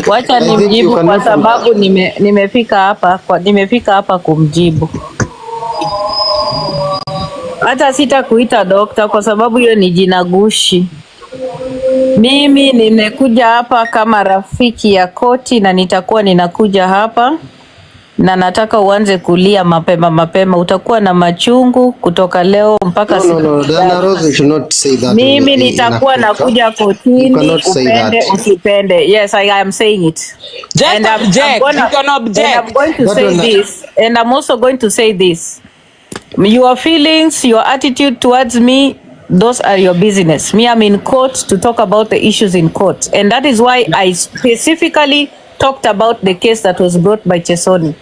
Wacha nimjibu kwa sababu nimefika hapa kumjibu. Hata sitakuita dokta kwa sababu hiyo ni jina gushi. Mimi nimekuja hapa kama rafiki ya koti na nitakuwa ninakuja hapa na nataka uanze kulia mapema. Utakuwa na machungu kutoka leo mpaka siku. No, Dana Rose, you should not say that. Mimi nitakuwa nakuja kotini, upende usipende. Yes, I am saying it. And I'm going to say this. And I'm also going to say this. Your feelings, your attitude towards me, those are your business. Me, I'm in court to talk about the issues in court. And that is why I specifically talked about the case that was brought by Chesoni.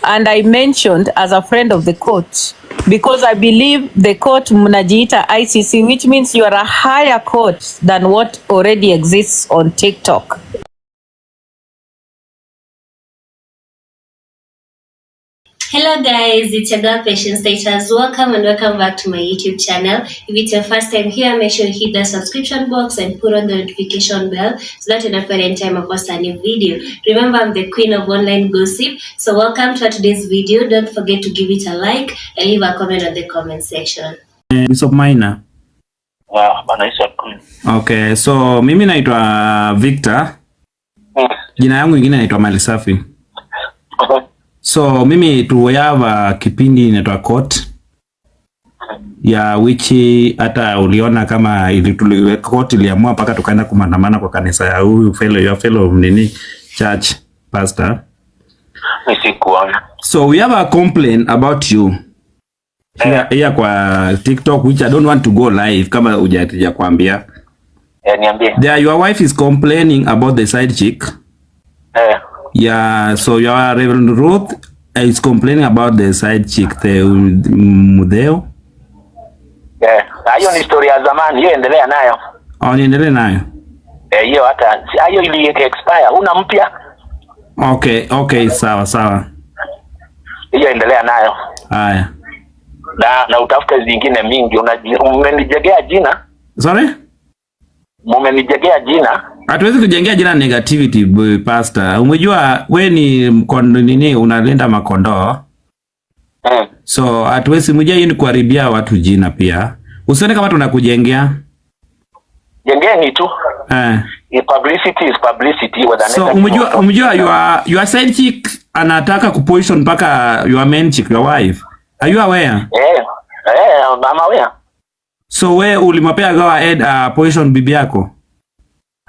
And I mentioned as a friend of the court, because I believe the court mnajiita ICC, which means you are a higher court than what already exists on TikTok. Hello guys, it's your girl Patience Status. Welcome and welcome back to my YouTube channel. If it's your first time here, make sure you hit the subscription box and put on the notification bell so that you don't forget any time I post a new video. Remember, I'm the queen of online gossip. So welcome to today's video. Don't forget to give it a like and leave a comment on the comment section. Bishop Maina. Okay, so mimi naitwa Victor. Jina yangu ingine naitwa Malisafi. So mimi tuweyava kipindi inaitwa court ya wiki hata uliona kama court iliamua paka tukaenda kumandamana kwa kanisa ya huyu fellow nini church pastor. So we have a complaint about you here kwa TikTok, which I don't want to go live kama hujatija kuambia. Niambie. There your wife is complaining about the side chick. Yeah, so your Reverend Ruth is complaining about the side chick, the Mudeo. Yeah, hiyo ni story ya zamani, hiyo endelea nayo. Oh, niendelee nayo. Hiyo hata hiyo ili expire, una mpya? Okay, sawa. Hiyo endelea nayo. Haya. Na utafute zingine mingi, umenijegea jina? Sorry? Mumenijegea jina? Hatuwezi kujengea jina negativity, pastor. Umejua we ni nini unalenda makondoo. So hatuwezi mjia ni kuharibia watu jina pia. Usione kama tunakujengea. Jengeni tu. Publicity is publicity. So umejua your side chick anataka kuposition mpaka your main chick, your wife. Are you aware? I'm aware. So we ulimapea go ahead position bibi yako?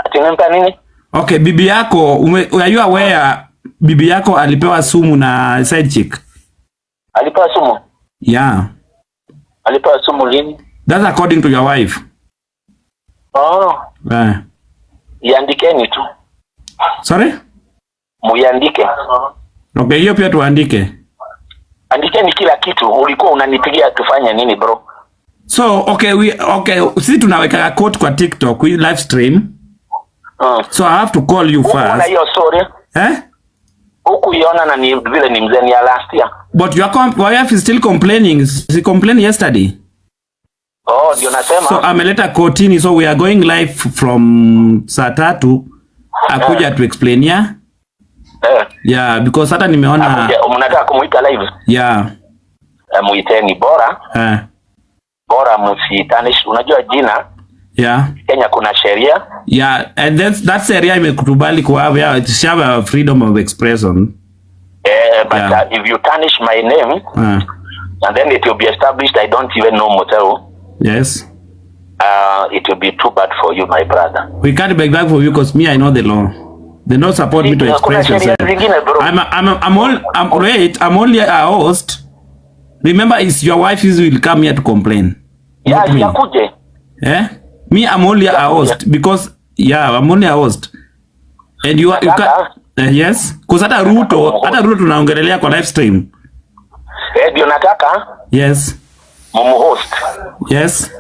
Atinampa nini? Okay, bibi yako, are you aware bibi yako alipewa sumu na side chick? Alipewa sumu? Yeah. Alipewa sumu lini? That's according to your wife. Iandikeni tu. Sorry? Muiandike. Okay, hiyo pia tuandike. Andikeni kila kitu. Ulikuwa unanipigia tufanye nini bro? So, okay, sisi tunaweka quote kwa TikTok, we live stream. So I have to call you first. Una hiyo story? Huku iona na ni vile ni mzeni ya last year. But your wife is still complaining. She complained yesterday. Ndio nasema. So ameleta kotini, so we are going live from saa 3 akuja to explain ya. Yeah, because hata nimeona mnataka kumuita live. Yeah. Muiteni bora. Bora msitanish, unajua jina. Yeah. Kenya kuna sheria. Yeah, and that's area imekubali kwa have freedom of expression. But if you tarnish my name, and then it will be established I don't even know Motero. Yes. It will be too bad for you, my brother. We can't beg back for you because me I know the law. They don't support me to express yourself. I'm only a host. Remember, it's your wife who will come here to complain. Yeah, yakuje. Me, I'm only a host because I'm only a host. And you can yes, because hata Ruto tunaongelelea kwa live stream. Ndio nataka? Yes. Mumu host. Yes.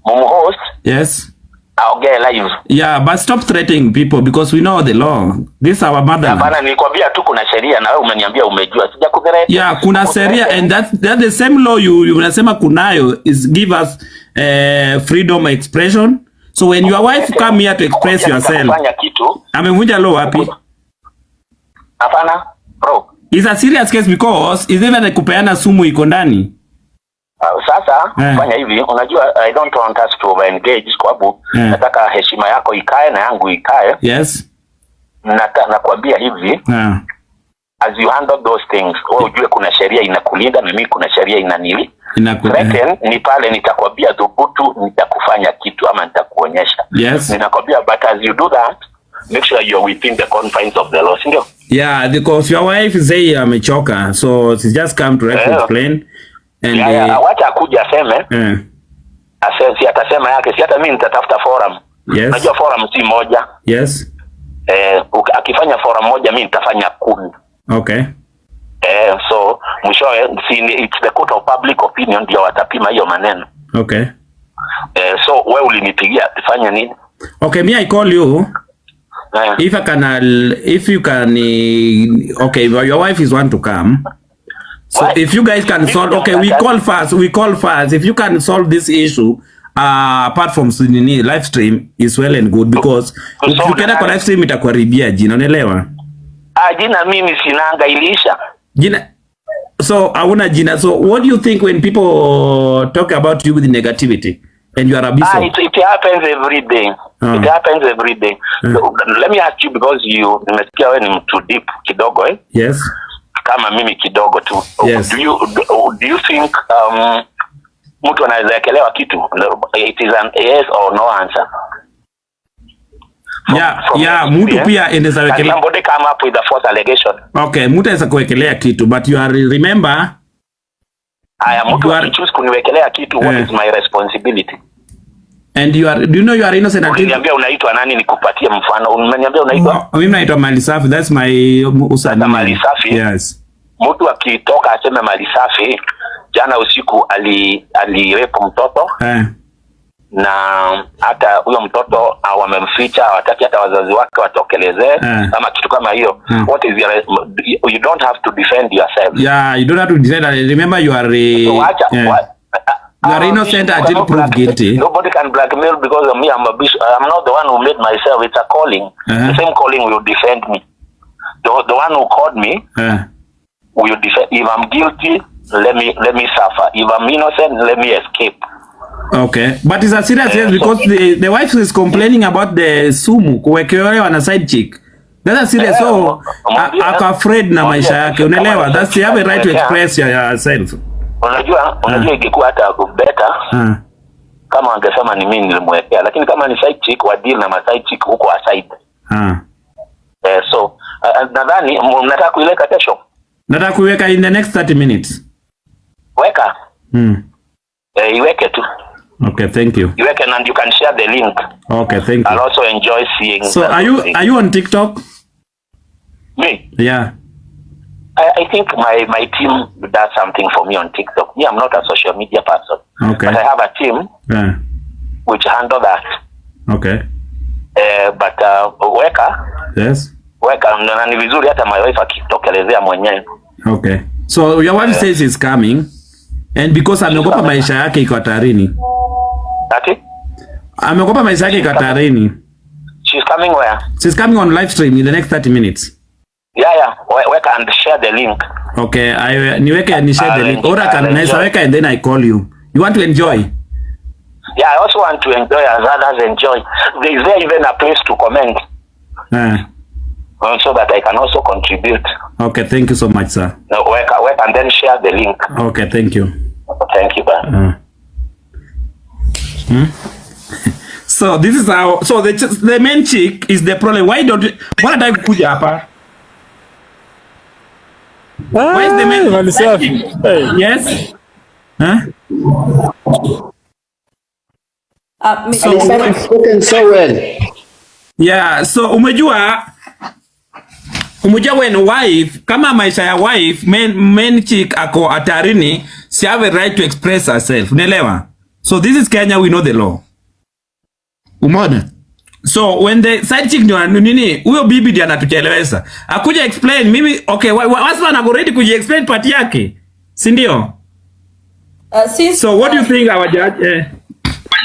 Mumu host? Yes. I'll get live. Yeah, but stop threatening people because we know the law. This is our mother. Bana nilikwambia tu kuna sheria na wewe umeniambia umejua. Sija kuthreaten. Yeah, kuna sheria and that's the same law you unasema kunayo is give us freedom of expression. So when your wife come here to express yourself, amevunja law wapi? Hapana, bro. It's a serious case because is even kupeana sumu iko ndani. Sasa fanya hivi, unajua I don't want us to engage kwa sababu nataka heshima yako ikae na yangu ikae. Yes. Nakwambia hivi. As you handle those things, wewe ujue kuna sheria inakulinda na mimi kuna sheria inanili. Ni pale nitakwambia dhubutu, nitakufanya kitu ama nitakuonyesha. Yes. Ninakwambia, but as you do that, make sure you're within the confines of the law, sindio? Yeah, because your wife say amechoka, so she just come to explain. And wacha kuja aseme. Si atasema yake, si hata mimi nitatafuta forum. Yes. Unajua forum si moja. Yes. Akifanya forum moja mimi nitafanya 10. Okay. So mwishowe it's the court of public opinion ndio watapima hiyo maneno. Okay. So wewe ulinipigia tufanye nini? Okay, me I call you. If you can okay, your wife is want to come. So if you guys can solve, okay, we call first. If you can solve this issue, apart from live stream is well and good because ukienda kwa live stream itakuharibia jina, unaelewa? Jina mimi sinanga ilisha. Jina. So hauna jina. So what do you think when people talk about you with negativity and you are a bishop? It happens every day. It happens every day. Let me ask you because nimesikia wewe ni mtu deep kidogo Yes. Kama mimi kidogo tu. Yes. Do you think mtu anaweza ekelewa kitu? It is an yes or no answer. Mtu pia endeza wekelea. Somebody come up with a false allegation. Okay, mtu anaweza kuwekelea kitu, but you are remember. Mtu choose kuniwekelea kitu, what is my responsibility? And do you know you are innocent until Unaniambia unaitwa nani nikupatie mfano? Unaniambia unaitwa? Mimi naitwa Malisafi, that's my usani. Malisafi? Yes. Mtu akitoka aseme Malisafi, jana usiku alirepu mtoto. Na hata huyo mtoto wamemficha, hawataki hata wazazi wake watokelezee ama kitu kama hiyo. What is you don't have to defend yourself. Yeah, you don't have to defend. Remember you are you are innocent until proved guilty. Nobody can blackmail because of me. I'm a bishop. I'm not the one who made myself. It's a calling. The same calling will defend me. The one who called me will defend. If I'm guilty, let me suffer. If I'm innocent, let me escape. Okay, but it's a serious case because the wife is complaining about the sumu kuwekewa on a side chick. That's a serious. So ako afraid na maisha yake, unaelewa? That's you have a right to express yourself. Unajua ingekuwa hata better kama angesema ni mimi nilimwekea, lakini kama ni side chick wa deal na side chick huko aside. So nadhani mnataka kuiweka kesho. Nataka kuiweka in the next 30 minutes. Weka. Iweke tu. Okay, thank you. Iweke and you can share the link. Okay, thank you. I'll also enjoy seeing. So are you on TikTok? Me? Yeah. I think my team does something for me on TikTok. Me, I'm not a social media person. Okay. But I have a team which handle that. Okay. But weka. Yes. Weka na ni vizuri hata my wife akitokelezea mwenyewe. Okay. So your wife says he's coming and because ameogopa maisha yake iko hatarini. Ati? Ameogopa maisha yake iko hatarini. She's coming where? She's coming on live stream in the next 30 minutes. Yeah. Weka and share the link. Okay, niweke and share the link. Or I can weka and then I call you. You want to enjoy? Yeah, I also want to enjoy as others enjoy. Is there even a place to comment? So that I can also contribute. Okay, thank you so much, sir. No, weka and then share the link. Okay, thank you. Thank you, bye. So this is how. So the main chick is the problem. Why don't you? Why did I kuja hapa? Why is the main chick? Yes. So spoken so well. Yeah. So umejua when wife kama maisha ya wife main chick ako hatarini, she have a right to express herself. Unaelewa? So this is Kenya, we know the law. Umeona? So when the side chick ndio nini, huyo bibi ndiye anatuchelewesha. Akuja explain mimi okay, what's one go ready kuji explain part yake. Si ndio? So what do you think our judge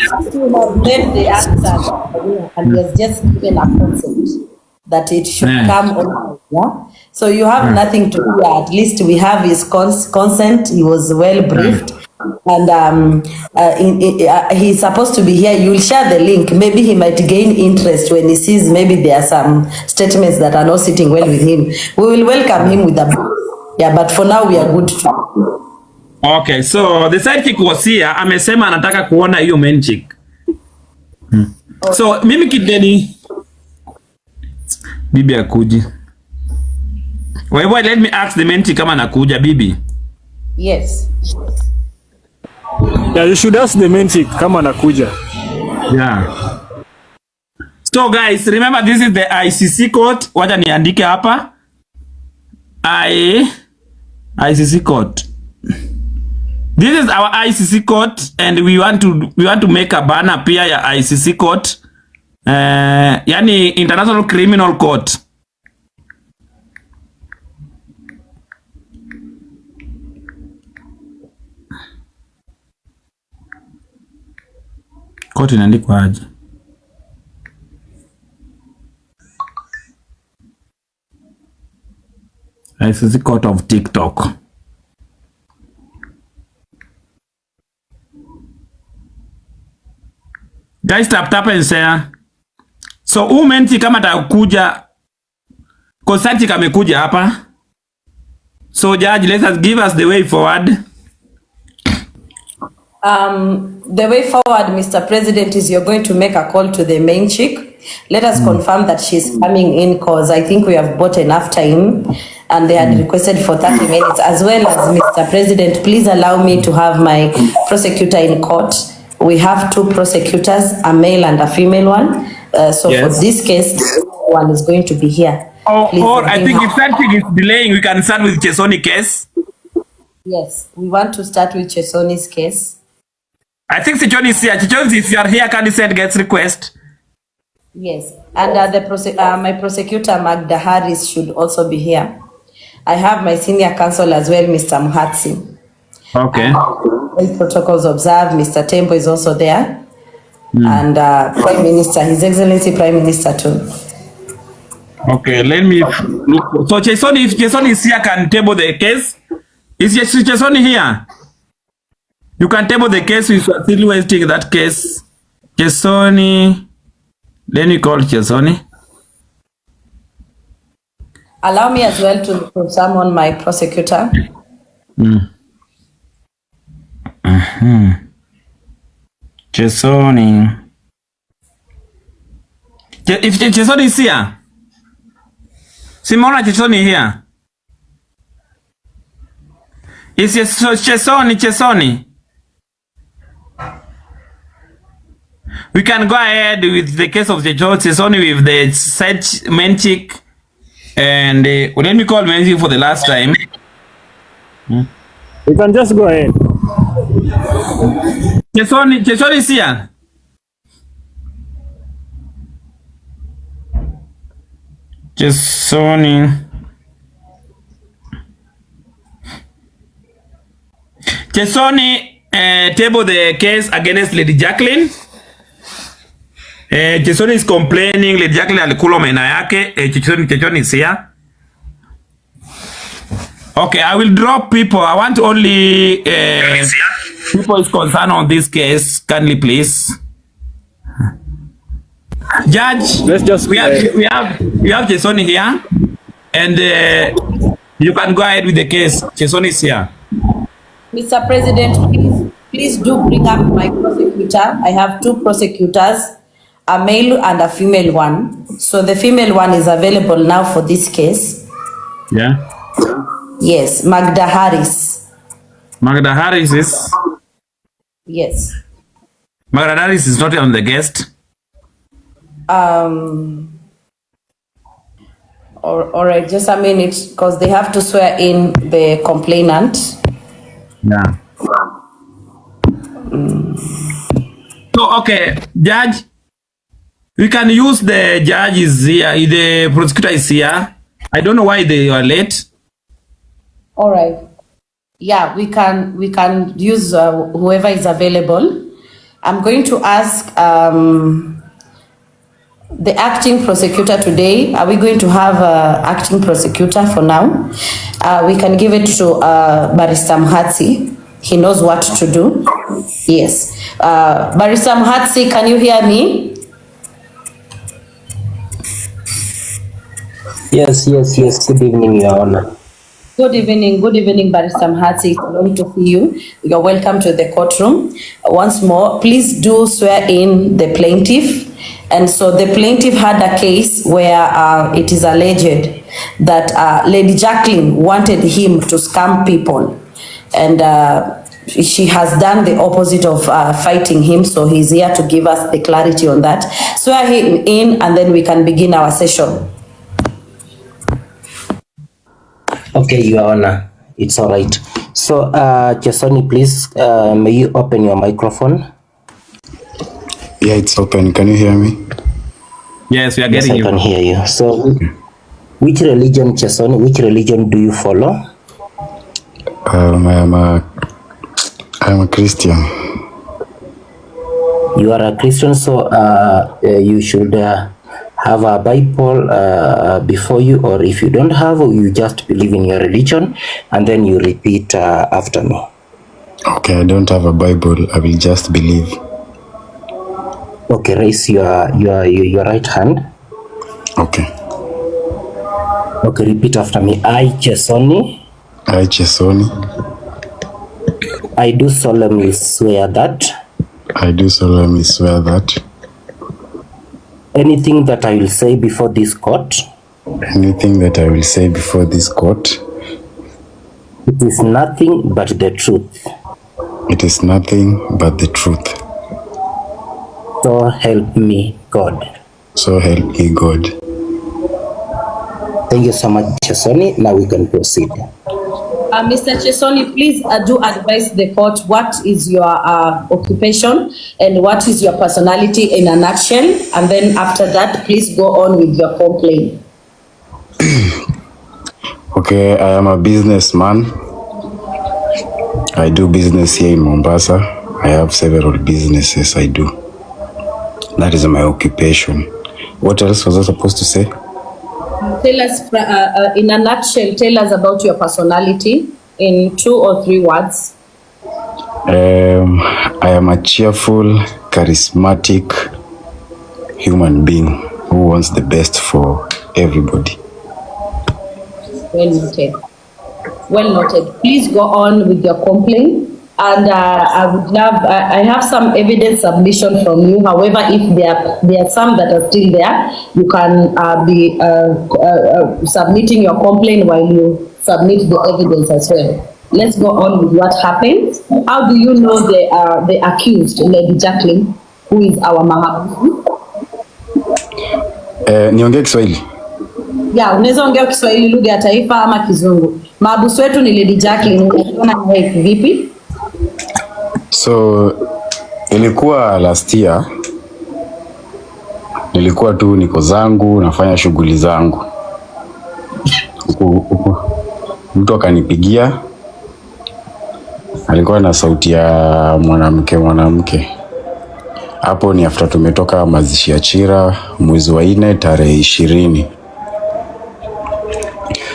to have made the answer and he has just given a consent that it should come on. Yeah. So you have nothing to do. At least we have his consent. He was well briefed. And he's supposed to be here. You'll share the link. Maybe he might gain interest when he sees maybe there are some statements that are not sitting well with him. We will welcome him with a but for now we are good to. Okay, so the side chick was here. Amesema anataka kuona hiyo main chick. So mimi kideni bibi akuji. Wait, let me ask the main chick kama anakuja bibi. Yes. Yeah, you should ask the main chick kama anakuja. Yeah. So guys, remember this is the ICC court. Wacha niandike hapa. ICC court. This is our ICC court and we want to make a banner pia ya ICC court. Yani International Criminal Court. Court inaandikwa aje? ICC Court of TikTok. Guys, tap and share. So umenti kama atakuja Konstanti kamekuja hapa. So judge, give us the way forward. The way forward, Mr. President, is you're going to make a call to the main chick. Let us confirm that she's coming in because I think we have bought enough time and they had requested for 30 minutes. As well as, Mr. President, please allow me to have my prosecutor in court. We have two prosecutors, a male and a female one. So for this case, one is going to be here. Or I think if something is delaying, we can start with Chesoni case. Yes, we want to start with Chesoni's case. I think Chesoni is here. Chesoni, if you are here, can you send guest request? Yes, and my prosecutor, Magda Harris, should also be here. I have my senior counsel as well, Mr. Muhatsi. Okay. All protocols observed. Mr. Tembo is also there. And Prime Minister, His Excellency Prime Minister too. Okay, let me look. So Chesoni, if Chesoni is here, can table the case. Is Chesoni here? You can table the case. We are still waiting that case. Chesoni. Let me call Chesoni. Allow me as well to summon my prosecutor. Chesoni. If Chesoni is here, Simona Chesoni here. Is Chesoni? We can go ahead with the case of the Chesoni with the such main chick. And let me call Menzi for the last time. You can just go ahead. Chesoni is here. Chesoni table the case against Lady Jacqueline. Chesoni is complaining Lady Jacqueline alikula maina yake. Chesoni is here. Okay, I will drop people. I want only people is concerned on this case. Kindly please. Judge, we have Chesoni here, and you can go ahead with the case. Chesoni is here. Mr. President, please do bring up my prosecutor. I have two prosecutors, a male and a female one. So the female one is available now for this case. Yeah. Yes, Magda Harris. Magda Harris is? Yes. Magda Harris is not on the guest. All right, just a minute, because they have to swear in the complainant. Yeah. So, okay, Judge, we can use the judge is here, the prosecutor is here. I don't know why they are late. All right. Yeah, we can use whoever is available. I'm going to ask the acting prosecutor today. Are we going to have an acting prosecutor for now? We can give it to Barrister Mhatsi. He knows what to do. Yes. Barrister Mhatsi, can you hear me? Yes. Good evening, Your Honor. Good evening, Barrister Mhatsi. It's lovely to see you. You're welcome to the courtroom. Once more, please do swear in the plaintiff. And so the plaintiff had a case where it is alleged that Lady Jacqueline wanted him to scam people. And she has done the opposite of fighting him. So he's here to give us the clarity on that. Swear him in and then we can begin our session. Okay, Your Honor, it's all right. So, Chesoni, please, may you open your microphone? Yeah, it's open. Can you hear me? Yes, we are getting you. Yes, I can hear you. So, which religion, Chesoni, which religion do you follow? I am a Christian. You are a Christian, so you should have a Bible before you, or if you don't have, you just believe in your religion and then you repeat after me. Okay, I don't have a Bible. I will just believe. Okay, raise your right hand. Okay. Okay, repeat after me. I, Chesoni. I, Chesoni. I do solemnly swear that. I do solemnly swear that. Anything that I will say before this court. Anything that I will say before this court. It is nothing but the truth. It is nothing but the truth. So help me God. So help me God. Thank you so much, Chesoni. Now we can proceed. Mr. Chesoni, please do advise the court what is your occupation and what is your personality in a nutshell. And then after that, please go on with your complaint. Okay, I am a businessman. I do business here in Mombasa. I have several businesses I do. That is my occupation. What else was I supposed to say? Tell us, in a nutshell, tell us about your personality in 2 or 3 words. I am a cheerful, charismatic human being who wants the best for everybody. Well noted. Well noted. Please go on with your complaint. And I have some evidence submission from you. However, if there are some that are still there, you can be submitting your complaint while you submit the evidence as well. Let's go on with what happened. How do you know the accused, Lady Jacqueline, who is our mahabusu? Niongee Kiswahili? Yeah, unaweza ongea Kiswahili, lugha ya taifa ama Kizungu. Mahabusu wetu ni Lady Jacqueline. Unaona vipi? So ilikuwa last year, nilikuwa tu niko zangu nafanya shughuli zangu, mtu akanipigia, alikuwa na sauti ya mwanamke. Hapo ni after tumetoka mazishi ya Chira mwezi wa 4 tarehe 20.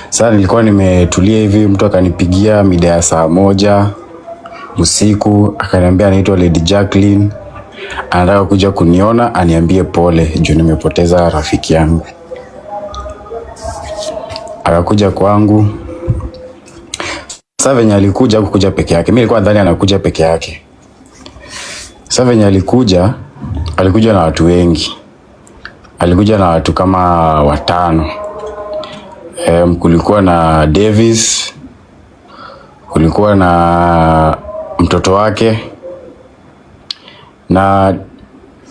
Sasa nilikuwa nimetulia hivi, mtu akanipigia mida ya saa 1 usiku, akaniambia anaitwa Lady Jacqueline, anataka kuja kuniona aniambie pole juu nimepoteza rafiki yangu. Akakuja kwangu. Sasa venye alikuja kukuja peke yake. Mimi nilikuwa nadhani anakuja peke yake. Sasa venye alikuja na watu wengi. Alikuja na watu kama 5. Kulikuwa na Davis, kulikuwa na mtoto wake na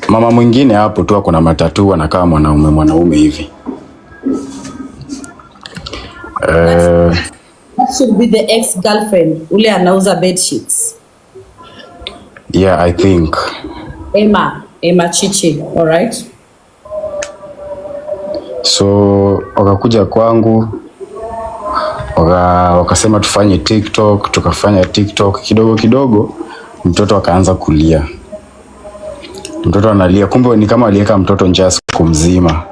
mama mwingine hapo tu ako na matatu anakaa mwanaume hivi. That should be the ex-girlfriend ule anauza bed sheets. Yeah, I think. Emma Chichi, all right? So wakakuja kwangu, wakasema tufanye TikTok, tukafanya TikTok kidogo, mtoto akaanza kulia. Mtoto analia, kumbe ni kama aliweka mtoto njaa siku mzima.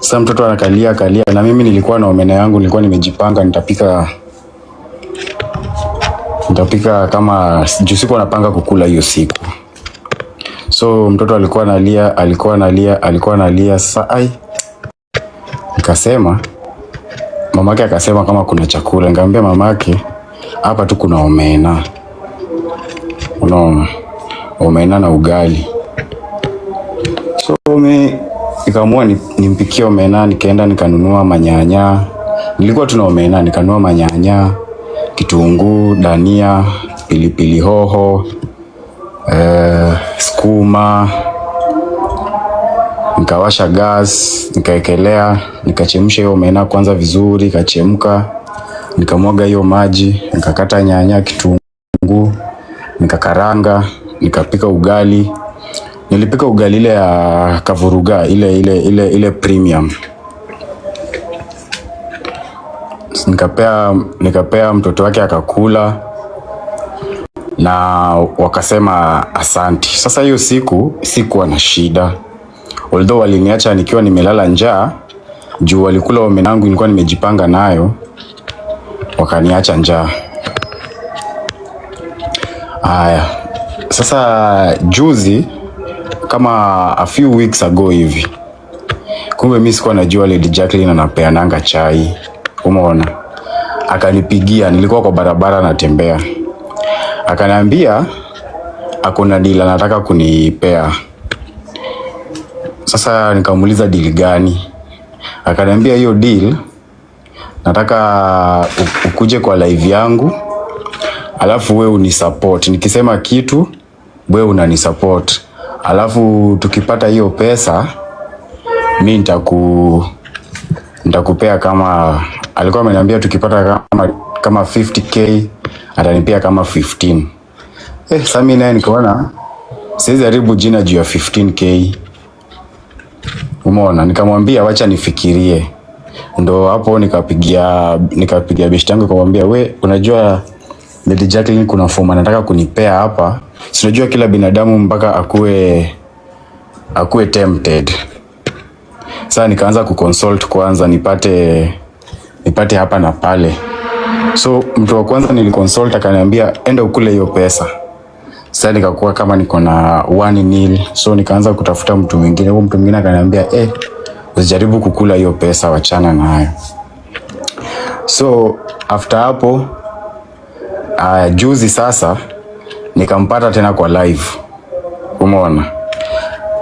Sasa mtoto anakalia na mimi nilikuwa na omena yangu, nilikuwa nimejipanga nitapika kama juu siku napanga kukula hiyo siku. So mtoto alikuwa analia sasa nikasema, mamake akasema kama kuna chakula, nikamwambia mamake hapa tu kuna omena. Unaona? Omena na ugali. So nikaamua nimpikie omena, nikaenda nikanunua manyanya. Nilikuwa tuna omena, nikanunua manyanya, kitunguu, dania, pilipili hoho, skuma. Nikawasha gas, nikaekelea, nikachemsha hiyo omena kwanza vizuri, ikachemka. Nikamwaga hiyo maji, nikakata nyanya, kitunguu, nikakaranga, nikapika ugali. Nilipika ugali ile ya kavuruga, ile premium. Nikapea mtoto wake akakula na wakasema asanti. Sasa hiyo siku sikuwa na shida. Although waliniacha nikiwa nimelala njaa, juu walikula omena yangu nilikuwa nimejipanga nayo, wakaniacha njaa. Haya. Sasa juzi kama a few weeks ago hivi, kumbe mimi sikuwa najua Lady Jacqueline anapeananga chai. Umeona? Akanipigia, nilikuwa kwa barabara natembea. Akaniambia akona deal anataka kunipea. Sasa nikamuuliza deal gani? Akaniambia hiyo deal nataka ukuje kwa live yangu, alafu wewe unisupport. Nikisema kitu wewe unanisupport. Alafu tukipata hiyo pesa mimi nitakupea kama, alikuwa ameniambia tukipata kama 50k atanipea kama 15. Sasa mimi naye nikaona siwezi haribu jina juu ya 15k. Umeona? Nikamwambia wacha nifikirie. Ndo hapo nikapigia best yangu kumwambia, we unajua Lady Jacqueline kuna form anataka kunipea hapa. Sinajua kila binadamu mpaka akue tempted. Sasa nikaanza kuconsult kwanza nipate hapa na pale. So mtu wa kwanza niliconsult akaniambia enda ukule hiyo pesa. Sasa nikakuwa kama niko na 1-0. So nikaanza kutafuta mtu mwingine. Huyo mtu mwingine akaniambia usijaribu kukula hiyo pesa, wachana nayo. So after hapo juzi sasa nikampata tena kwa live. Umeona?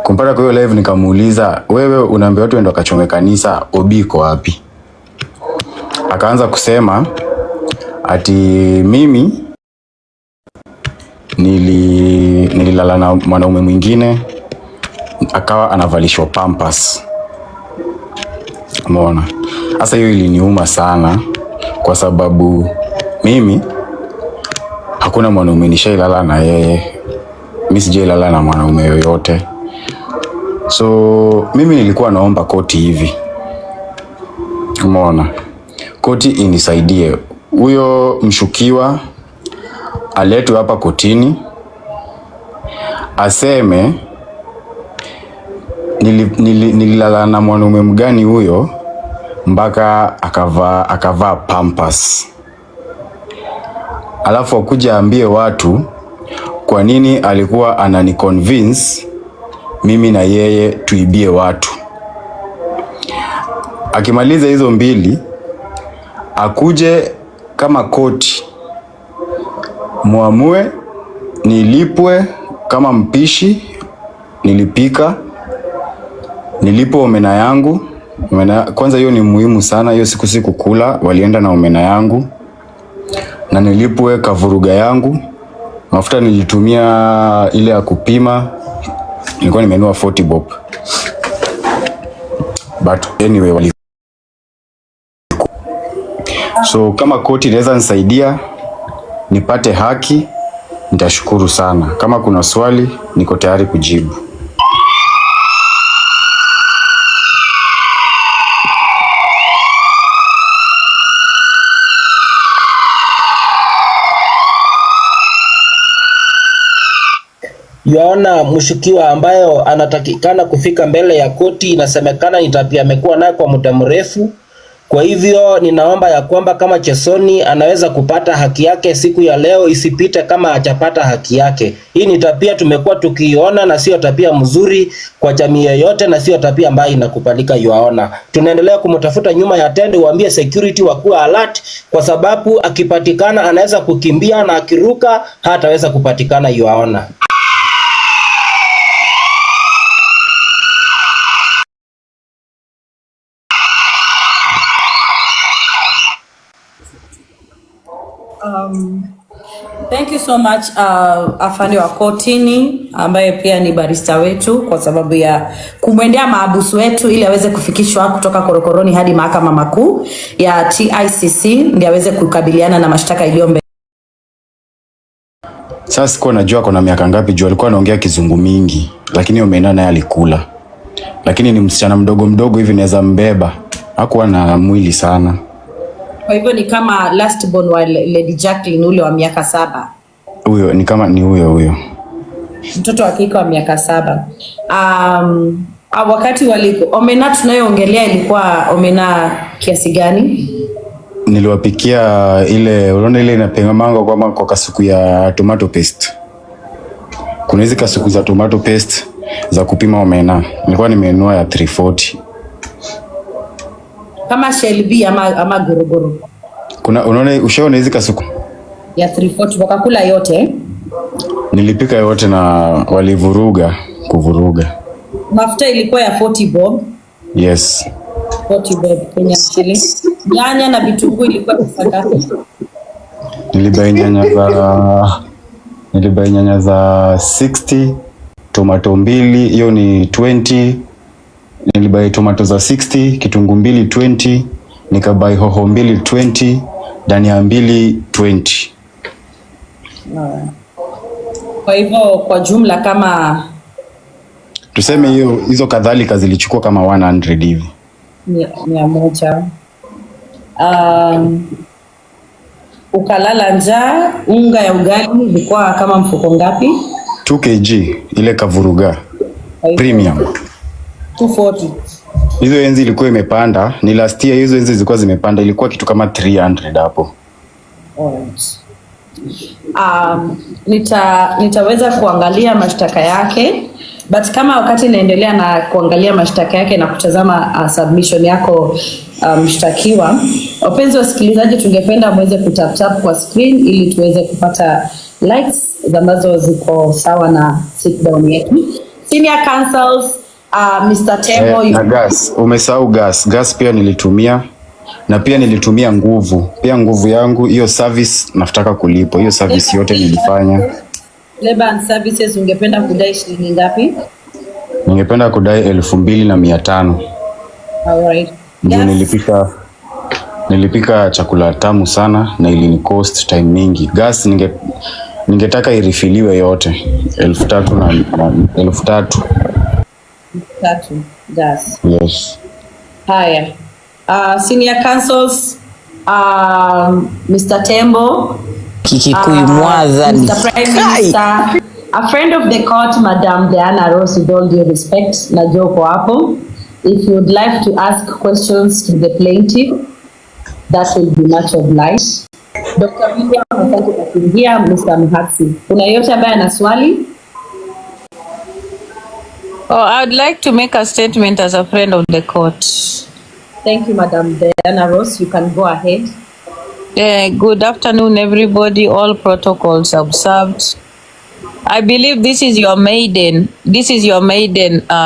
Kumpata kwa hiyo live nikamuuliza, wewe unaambia watu endo kachome kanisa, Obi iko wapi? Akaanza ati mimi nililala na mwanaume mwingine akawa anavalishwa pampers. Umeona? Sasa hiyo iliniuma sana kwa sababu mimi hakuna mwanaume nishailala na yeye. Mimi sijailala na mwanaume yoyote. So mimi nilikuwa naomba koti hivi. Umeona? Koti inisaidie. Huyo mshukiwa aletwe hapa kotini, aseme nililala na mwanaume mgani huyo mpaka akavaa pampers. Alafu akuja ambie watu kwa nini alikuwa ananiconvince mimi na yeye tuibie watu. Akimaliza hizo mbili, akuje kama koti muamue nilipwe kama mpishi, nilipika, nilipo omena yangu. Kwanza hiyo ni muhimu sana, hiyo siku kula, walienda na omena yangu. Na nilipwe kavuruga yangu. Mafuta nilitumia ile ya kupima, nilikuwa nimenunua 40 bob. But anyway so kama koti inaweza nisaidia nipate haki, nitashukuru sana. Kama kuna swali niko tayari kujibu. Yuaona mshukiwa ambayo anatakikana kufika mbele ya koti, inasemekana ni tabia amekuwa nayo kwa muda mrefu. Kwa hivyo ninaomba ya kwamba kama Chesoni anaweza kupata haki yake siku ya leo, isipite kama hajapata haki yake. Hii ni tabia tumekuwa tukiona na sio tabia mzuri kwa jamii yoyote, na sio tabia ambayo inakubalika. Yuaona tunaendelea kumtafuta nyuma ya tende, waambie security wakuwa alert, kwa sababu akipatikana anaweza kukimbia na akiruka hataweza kupatikana. Yuaona Thank you so much afande wa kotini ambaye pia ni barista wetu, kwa sababu ya kumwendea maabusu wetu ili aweze kufikishwa kutoka korokoroni hadi mahakama makuu ya TICC ndio aweze kukabiliana na mashtaka iliyo mbele. Sasa siko najua kuna miaka ngapi juu alikuwa anaongea kizungu mingi, lakini Omena naye alikula. Lakini ni msichana mdogo hivi, naweza mbeba. Hakuwa na mwili sana. Kwa hivyo ni kama last born wa Lady Jacqueline ule wa miaka 7. Huyo ni kama ni huyo. Mtoto wa kike wa miaka 7. Wakati waliko Omena tunayoongelea ilikuwa Omena kiasi gani? Niliwapikia ile, unaona ile inapenga mango kwa kasuku ya tomato paste. Kuna hizi kasuku za tomato paste za kupima Omena. Nilikuwa nimenunua ya 340. Kama Shelby ama gorogoro. Kuna unaona ushaona hizi kasuku ya 340 wakakula yote? Nilipika yote na kuvuruga. Mafuta ilikuwa ya 40 bob. Yes. 40 bob Kenya shilling. Nyanya na vitunguu ilikuwa pesa ngapi? Nilibai nyanya za 60, tomato 2 hiyo ni 20. Nilibai tomato za 60, kitunguu 2 20, nikabai hoho 2 20, dania 2 20. Kwa hivyo kwa jumla kama tuseme hizo kadhalika zilichukua kama 100 hivi. 100. Ukalala njaa. Unga ya ugali ilikuwa kama mfuko ngapi? 2 kg ile kavuruga premium 240. Hizo enzi ilikuwa imepanda, ni last year hizo enzi zilikuwa zimepanda, ilikuwa kitu kama 300 hapo. Alright. Nitaweza kuangalia mashtaka yake, but kama wakati naendelea na kuangalia mashtaka yake na kutazama submission yako mshtakiwa, wapenzi wasikilizaji, tungependa muweze kutap kwa screen ili tuweze kupata likes ambazo ziko sawa na sit down yetu. Senior counsels, Mr. Tembo, na gas, umesahau gas pia nilitumia, na pia nilitumia nguvu. Pia nguvu yangu hiyo service nataka kulipo. Hiyo service yote nilifanya. Labor and services ungependa kudai shilingi ngapi? Ningependa kudai 2,500. Alright. Ndio nilipika chakula tamu sana na ilini cost time mingi. Gas ningetaka irifiliwe yote 3,000 na 3,000. 3 gas. Yes. Haya. Senior counsels, Mr. Tembo, Kikikuyu mwaza ni Mr. Prime Minister, a friend of the court, Madam Diana Rose, with all due respect, na joko hapo. If you would like to ask questions to the plaintiff, that will be much obliged. Dr. William, asante kwa kuingia. Mr. Mhatsi, kuna yote ambaye ana swali? I would like to make a statement as a friend of the court. Thank you, Madam Diana Rose. You can go ahead. Good afternoon, everybody. All protocols observed. I believe this is your maiden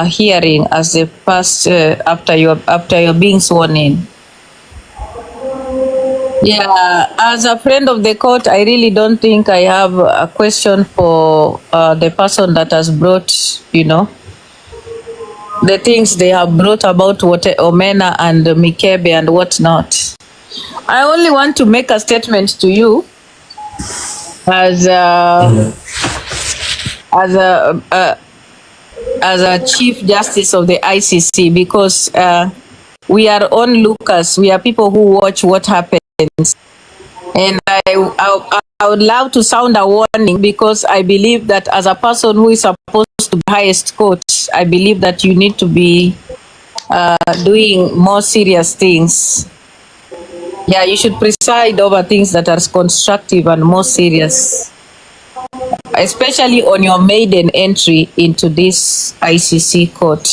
hearing as the first after you're being sworn in. Yeah, as a friend of the court, I really don't think I have a question for the person that has brought, the things they have brought about what Omena and Mikebe and whatnot. I only want to make a statement to you as a Chief Justice of the ICC, because we are onlookers. We are people who watch what happens, and I would love to sound a warning, because I believe that as a person who is supposed to be highest court, I believe that you need to be doing more serious things. Yeah, you should preside over things that are constructive and more serious, especially on your maiden entry into this ICC court.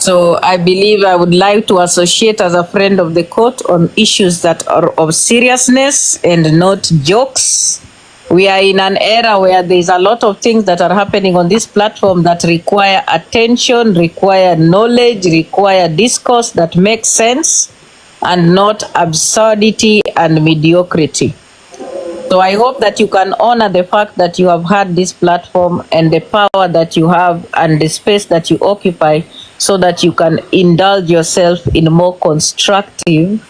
So I believe I would like to associate as a friend of the court on issues that are of seriousness and not jokes. We are in an era where there's a lot of things that are happening on this platform that require attention, require knowledge, require discourse that makes sense, and not absurdity and mediocrity. So I hope that you can honor the fact that you have had this platform and the power that you have and the space that you occupy, so that you can indulge yourself in more constructive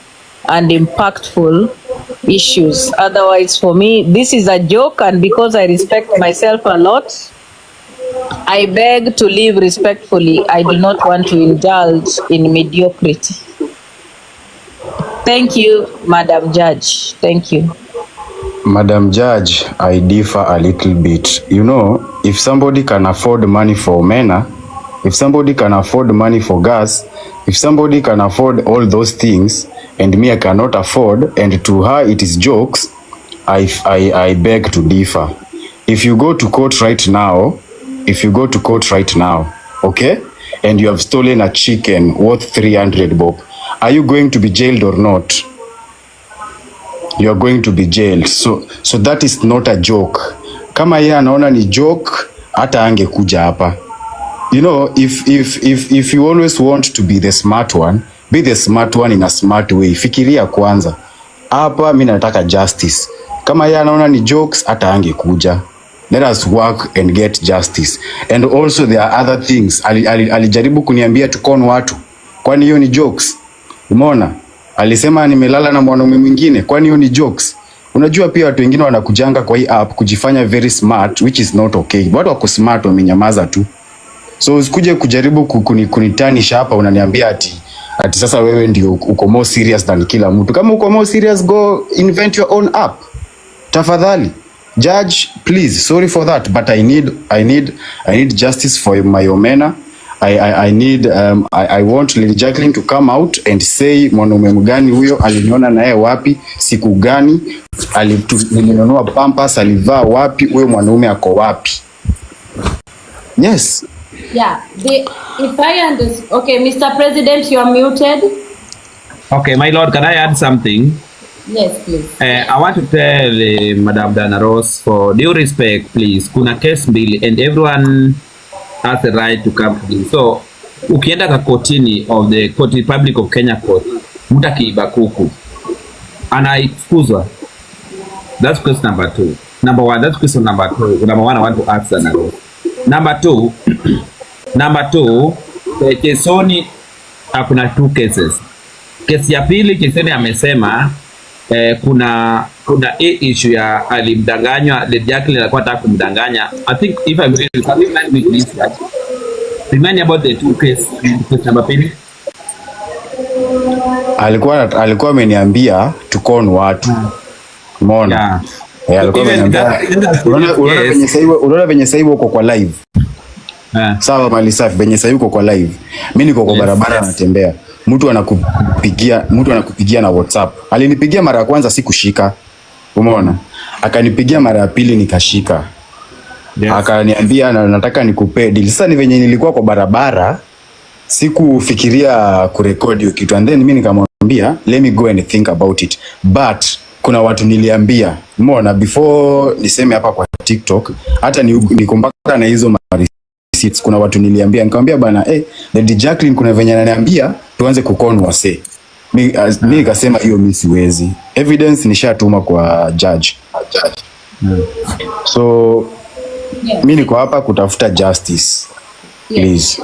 and impactful issues. Otherwise, for me, this is a joke, and because I respect myself a lot, I beg to live respectfully. I do not want to indulge in mediocrity. Thank you, Madam Judge. Thank you. Madam Judge, I differ a little bit. You know, if somebody can afford money for omena, if somebody can afford money for gas, if somebody can afford all those things, and me I cannot afford, and to her it is jokes, I beg to differ. If you go to court right now, okay, and you have stolen a chicken worth 300 bob, are you going to be jailed or not? You are going to be jailed. So that is not a joke. Kama yeye anaona ni joke, hata angekuja hapa. You know, if you always want to be the smart one, be the smart one in a smart way. Fikiria kwanza. Hapa mimi nataka justice. Kama yeye anaona ni jokes, hata angekuja. Let us work and get justice. And also there are other things. Alijaribu kuniambia tukon watu. Kwani hiyo ni jokes? Umeona? Alisema nimelala na mwanaume mwingine. Kwani hiyo ni jokes? Unajua pia watu wengine wanakujanga kwa hii app kujifanya very smart, which is not okay. Watu wako smart wamenyamaza tu. So usikuje kujaribu kunitanisha hapa unaniambia ati sasa wewe ndio uko more serious than kila mtu. Kama uko more serious, go invent your own app. Tafadhali. Judge, please, sorry for that, but I need justice for my omena. I want Lady Jacqueline to come out and say mwanaume mgani huyo, aliniona naye wapi, siku gani, nilinunua pampers, alivaa wapi, huyo mwanaume ako wapi? Yes. Yeah, if I understand, okay, Mr. President, you are muted. Okay, my lord, can I add something? Yes, please. I want to tell Madam Dana Rose, for due respect, please, kuna case mbili and everyone has the right to come to this. So, ukienda ka kotini of the Court Republic of Kenya Court, mtu akiiba kuku anaifukuzwa. That's question number 2. Number 1, that's question number 2. Number 1, I want to ask Dana Rose. Number 2, Chesoni kuna 2 cases. Kesi ya pili, Chesoni amesema kuna issue ya alimdanganywa, Lady Jacqueline alikuwa anataka kumdanganya. I think if I'm real, can you remind me please that? Remind me about the 2 cases. Case number 2. Alikuwa ameniambia tukon watu. Umeona? Alikuwa ameniambia. Unaona venye sasa hivi uko kwa live. Sawa mali safi, venye sasa hivi uko kwa live. Mimi niko kwa barabara natembea. Mtu anakupigia na WhatsApp. Alinipigia mara ya kwanza sikushika. Umeona? Akanipigia mara ya pili nikashika. Yes. Akaniambia nataka nikupe deal. Sasa ni venye nilikuwa kwa barabara, sikufikiria kurekodi hiyo kitu. And then mimi nikamwambia let me go and think about it. But kuna watu niliambia, umeona, before niseme hapa kwa TikTok, hata niko mpaka na hizo receipts. Kuna watu niliambia, nikamwambia bana, Lady Jacqueline kuna venye ananiambia tuanze kukon wase. Mimi nikasema hiyo mimi siwezi. Evidence nishatuma kwa judge. So mimi niko hapa kutafuta justice. Please.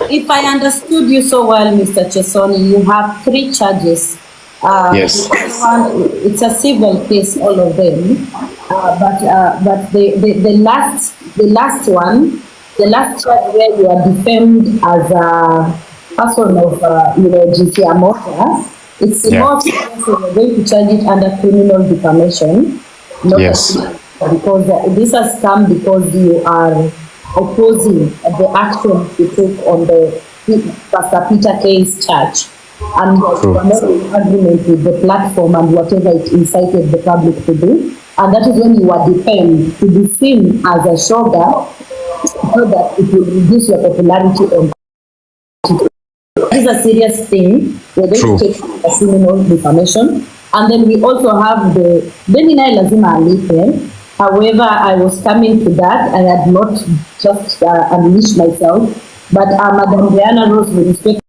If I understood you so well, Mr. Chesoni, you have 3 charges. Yes. It's a civil case, all of them. But the last one, the last charge where you are defamed as a person of, GCA Mota, it's more serious, so we're going to charge it under criminal defamation. not Yes. because this has come because you are opposing the action you took on the Pastor Peter K's church, and you are not in agreement with the platform and whatever it incited the public to do, and that is when you are defamed to be seen as a shoulder so that it will reduce your popularity on. This is a serious thing. We're going to take a criminal defamation. And then we also have the Benina lazima alipe. However, I was coming to that. I had not just unleashed myself. But Madam Diana Rose, with respect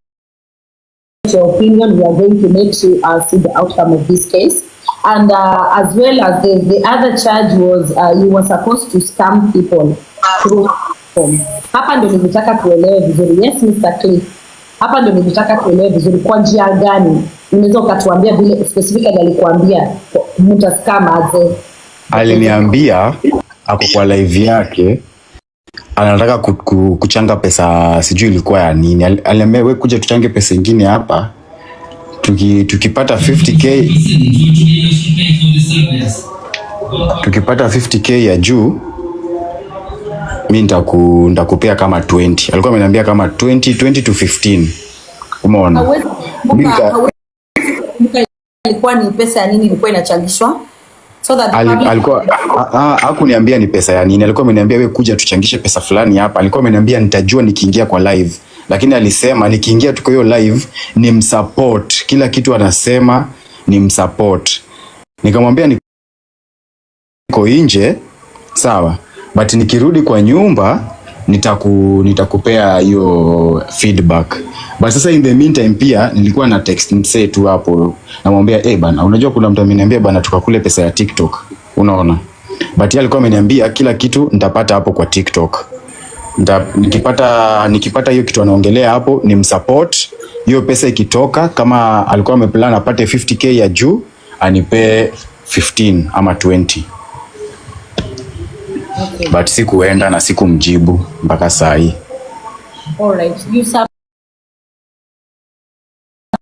to your opinion, we are going to make sure see the outcome of this case. And as well as the other charge was you were supposed to scam people through platform. Hapa ndo nilitaka tuelewe vizuri. Yes, Mr. Cliff. Hapa ndo nilitaka tuelewe vizuri kwa njia gani. Unaweza ukatuambia vile specifically alikuambia mtascam aje? Aliniambia ako kwa live yake anataka kuchanga pesa, sijui ilikuwa ya nini. Aliambia wewe kuja tuchange pesa nyingine hapa. Tukipata 50k tukipata 50k ya juu mimi nitakupea kama 20. Alikuwa ameniambia kama 20 to 15. Umeona? Ilikuwa ni pesa ya nini ilikuwa inachangishwa? So that alikuwa hakuniambia ni pesa ya nini. Alikuwa ameniambia wewe kuja tuchangishe pesa fulani hapa. Alikuwa ameniambia nitajua nikiingia kwa live. Lakini alisema nikiingia tuko hiyo live ni msupport. Kila kitu anasema ni msupport. Nikamwambia niko nje, sawa. But nikirudi kwa nyumba nitakupea hiyo feedback. But sasa in the meantime pia nilikuwa na text msee tu hapo. Namwambia bana, unajua kuna mtu ameniambia bana tukakule pesa ya TikTok. Unaona? But yeye alikuwa ameniambia kila kitu nitapata hapo kwa TikTok. Nikipata hiyo kitu anaongelea hapo ni msupport. Hiyo pesa ikitoka, kama alikuwa ameplan apate 50k ya juu, anipe 15 ama 20. Okay. But sikuenda na sikumjibu mpaka saa hii. All right. You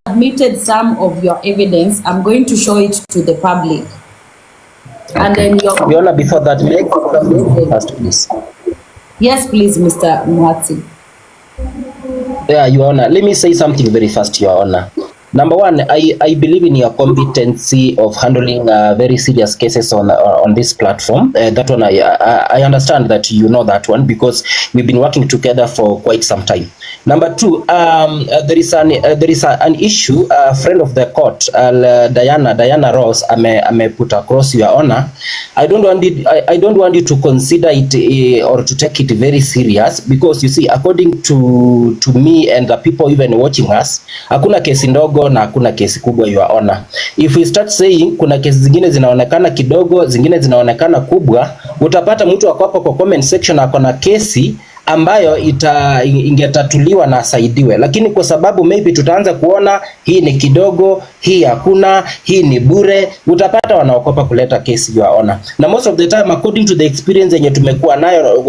submitted some of your evidence. I'm going to show it to the public. Okay. And then Viola, before that, first, please. Yes, please, Mr. Muhatsi. Yeah, Your Honor. Let me say something very fast, Your Honor. Number one, I believe in your competency of handling very serious cases on this platform. That one, I understand that you know that one because we've been working together for quite some time. Number two, there is an issue. A friend of the court, Diana Ross, ame put across, Your Honor. I don't want you to consider it or to take it very serious because you see, according to me and the people even watching us, hakuna kesi ndogo na hakuna kesi kubwa, Your Honor. If we start saying kuna kesi zingine zinaonekana kidogo, zingine zinaonekana kubwa, utapata mtu wako hapo kwa comment section akona kesi ambayo ingetatuliwa na asaidiwe, lakini kwa sababu maybe tutaanza kuona hii ni kidogo, hii hakuna, hii ni bure, utapata wanaokopa kuleta kesi, Your Honor. Na most of the time according to the experience yenye tumekuwa nayo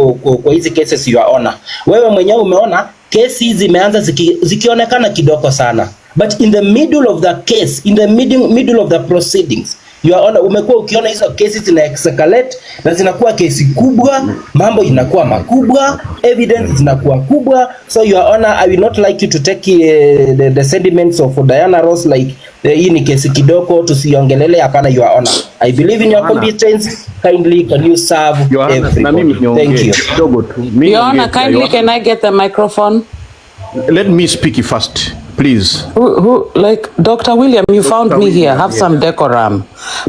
kwa hizi cases, Your Honor, wewe mwenyewe umeona kesi zimeanza zikionekana kidogo sana, but in the middle of the case, in the middle of the proceedings, Your Honor, umekuwa ukiona hizo kesi zina escalate na zinakuwa kesi kubwa, mambo inakuwa makubwa, evidence zinakuwa kubwa. So Your Honor, I will not like you to take the sentiments of Diana Ross like hii ni kesi kidogo tusiongelele, hapana, Your Honor. I believe in your competence. Kindly can you serve everybody? Thank you. Your Honor, kindly can I get the microphone? Let me speak first, please. Who like Dr. William, you found me here. Have some decorum.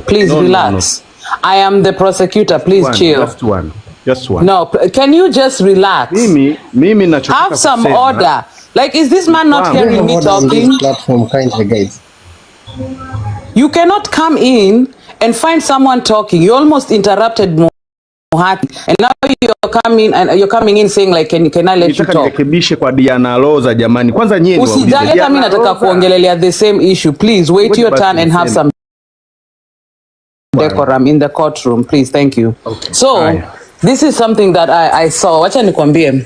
Please relax. No. I am the prosecutor. Please chill. Just one. No, can you just relax? Mimi have some order. Like, is this man not hearing me talking? Platform, kindly, guys. You cannot come in and find someone talking. You almost interrupted and now you're coming in saying like can I let you talk? Nirekebishe kwa Diana Rosa jamani. Kwanza nyinyi ndio usijali, hata mimi nataka kuongelelea the same issue. Please wait your turn and have some decorum in the courtroom, please. Thank you. Okay. So this is something that I saw. Wacha nikwambie.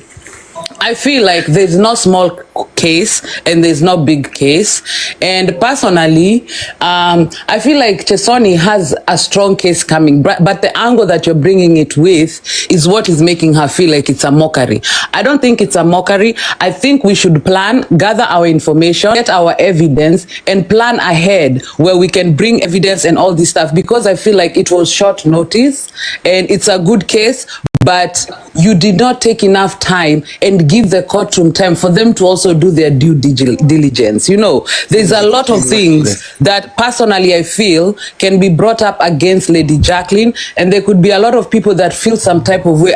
I feel like there's no small case and there's no big case. And personally, I feel like Chesoni has a strong case coming, but the angle that you're bringing it with is what is making her feel like it's a mockery. I don't think it's a mockery. I think we should plan, gather our information, get our evidence, and plan ahead where we can bring evidence and all this stuff, because I feel like it was short notice and it's a good case, but you did not take enough time and give the courtroom time for them to also do their due diligence. You know, there's a lot of things that personally I feel can be brought up against Lady Jacqueline, and there could be a lot of people that feel some type of way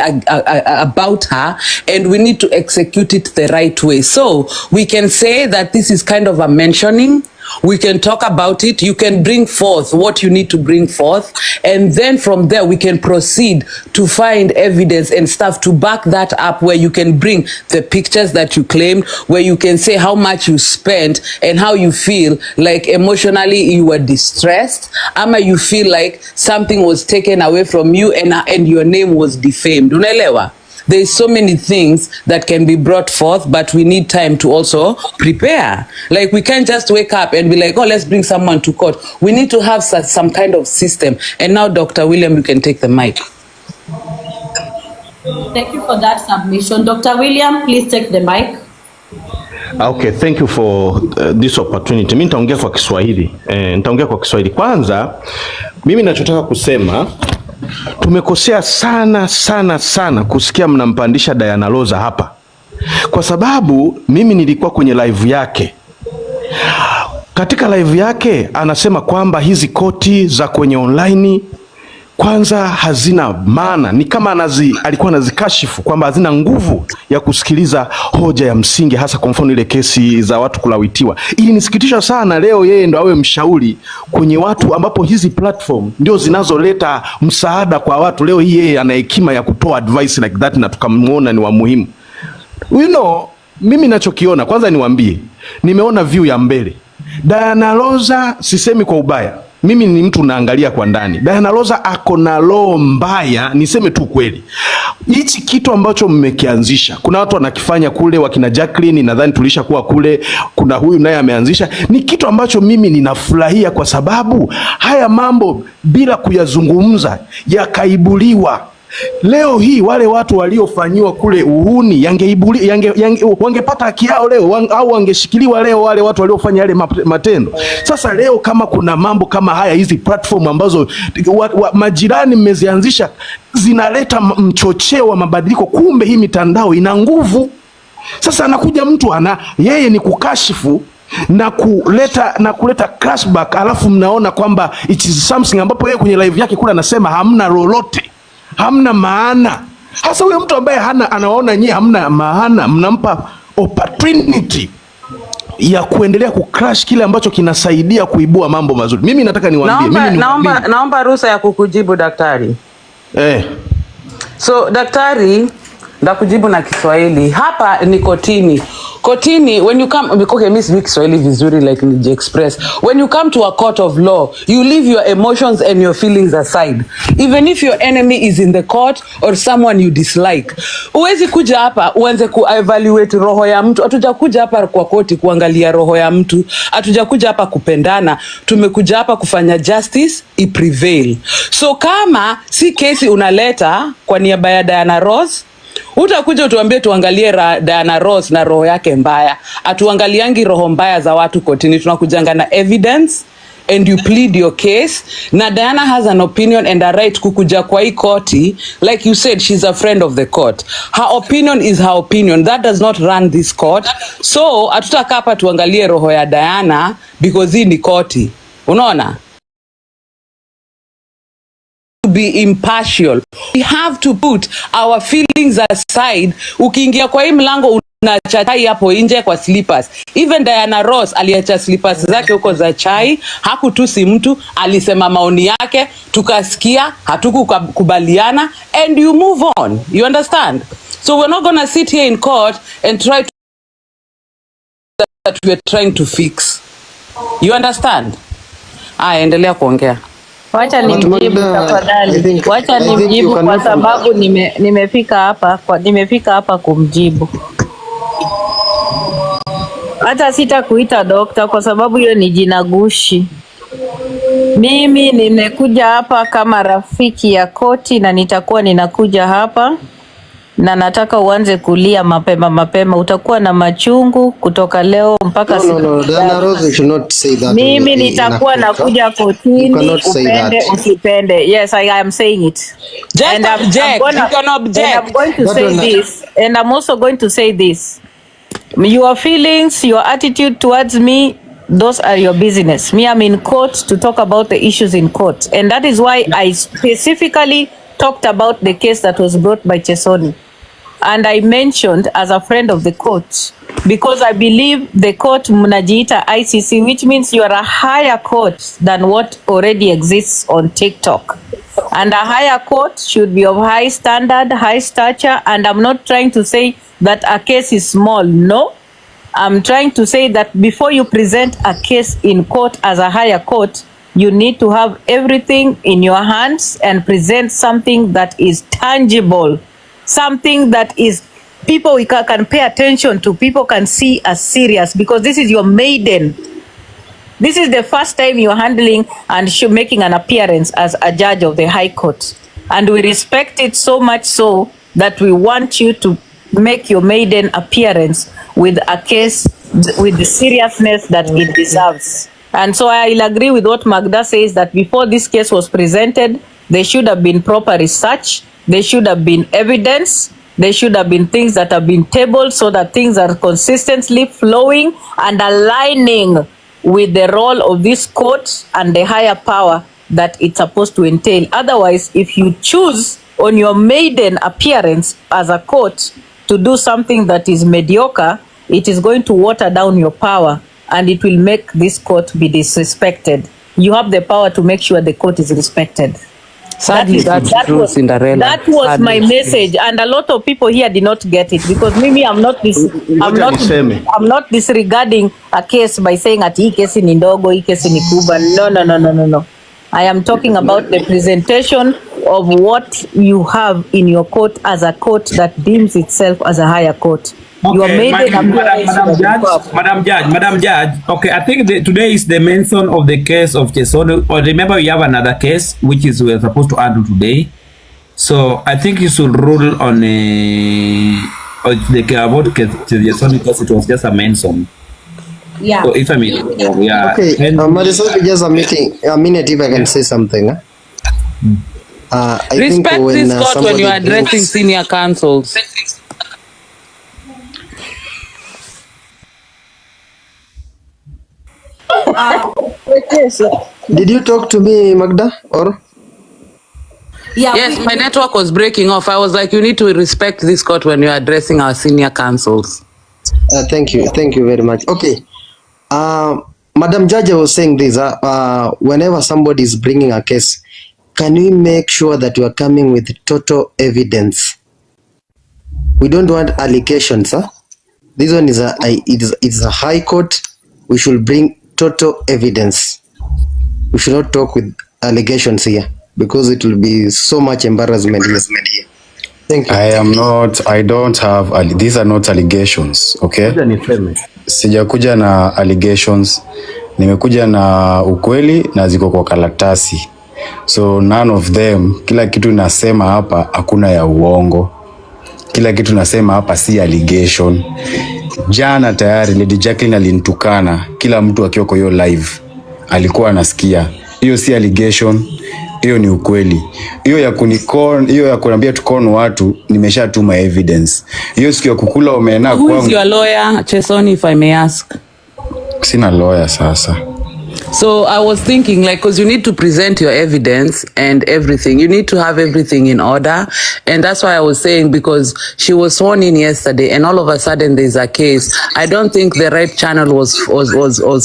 about her, and we need to execute it the right way. So we can say that this is kind of a mentioning. We can talk about it. You can bring forth what you need to bring forth. And then from there, we can proceed to find evidence and stuff to back that up, where you can bring the pictures that you claimed, where you can say how much you spent and how you feel like emotionally you were distressed, ama you feel like something was taken away from you and your name was defamed. Unaelewa? There's so many things that can be brought forth, but we need time to also prepare. Like, we can't just wake up and be like, oh, let's bring someone to court. We need to have some kind of system. And now, Dr. William, you can take the mic. Thank you for that submission. Dr. William, please take the mic. Okay, thank you for this opportunity. Mimi nitaongea kwa Kiswahili. Kwanza, mimi nachotaka kusema, tumekosea sana kusikia mnampandisha Diana Rosa hapa, kwa sababu mimi nilikuwa kwenye live yake. Katika live yake anasema kwamba hizi koti za kwenye online kwanza hazina maana, ni kama alikuwa anazikashifu kwamba hazina nguvu ya kusikiliza hoja ya msingi, hasa kwa mfano ile kesi za watu kulawitiwa. Ili nisikitisha sana leo yeye ndo awe mshauri kwenye watu ambapo hizi platform ndio zinazoleta msaada kwa watu. Leo hii yeye ana hekima ya kutoa advice like that na tukamuona ni wa muhimu. You know, mimi nachokiona, kwanza niwaambie, nimeona view ya mbele. Diana Rosa sisemi kwa ubaya, mimi ni mtu naangalia kwa ndani. Diana Rosa ako na roho mbaya, niseme tu kweli. Hichi kitu ambacho mmekianzisha, kuna watu wanakifanya kule, wakina Jacqueline, nadhani tulishakuwa kule, kuna huyu naye ameanzisha. Ni kitu ambacho mimi ninafurahia, kwa sababu haya mambo bila kuyazungumza yakaibuliwa. Leo hii wale watu waliofanyiwa kule uhuni wangepata haki yao leo, au wangeshikiliwa leo wale watu waliofanya yale matendo. Sasa leo kama kuna mambo kama haya, hizi platform ambazo majirani mmezianzisha zinaleta mchocheo wa mabadiliko, kumbe hii mitandao ina nguvu. Sasa anakuja mtu yeye ni kukashifu na kuleta cashback, alafu mnaona kwamba it is something, ambapo yeye kwenye live yake kule anasema hamna lolote, hamna maana. Hasa huyo mtu ambaye anaona nyie hamna maana, mnampa opportunity ya kuendelea kucrash kile ambacho kinasaidia kuibua mambo mazuri. Mimi nataka niwaambie, naomba ruhusa ya kukujibu daktari. So daktari, ndakujibu na Kiswahili. Hapa ni kotini. Kotini, when you come, okay, mimi sijui Kiswahili vizuri like Niji Express. When you come to a court of law, you leave your emotions and your feelings aside. Even if your enemy is in the court or someone you dislike. Uwezi kuja hapa uanze ku-evaluate roho ya mtu. Hatuja kuja hapa kwa koti kuangalia roho ya mtu. Hatuja kuja hapa kupendana. Tumekuja hapa kufanya justice i-prevail. So kama si kesi unaleta kwa niaba ya Diana Rosa, utakuja utuambie tuangalie Diana Rosa na roho yake mbaya. Atuangaliangi roho mbaya za watu kotini. Tunakujanga na evidence and you plead your case. Na Diana has an opinion and a right kukuja kwa hii koti. Like you said, she's a friend of the court. Her opinion is her opinion. That does not run this court. So atutaka hapa tuangalie roho ya Diana because hii ni koti. Unaona? To be impartial. We have to put our feelings aside. Ukiingia kwa hii mlango unacha chai hapo nje kwa slippers. Even Diana Rosa aliacha slippers zake huko za chai, hakutusi mtu, alisema maoni yake, tukasikia, hatukukubaliana, and you move on. You understand? So we're not gonna sit here in court and try to that we're trying to fix. You understand? Endelea kuongea. Wacha nimjibu tafadhali. Wacha nimjibu kwa sababu nimefika hapa kumjibu. hata sita kuita dokta kwa sababu hiyo ni jina gushi. Mimi nimekuja hapa kama rafiki ya koti na nitakuwa ninakuja hapa na nataka uanze kulia mapema. Utakuwa na machungu kutoka leo mpaka No, Dana Rose, you should not say that. mimi nitakuwa nakuja kotini, upende usipende. Yes, I am saying it. Just and object. You can object. And I'm going to say this, and I'm also going to say this. Your feelings, your attitude towards me, those are your business. Me, I'm in court to talk about the issues in court. And that is why I specifically talked about the case that was brought by Chesoni. And I mentioned as a friend of the court, because I believe the court mnajiita ICC, which means you are a higher court than what already exists on TikTok. And a higher court should be of high standard, high stature, and I'm not trying to say that a case is small. No, I'm trying to say that before you present a case in court as a higher court, you need to have everything in your hands and present something that is tangible, something that is people can pay attention to, people can see as serious, because this is your maiden. This is the first time you're handling and making an appearance as a judge of the High Court. And we respect it so much so that we want you to make your maiden appearance with a case with the seriousness that it deserves. And so I'll agree with what Magda says, that before this case was presented, there should have been proper research, there should have been evidence, there should have been things that have been tabled so that things are consistently flowing and aligning with the role of this court and the higher power that it's supposed to entail. Otherwise, if you choose on your maiden appearance as a court to do something that is mediocre, it is going to water down your power and it will make this court be disrespected. You have the power to make sure the court is respected. Sadly, that was Cinderella. That was sadly my message, and a lot of people here did not get it, because maybe I'm not disregarding a case by saying that hii kesi ni ndogo, hii kesi ni kubwa. No. I am talking about the presentation of what you have in your court as a court that deems itself as a higher court. Okay, Madam Judge. Okay, I think today is the mention of the case of Chesoni. Or remember, we have another case which is we're supposed to handle today. So I think you should rule on about Chesoni because it was just a mention. Yeah. So if I mean, yeah. Okay, Marisa, just a minute if I can say something. I respect think this court when you are addressing senior counsels. Did you talk to me, Magda? Or? Yeah, yes, my network was breaking off. I was like, you need to respect this court when you're addressing our senior counsels. Thank you very much. Okay, Madam Judge was saying this, whenever somebody is bringing a case, can we make sure that you are coming with total evidence? We don't want allegations. This one is it's a high court. We should bring total evidence. We should not talk with allegations here, because it will be so much embarrassment here. Thank you. I don't have, these are not allegations, okay? Sijakuja na allegations, nimekuja na ukweli na ziko kwa karatasi. So none of them, kila kitu nasema hapa hakuna ya uongo. Kila kitu nasema hapa si allegation. Jana tayari Lady Jacqueline alinitukana, kila mtu akiwa kwa hiyo live alikuwa anasikia. Hiyo si allegation, hiyo ni ukweli. Hiyo ya kunikon, hiyo ya kunambia tukon watu, nimeshatuma evidence. Hiyo siku ya kukula omena kwangu. Who is your lawyer, Chesoni, if I may ask? Sina lawyer sasa. So I was thinking, like, because you need to present your evidence and everything. You need to have everything in order. And that's why I was saying, because she was sworn in yesterday and all of a sudden there's a case. I don't think the right channel was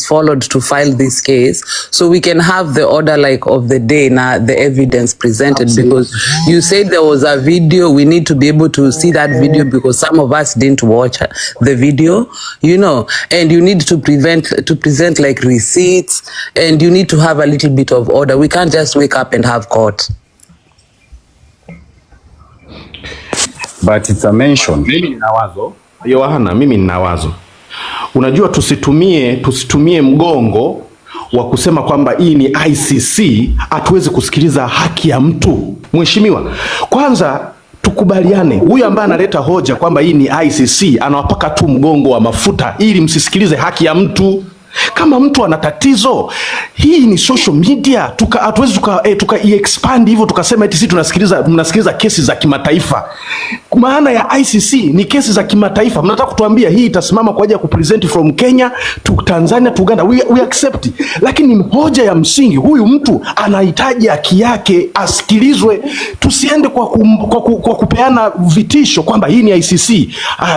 followed to file this case. So we can have the order like of the day now, the evidence presented. Absolutely. Because you said there was a video. We need to be able to see that video because some of us didn't watch the video, you know, and you need to present like receipts. And you need to have a little bit of order. We can't just wake up and have court. But it's a mention. Mimi nina wazo. Yohana, mimi nina wazo. Unajua, tusitumie mgongo wa kusema kwamba hii ni ICC, hatuwezi kusikiliza haki ya mtu. Mheshimiwa, kwanza tukubaliane, huyu ambaye analeta hoja kwamba hii ni ICC anawapaka tu mgongo wa mafuta ili msisikilize haki ya mtu. Kama mtu ana tatizo, hii ni social media, hatuwezi tuka expand hivyo tukasema eti sisi mnasikiliza kesi za kimataifa. Maana ya ICC ni kesi za kimataifa. Mnataka kutuambia hii itasimama kwa ajili ya kupresent from Kenya to Tanzania to Uganda, we accept. Lakini hoja ya msingi, huyu mtu anahitaji haki yake asikilizwe. Tusiende kwa kupeana vitisho kwamba hii ni ICC,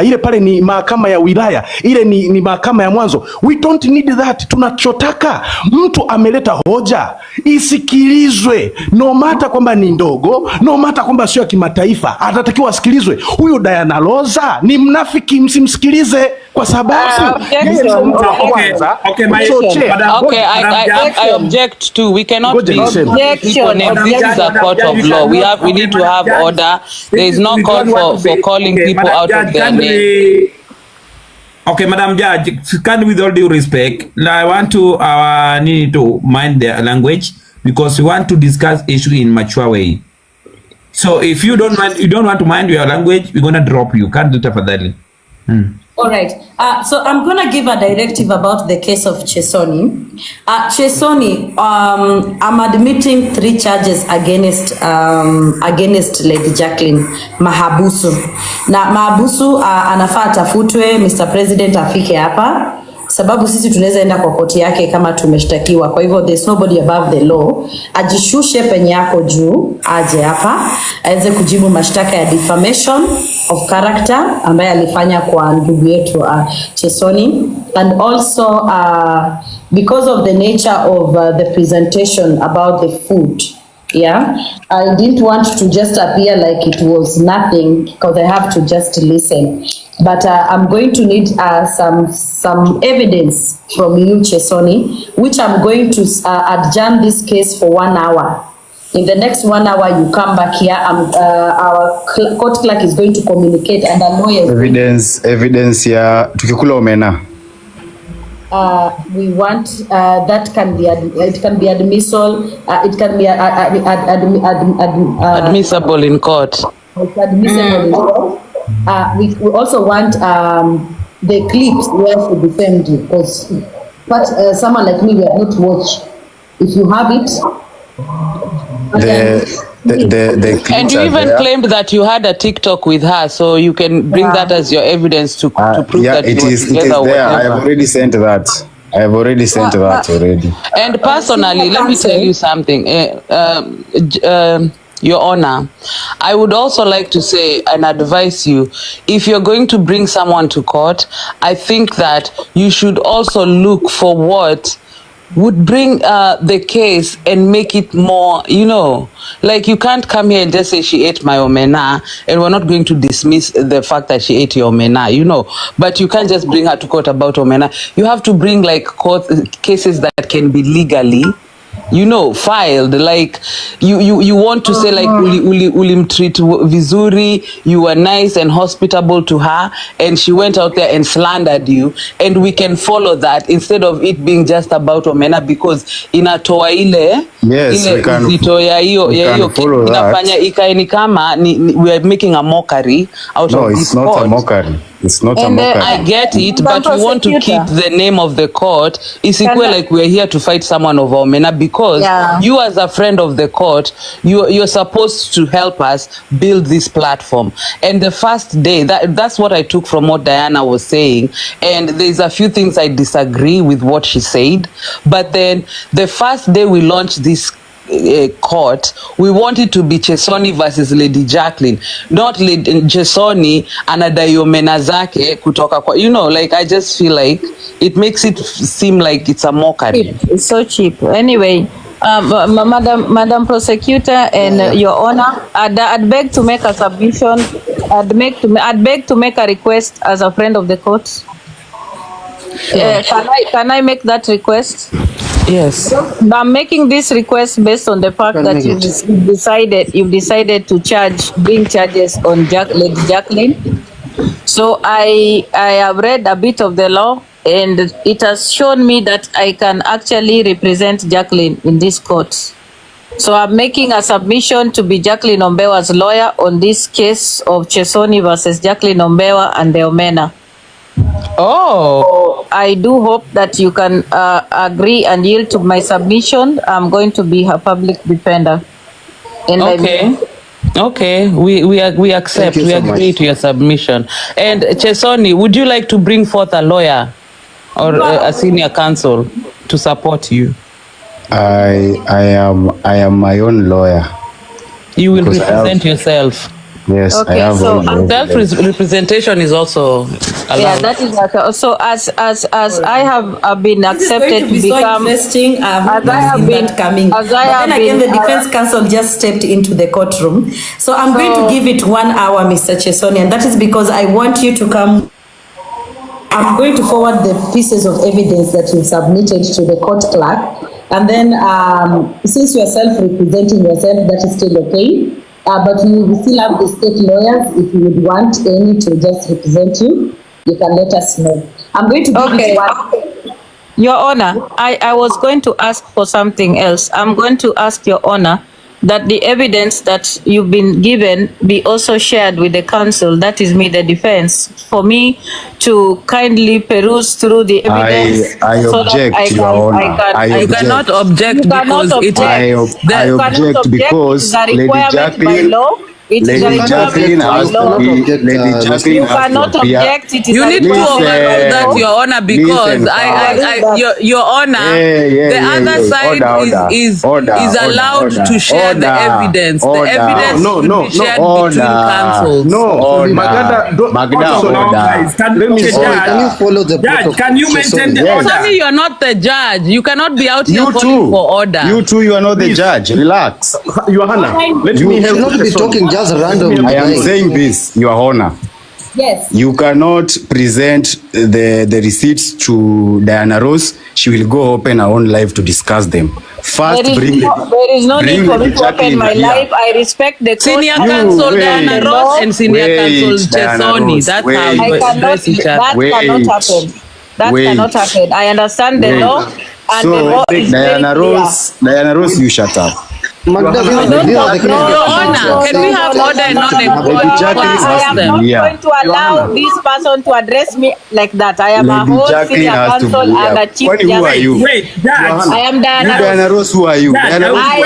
ile pale ni mahakama ya wilaya, ile ni mahakama ya mwanzo. We don't need that. Tunachotaka mtu ameleta hoja isikilizwe, no matter kwamba ni ndogo, no matter kwamba sio ya kimataifa, atatakiwa asikilizwe. Huyu Diana Loza ni mnafiki, msimsikilize kwa sababu I object to. We cannot be people. This is a court of law. We need to have order. There is no call for calling people out of their name. Okay, Madam Judge, with all due respect, I want to need to mind their language because we want to discuss issue in mature way. So if you don't want to mind your language, we're gonna drop you. Can't do tafadhali. All right. So I'm gonna give a directive about the case of Chesoni. Chesoni, I'm admitting 3 charges against Lady Jacqueline Mahabusu. Na Mahabusu anafaa atafutwe, Mr. President afike hapa. Sababu sisi tunaweza enda kwa koti yake kama tumeshtakiwa. Kwa hivyo there's nobody above the law. Ajishushe penye yako juu, aje hapa, aweze kujibu mashtaka ya defamation of character ambaye alifanya kwa ndugu yetu Chesoni, and also because of the nature of the presentation about the food. Yeah, I didn't want to just appear like it was nothing because I have to just listen. But I'm going to need some evidence from you, Chesoni, which I'm going to adjourn this case for 1 hour. In the next 1 hour, you come back here. Our court clerk is going to communicate, and a lawyer. Evidence ya tukikula omena. We want that can be it can be admissible. It can be admissible in court. It's admissible in court. We also want the clips where she defend you, because someone like me will not watch. If you have it, the clips. And you even claimed that you had a TikTok with her, so you can bring that as your evidence to prove that it is there. I have already sent that. And personally, let me tell you something. Your Honor, I would also like to say and advise you, if you're going to bring someone to court, I think that you should also look for what would bring the case and make it more, like you can't come here and just say she ate my omena, and we're not going to dismiss the fact that she ate your omena, but you can't just bring her to court about omena. You have to bring like cases that can be legally filed, like you want to say like ulimtreat vizuri, you were nice and hospitable to her, and she went out there and slandered you, and we can follow that instead of it being just about omena, because inatoa ile zito ya hiyo inafanya ikaeni kama we are making a mockery out of this court. No, it's not a mockery. It's not a mockery. I get it, but we want to keep the name of the court. It's equal like we're here to fight someone over omena, because you as a friend of the court, you're supposed to help us build this platform. And the first day, that's what I took from what Diana was saying. And there's a few things I disagree with what she said. But then the first day we launched this court, we want it to be Chesoni versus Lady Jacqueline, not Lady Chesoni anadai omena zake kutoka kwa, like I just feel like it makes it seem like it's a mockery. It's so cheap. Anyway, Madam Prosecutor and Your Honor, I'd beg to make a submission. I'd beg to make a request as a friend of the court. Can I make that request? Yes. I'm making this request based on the fact that you've decided to bring charges on Lady Jacqueline. So I have read a bit of the law, and it has shown me that I can actually represent Jacqueline in this court. So I'm making a submission to be Jacqueline Ombewa's lawyer on this case of Chesoni versus Jacqueline Ombewa and the Omena. Oh, I do hope that you can agree and yield to my submission. I'm going to be her public defender. And okay. Okay, we accept, we agree to your submission. And Chesoni, would you like to bring forth a lawyer or a senior counsel to support you? I am my own lawyer. You will represent yourself. Yes, Okay, I have so self-representation is also allowed. yeah, that is okay. So as I have been accepted to become, interesting. as I have been coming. as But I have then again, been, the defense counsel just stepped into the courtroom. So I'm going to give it 1 hour, Mr. Chesoni, and that is because I want you to come. I'm going to forward the pieces of evidence that you submitted to the court clerk. And then since you are self-representing yourself, that is still okay. But you still have the state lawyers. If you would want any to just represent you, you can let us know. I'm going to give it one. Your Honor, I was going to ask for something else. I'm going to ask Your Honor that the evidence that you've been given be also shared with the counsel, that is me, the defense, for me to kindly peruse through the evidence. I object, Your Honor. You cannot object because I object because Lady Jacqueline. Lady Jacqueline has to be. Lady Jacqueline has to be. You need to overrule that, Your Honor, because Your Honor, the other side is allowed to share the evidence. The evidence should be shared between counsels. Can you follow the protocol? Can you maintain the order? Sorry, you're not the judge. You cannot be out here calling for order. You too, you are not the judge. Relax. Your Honor, let me help. You should not be talking just randomly. I am saying this, Your Honor. Yes. You cannot present the receipts to Diana Rose. She will go open her own live to discuss them. First, there is no need for me to open my life. I respect the senior counsel Diana Rose and senior counsel Chesoni. That's how you address each other. That cannot happen. That cannot happen. I understand the law. And so, the law is Diana Rose, you shut up. Your Honor, can we have order and not I am not going to allow this person to address me like that. I am a whole senior counsel and a chief justice. Who are you? Wait, Judge. I am Diana Rose. Who are you? I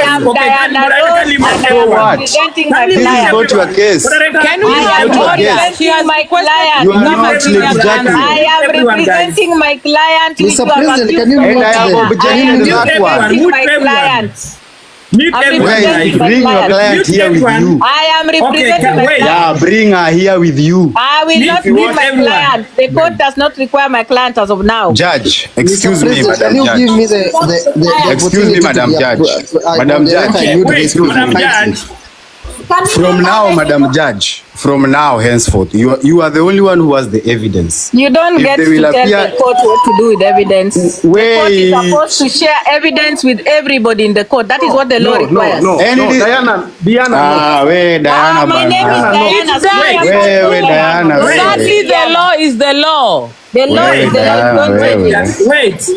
am Diana Rose and I am representing my client. Go to your case. Can we have order? She has my client. You are not Lady Jacqueline. I am representing my client. Mr. President, can you mute my client? Meet everyone. Bring your client here with you. I am representing my client. Yeah, bring her here with you. I will not meet my client. The court does not require my client as of now. Judge, excuse me, Madam Can you Judge. give me the Excuse me, Madam Judge. Madam Judge. From now, Madam Judge, from now henceforth, you are the only one who has the evidence. You don't get to tell the court what to do with evidence. The court is supposed to share evidence with everybody in the court. That is what the law requires. No, Diana. Diana. My name is Diana. Sadly, the law is the law. The law is the law. Don't change it.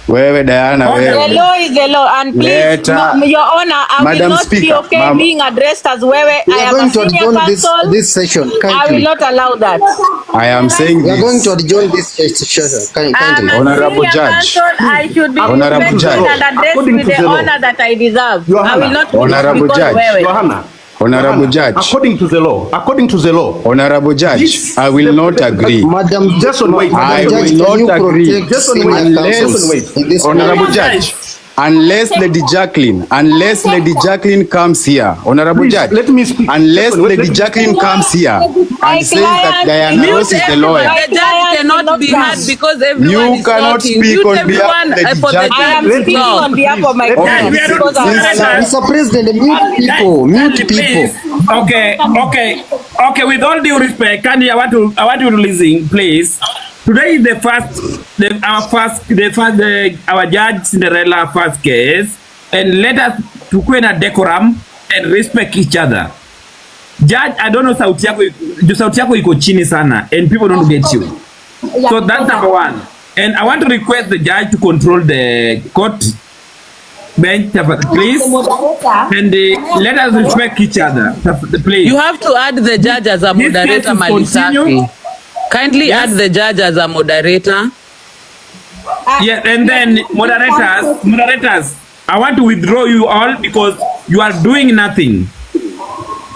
Wait. Diana, the law is the law, and please, Your Honor, I will not be okay being addressed as Wewe. I am a senior counsel. This session. I will not allow that. I am saying we are going to adjourn this session. Kindly. Honorable Judge. I should be respected and addressed with the honor that I deserve. I will not be Honorable Judge. Honorable Judge. According to the law. Honorable Judge, I will not agree. Madam, just wait. I will not agree. Honorable Judge. Unless Lady Jacqueline comes here, Honorable Judge. Let me speak. Unless Lady Jacqueline comes here and says that Diana Rose is the lawyer. The judge cannot be heard because everyone is cannot talking. speak on behalf of Lady Jacqueline. I am speaking on behalf of my client. Mr. President, mute people. Okay. With all due respect, Candy, I want you to listen, please. Today is our Judge Cinderella first case, and let us to create a decorum and respect each other. Judge, I don't know sauti yako iko chini sana and people don't get you. Yeah, so that's number one. And I want to request the judge to control the court bench, please. And let us respect each other, please. You have to add the judge as a moderator, Malisafi. Kindly add the judge as a moderator. Yeah, and then moderators, I want to withdraw you all because you are doing nothing.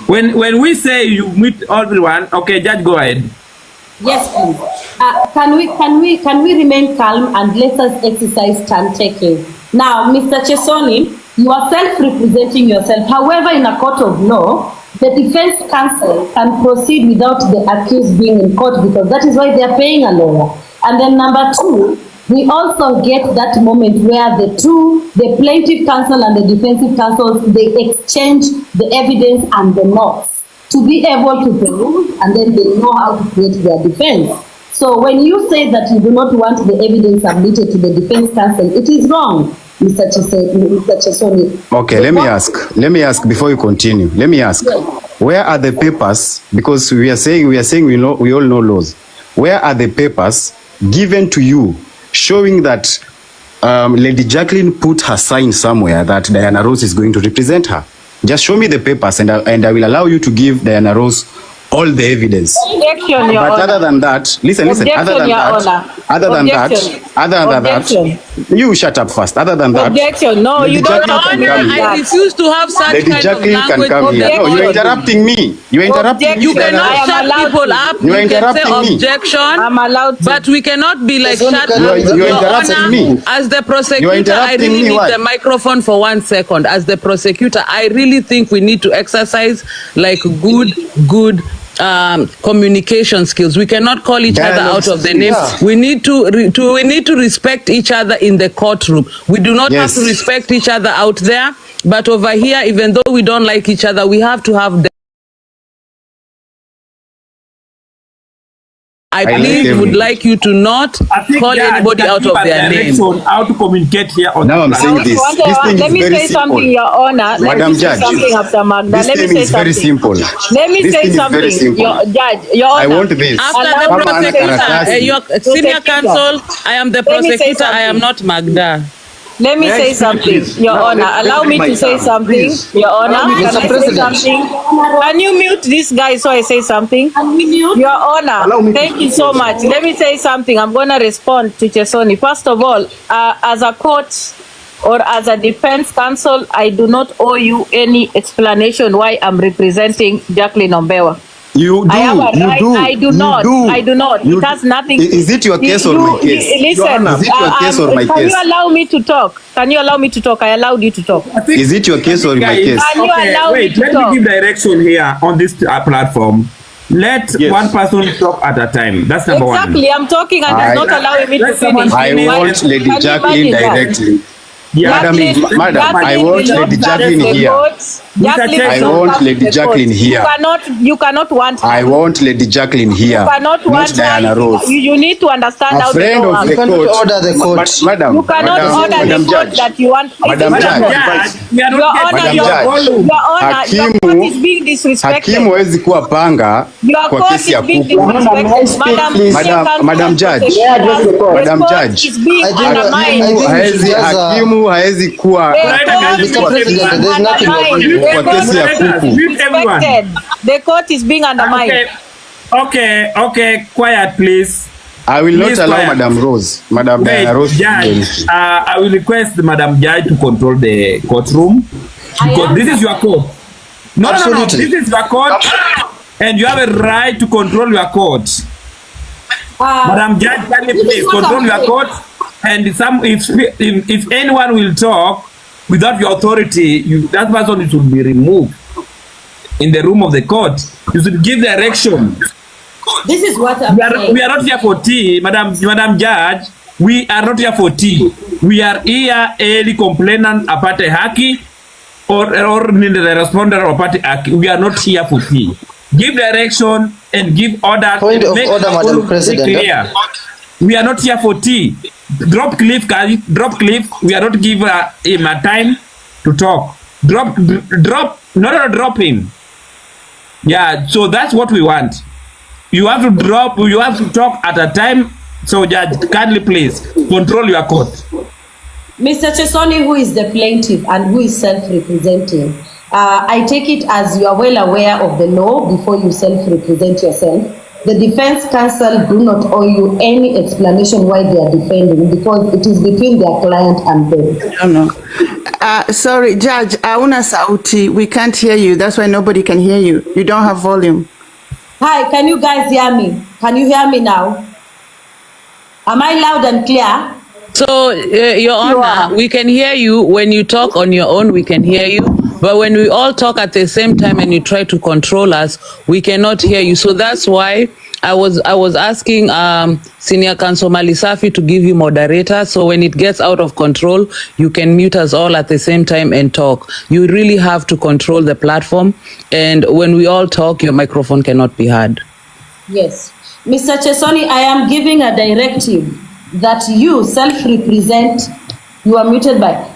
When we say you meet everyone, okay, Judge, go ahead. Yes, please. Can we remain calm and let us exercise turn taking? Now, Mr. Chesoni, you are self-representing yourself. However, in a court of law, the defense counsel can proceed without the accused being in court because that is why they are paying a lawyer. And then number two, we also get that moment where the plaintiff counsel and the defensive counsel, they exchange the evidence and the notes to be able to peruse, and then they know how to create their defense. So when you say that you do not want the evidence submitted to the defense counsel, it is wrong, Mr. Chesoni. Okay, let me ask before you continue. Let me ask, yes. Where are the papers? Because we are saying we all know laws. Where are the papers given to you showing that Lady Jacqueline put her sign somewhere that Diana Ross is going to represent her? Just show me the papers and I will allow you to give Diana Ross all the evidence. Objection, Your but Honor. Other than that, listen, Objection, other than that, you shut up first. Other than that, objection. No, Lady you don't Your Honor, I refuse to have such Lady kind Jacqueline of language. can come here. No, you're interrupting me. You're interrupting me. You cannot shut people up. You're You can say interrupting me. objection. I'm allowed to. But we cannot be like shut up. You're interrupting me. As the prosecutor, I really need the microphone for 1 second. As the prosecutor, I really think we need to exercise like good communication skills. We cannot call each other out of the name. Yeah. We need to respect each other in the courtroom. We do not have to respect each other out there, but over here, even though we don't like each other, we have to have I please would like you to not call anybody out of their name. How to communicate here on now I'm saying this. This thing let is me very say simple. something, Your Honor. Madam Judge, something after Magda. This Let me thing say is something. very simple. Let me this say thing something. Is very simple. Judge, Your Honor. I want this. After the prosecutor, your senior counsel, I am the prosecutor. I am not Magda. Let me say something, Your Honor. Allow me to say something, Your Honor. Can I say something? Can you mute this guy so I say something? Your Honor, thank you so much. Let me say something. I'm going to respond to Chesoni. First of all, as a court or as a defense counsel, I do not owe you any explanation why I'm representing Jacqueline Ombewa. You do. I have a right. You do. I do not. I do not. It has nothing. Is it your case or my case? Listen. Is it your case or my case? Can you allow me to talk? Can you allow me to talk? I allowed you to talk. Is it your case or my case? Can you allow me to talk? Let me give direction here on this platform. Let one person talk at a time. That's number one. Exactly. I'm talking and it's not allowing me to finish. I want Lady Jacqueline directly. Madam, I want Lady Jacqueline here. I want Lady Jacqueline here. You cannot want her. I want Lady Jacqueline here. You cannot want Diana Ross. You need to understand how the law works. You cannot order the court. Madam, you cannot order the court that you want. Madam Judge. Your Honor, your court is being disrespected. Hakimu hawezi kuwa panga kwa kesi ya kuku. Madam Judge. Madam Judge. Hakimu hawezi kuwa kwa kesi ya kuku. The court is being undermined. Okay, quiet please. I will not allow Madam Rose. Madam Diana Rose. Judge, I will request Madam Judge to control the courtroom because this is your court. No, this is your court and you have a right to control your court. Madam Judge, can you please control your court? And if anyone will talk without your authority, that person should be removed in the room of the court. You should give direction. This is what I'm saying. We are not here for tea, Madam Judge. We are not here for tea. We are here a complainant apate haki or the responder apate haki. We are not here for tea. Give direction and give order. Point of order, Madam President. Clear. We are not here for tea. Drop Cliff. We are not giving him a time to talk. Drop him. Yeah, so that's what we want. You have to drop, you have to talk at a time. So Judge, kindly please control your court. Mr. Chesoni, who is the plaintiff and who is self-representing, I take it as you are well aware of the law before you self-represent yourself. The defense counsel do not owe you any explanation why they are defending, because it is between their client and them. No. Sorry, Judge, Auna Sauti, we can't hear you. That's why nobody can hear you. You don't have volume. Hi, can you guys hear me? Can you hear me now? Am I loud and clear? So, Your Honor, we can hear you when you talk on your own, we can hear you. But when we all talk at the same time and you try to control us, we cannot hear you. So that's why I was asking Senior Counsel Malisafi to give you moderator. So when it gets out of control, you can mute us all at the same time and talk. You really have to control the platform. And when we all talk, your microphone cannot be heard. Yes. Mr. Chesoni, I am giving a directive that you self-represent. You are muted by...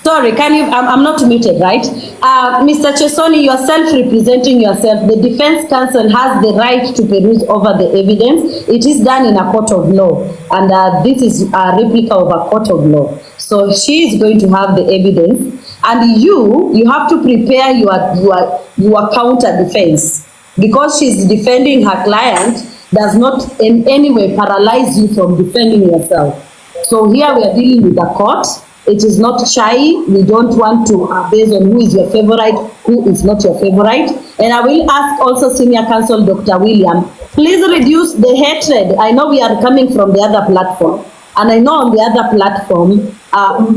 Sorry, can you... I'm not muted, right? Mr. Chesoni, you are self-representing yourself. The defense counsel has the right to peruse over the evidence. It is done in a court of law. And this is a replica of a court of law. So she is going to have the evidence. And you have to prepare your counter defense. Because she's defending her client, does not in any way paralyze you from defending yourself. So here we are dealing with the court. It is not shy. We don't want to base on who is your favorite, who is not your favorite. And I will ask also Senior Counsel Dr. William, please reduce the hatred. I know we are coming from the other platform. And I know on the other platform,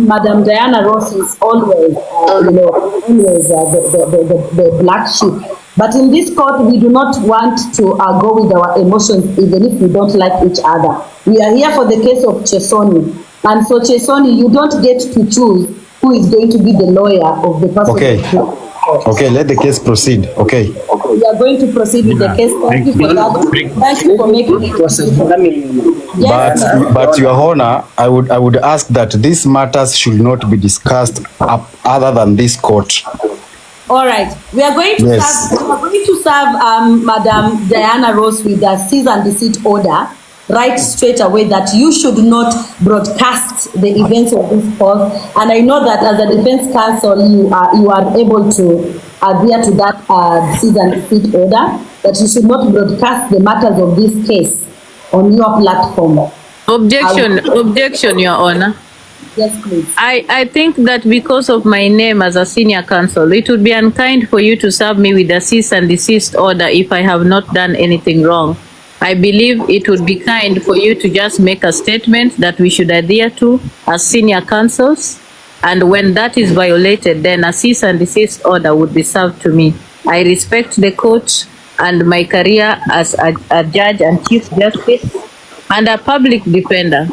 Madam Diana Ross is always, the black sheep. But in this court, we do not want to go with our emotions, even if we don't like each other. We are here for the case of Chesoni. And so, Chesoni, you don't get to choose who is going to be the lawyer of the person. Okay. Okay, let the case proceed. Okay. We are going to proceed with the case. Thank you for that. Thank you for making it. Yes. But Your Honor, I would ask that these matters should not be discussed other than this court. All right, we are going to serve Madam Diana Ross with a cease and desist order right straight away that you should not broadcast the events of this court. And I know that as a defense counsel, you are able to adhere to that cease and desist order, that you should not broadcast the matters of this case on your platform. Objection, Your Honor. Yes, please. I think that because of my name as a senior counsel, it would be unkind for you to serve me with a cease and desist order if I have not done anything wrong. I believe it would be kind for you to just make a statement that we should adhere to as senior counsels, and when that is violated, then a cease and desist order would be served to me. I respect the court and my career as a judge and chief justice and a public defender.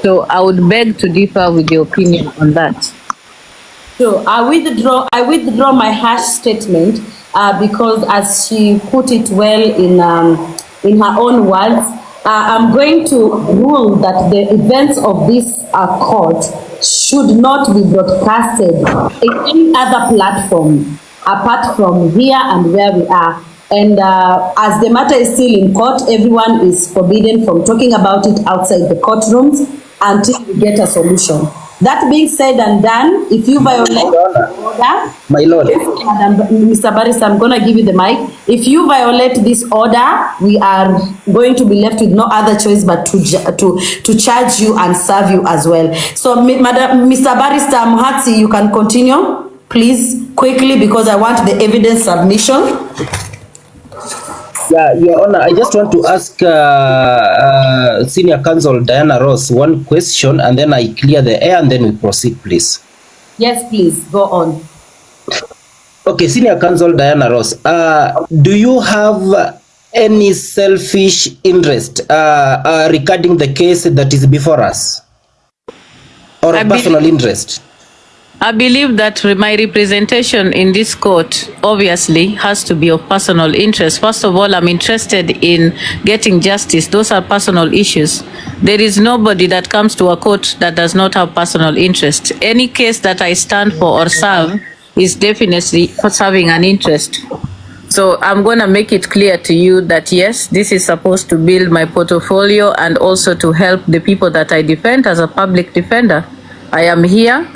So I would beg to differ with your opinion on that. So I withdraw my harsh statement because, as she put it well in her own words, I'm going to rule that the events of this court should not be broadcasted in any other platform apart from here and where we are. And as the matter is still in court, everyone is forbidden from talking about it outside the courtrooms until we get a solution. That being said and done, if you violate the order, my lord, Mr. Barrister, I'm going to give you the mic. If you violate this order, we are going to be left with no other choice but to charge you and serve you as well. So, Mr. Barrister Muhatsi, you can continue, please, quickly, because I want the evidence submission. Yeah, Your Honor, I just want to ask Senior Counsel Diana Ross one question, and then I clear the air, and then we proceed, please. Yes, please, go on. Okay, Senior Counsel Diana Ross, do you have any selfish interest regarding the case that is before us? Or a personal interest? I believe that my representation in this court obviously has to be of personal interest. First of all, I'm interested in getting justice. Those are personal issues. There is nobody that comes to a court that does not have personal interest. Any case that I stand for or serve is definitely for serving an interest. So I'm going to make it clear to you that yes, this is supposed to build my portfolio and also to help the people that I defend as a public defender. I am here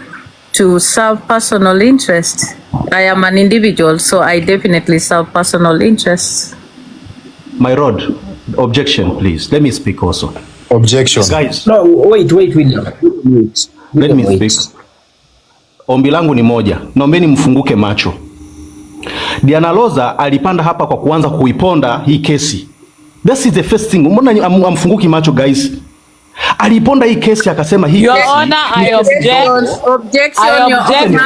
to serve personal interests. I am an individual, so I definitely serve personal interests. My Lord, objection, please. Let me speak also. Objection. Guys. No, wait, William. Let me speak. Ombi langu ni moja. Naombeni mfunguke macho. Diana Loza alipanda hapa kwa kuanza kuiponda hii kesi. This is the first thing. Mbona amfunguki macho guys? Aliponda hii kesi akasema hii Your kesi. Honor, I object.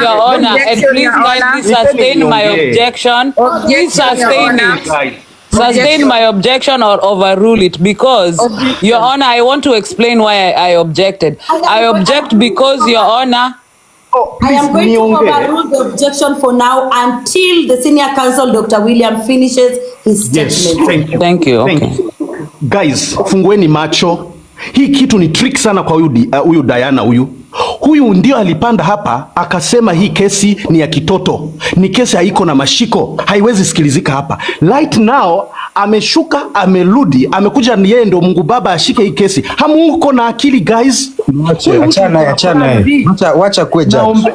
Your Honor, and please kindly sustain my objection. Please sustain it. Sustain my objection or overrule it because, Your Honor, I want to explain why I objected. I object because, Your Honor, I am going to overrule the objection for now until the senior counsel, Dr. William, finishes his statement. Yes, thank you. Okay. Thank you. Guys, fungueni macho. Hii kitu ni trick sana kwa huyu Diana huyu. Huyu ndio alipanda hapa akasema hii kesi ni ya kitoto. Ni kesi haiko na mashiko. Haiwezi sikilizika hapa. Right now ameshuka, amerudi, amekuja ni yeye ndo Mungu Baba ashike hii kesi. Hamuko na akili guys. Achana. Wacha kwe judge.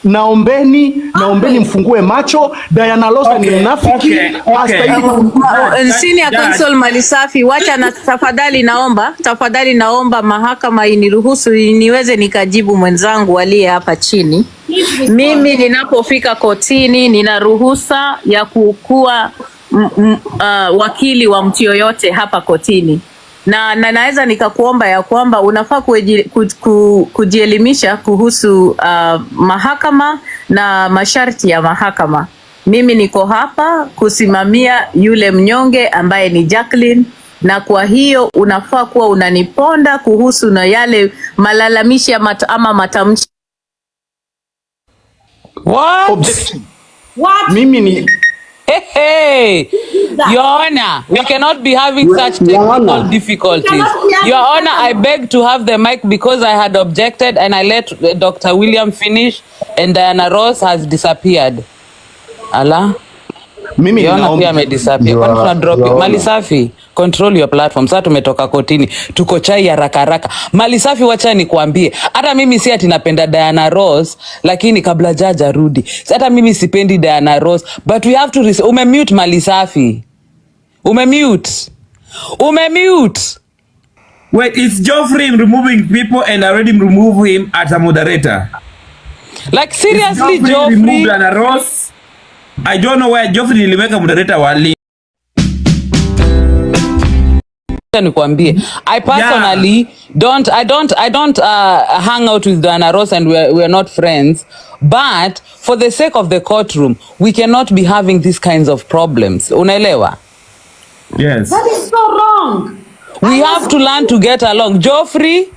Naombeni mfungue macho. Diana Loza ni mnafiki. Senior counsel Malisafi, wacha na tafadhali naomba mahakama iniruhusu niweze nikajibu mwenzangu aliye hapa chini. Mimi ninapofika kotini nina ruhusa ya kukuwa wakili wa mtu yoyote hapa kotini. Na naweza nikakuomba ya kwamba unafaa kujielimisha kuhusu mahakama na masharti ya mahakama. Mimi niko hapa kusimamia yule mnyonge ambaye ni Jacqueline, na kwa hiyo unafaa kuwa unaniponda kuhusu na yale malalamishi ama matamshi. What? Objection. What? Mimi ni Hey, Your Honor, we cannot be having such technical difficulties. Your Honor, I beg to have the mic because I had objected and I let Dr. William finish and Diana Ross has disappeared. Allah. Mimi Your Honor pia amedisappear. Kwani tuna drop it? Malisafi, control your platform. Sasa tumetoka kotini. Tuko chai haraka. Malisafi, wacha nikuambie. Hata mimi si ati napenda Diana Ross, lakini kabla jaja rudi. Hata mimi sipendi Diana Ross, but we have to umemute Malisafi. Umemute. Wait, it's Geoffrey removing people and already remove him as a moderator. Like seriously, Geoffrey removed Diana Ross. I don't know why Geoffrey nilimeka moderator wali. Nikwambie, I personally don't hang out with Diana Ross and we're not friends, but for the sake of the courtroom we cannot be having these kinds of problems. Unaelewa? Yes. That is so wrong. We have to learn to get along. Geoffrey,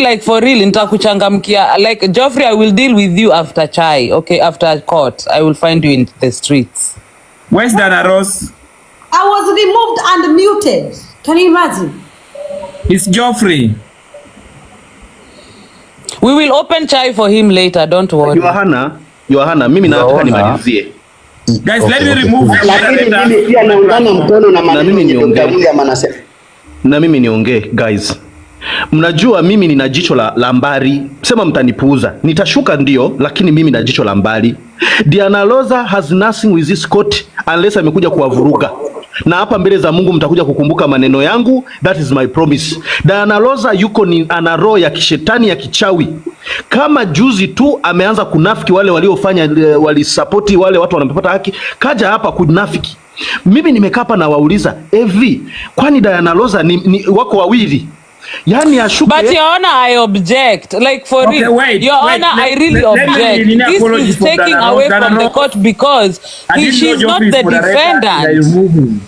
like for real, nitakuchangamkia. Like Geoffrey, I will deal with you after chai, okay? After court, I will find you in the streets. Where's Diana Ross? I was removed and muted. Can you imagine? It's Geoffrey. We will open chai for him later, don't worry. Yohana, mimi nataka nimalizie. Guys, let me remove na mimi niongee guys. Mnajua mimi nina jicho la mbari. Sema mtanipuuza. Nitashuka ndio, lakini mimi na jicho la mbari. Diana Loza has nothing with this court unless amekuja kuwavuruga. Na hapa mbele za Mungu mtakuja kukumbuka maneno yangu. That is my promise. Diana Loza yuko ni ana roho ya kishetani ya kichawi. Kama juzi tu ameanza kunafiki wale waliofanya walisupporti wale watu wanapata haki. Kaja hapa kunafiki. Mimi nimekaa hapa na wauliza, kwani Diana Loza ni wako wawili? Yani ashuke. But Your Honor, I object. Like for real. Wait, Your Honor, I really object. This is taking away from the court because she's not the defendant.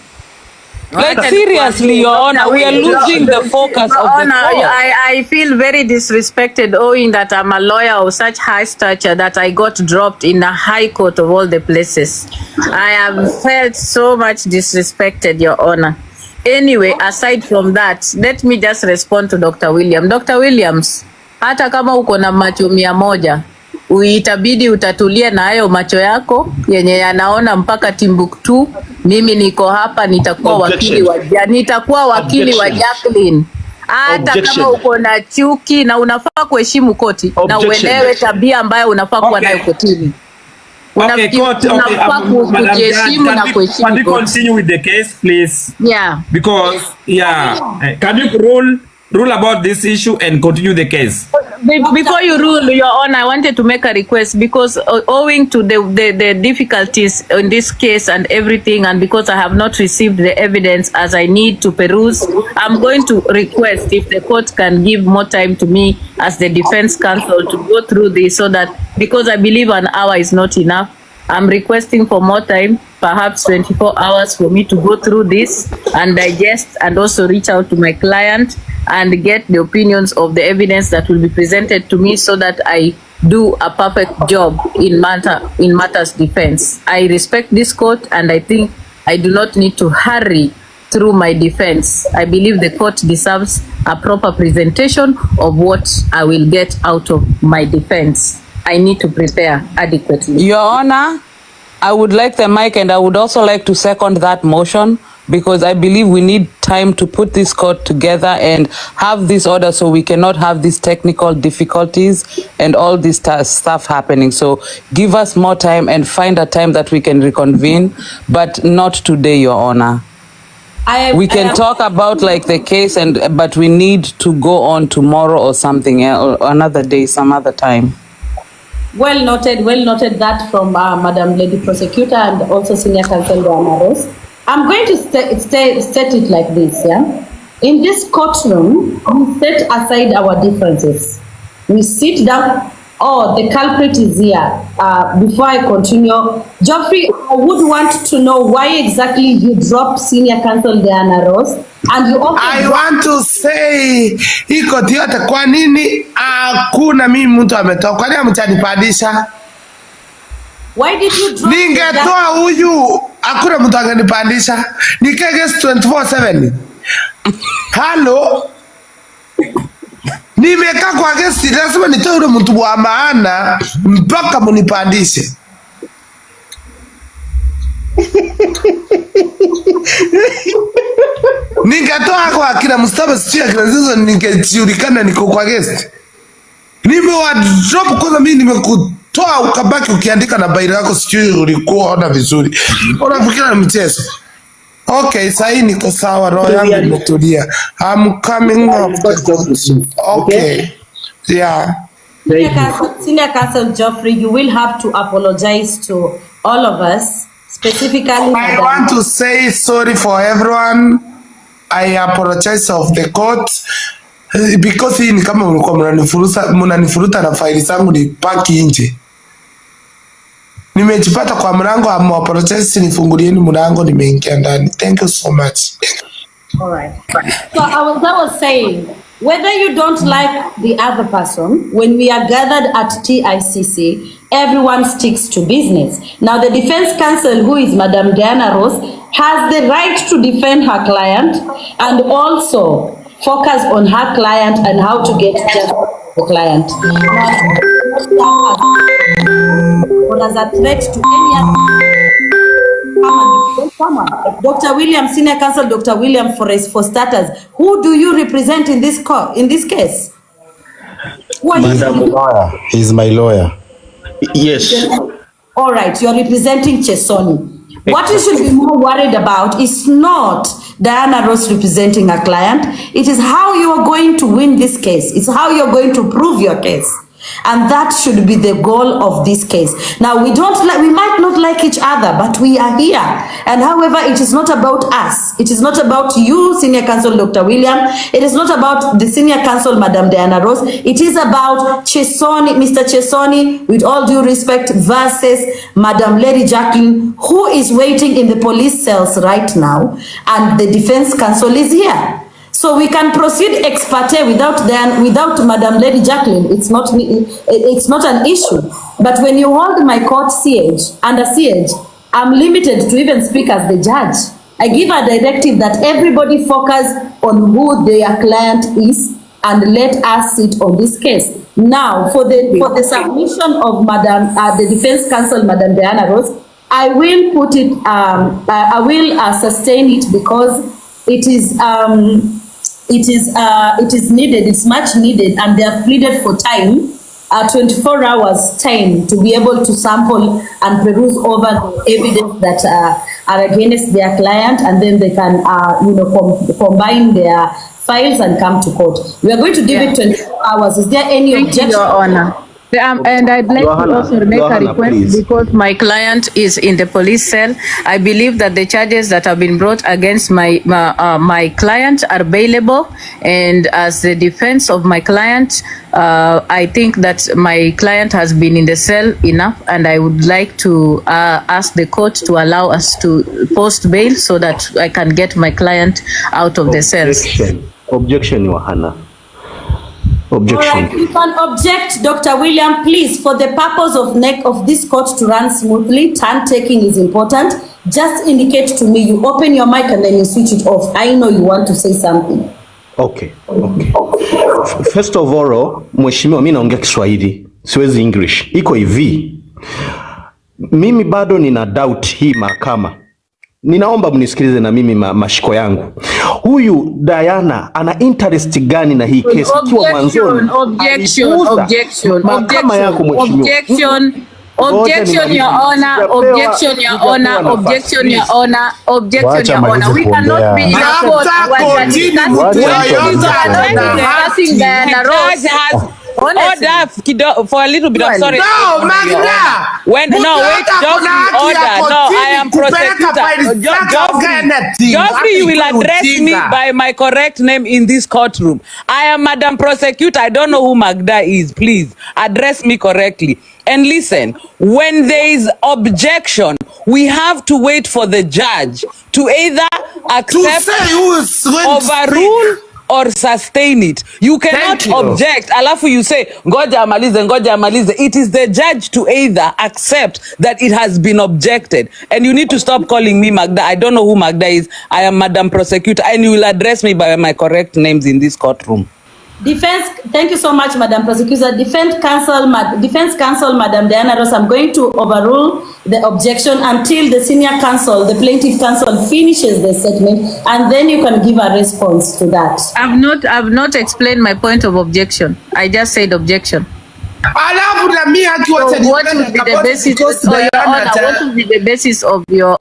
Like seriously, Your Honor, we are losing the focus of the court. I feel very disrespected owing that I'm a lawyer of such high stature that I got dropped in the high court of all the places. I have felt so much disrespected, Your Honor. Anyway, aside from that, let me just respond to Dr. William. Dr. Williams, hata kama uko na macho 100, Itabidi utatulie na hayo macho yako yenye yanaona mpaka Timbuktu. Mimi niko hapa, nitakuwa wakili wa Jacqueline. Hata kama uko na chuki, na unafaa kuheshimu koti na uelewe tabia ambayo unafaa kuwa nayo kotini. Okay, court. Okay, Madam Judge, can you continue with the case, please? Yeah. Because can you rule about this issue and continue the case? Before you rule, Your Honor, I wanted to make a request because owing to the difficulties in this case and everything, and because I have not received the evidence as I need to peruse, I'm going to request if the court can give more time to me as the defense counsel to go through this, so that, because I believe an hour is not enough, I'm requesting for more time, perhaps 24 hours for me to go through this and digest, and also reach out to my client and get the opinions of the evidence that will be presented to me, so that I do a perfect job in matters defense. I respect this court, and I think I do not need to hurry through my defense. I believe the court deserves a proper presentation of what I will get out of my defense. I need to prepare adequately. Your Honor, I would like the mic, and I would also like to second that motion, because I believe we need time to put this court together and have this order, so we cannot have these technical difficulties and all this stuff happening. So give us more time and find a time that we can reconvene, but not today, Your Honor. We can talk about like the case, but we need to go on tomorrow or something, or another day, some other time. Well noted that from Madam Lady Prosecutor and also Senior Counsel Dramaa. I'm going to state it like this, yeah? In this courtroom, we set aside our differences. We sit down, the culprit is here. Before I continue, Geoffrey, I would want to know why exactly you dropped Senior Counsel Diana Ross, and you also I want to say, iko yote kwa nini hakuna mimi mtu ametoka? Kwa nini mtanipandisha? Why did you drop? Ningetoa huyu, hakuna mtu angenipandisha. Nikegesi 24/7. Hello. Nimekaa kwa gesi, lazima nitoe ule mtu wa maana mpaka munipandishe. Ningetoa kwa kila Mustafa sio kila zizo, ningejulikana niko kwa guest. Nimewa drop kwanza, mimi nimekutoa ukabaki ukiandika na baira yako, sio ulikuwa ona vizuri. Unafikira ni mchezo? Okay, sahi niko sawa, roho yangu imetulia. I'm coming up. Okay. Yeah. Senior Counsel Geoffrey, you will have to apologize to all of us, specifically I want to say sorry for everyone. I apologize of the court because hii ni kama mlikuwa mnanifuruta na faili zangu ni paki nje. Nimejipata kwa mlango, I'm apologize, nifungulieni mlango, nimeingia ndani. Thank you so much. All right. So I was saying, whether you don't like the other person, when we are gathered at TICC, everyone sticks to business. Now the defense counsel, who is Madam Diana Ross, has the right to defend her client and also focus on her client and how to get justice for the client. Or as a threat to any other. Dr. William, Senior Counsel Dr. William, for starters, who do you represent in this case? Madam lawyer, he's my lawyer. Yes. All right, you're representing Chesoni. What you should be more worried about is not Diana Ross representing a client. It is how you are going to win this case. It's how you're going to prove your case. And that should be the goal of this case. Now, we might not like each other, but we are here. And however, it is not about us. It is not about you, Senior Counsel Dr. William. It is not about the Senior Counsel, Madam Diana Ross. It is about Chesoni, Mr. Chesoni, with all due respect, versus Madam Lady Jacqueline, who is waiting in the police cells right now. And the defense counsel is here. So we can proceed ex parte without Madam Lady Jacqueline. It's not an issue. But when you hold my court under siege, I'm limited to even speak as the judge. I give a directive that everybody focus on who their client is and let us sit on this case. Now, for the submission of Madam, the defense counsel, Madam Diana Ross, I will put it. I will sustain it because it is needed. It's much needed, and they have pleaded for time, 24 hours time to be able to sample and peruse over the evidence that are against their client, and then they can combine their files and come to court. We are going to give it 24 hours. Is there any objection? Your Honor. And I'd like to also make a request, please. Because my client is in the police cell. I believe that the charges that have been brought against my client are bailable, and as the defense of my client, I think that my client has been in the cell enough, and I would like to ask the court to allow us to post bail so that I can get my client out of the cells. Objection, Your Honor. Objection. All right, you can object, Dr. William, please. For the purpose of this court to run smoothly, turn taking is important. Just indicate to me. You open your mic and then you switch it off. I know you want to say something. Okay. First of all, mheshimiwa, mimi naongea Kiswahili, siwezi English. Iko hivi. Mimi bado nina doubt hii mahakama. Ninaomba mnisikilize na mimi mashiko yangu. Huyu Diana ana interest gani na hii kesi? Kiwa mwanzoni. Objection, Your Honor. Objection, Your Honor. We cannot be in a court where discussing Diana Ross. Order for a little bit of sorry. No, Magda. Wait, just order. No, I am prosecutor. Joffrey, you will address me by my correct name in this courtroom. I am Madam Prosecutor. I don't know who Magda is. Please address me correctly. And listen, when there is objection, we have to wait for the judge to either accept, overrule, or sustain it. You cannot object. Alafu you say, ngoja amalize. It is the judge to either accept that it has been objected. And you need to stop calling me Magda. I don't know who Magda is. I am Madam Prosecutor, and you will address me by my correct names in this courtroom. Defense, thank you so much, Madam Prosecutor. Defense counsel, Madam Diana Ross, I'm going to overrule the objection until the senior counsel, the plaintiff counsel, finishes the statement, and then you can give a response to that. I've not explained my point of objection. I just said objection. So what would be the basis of your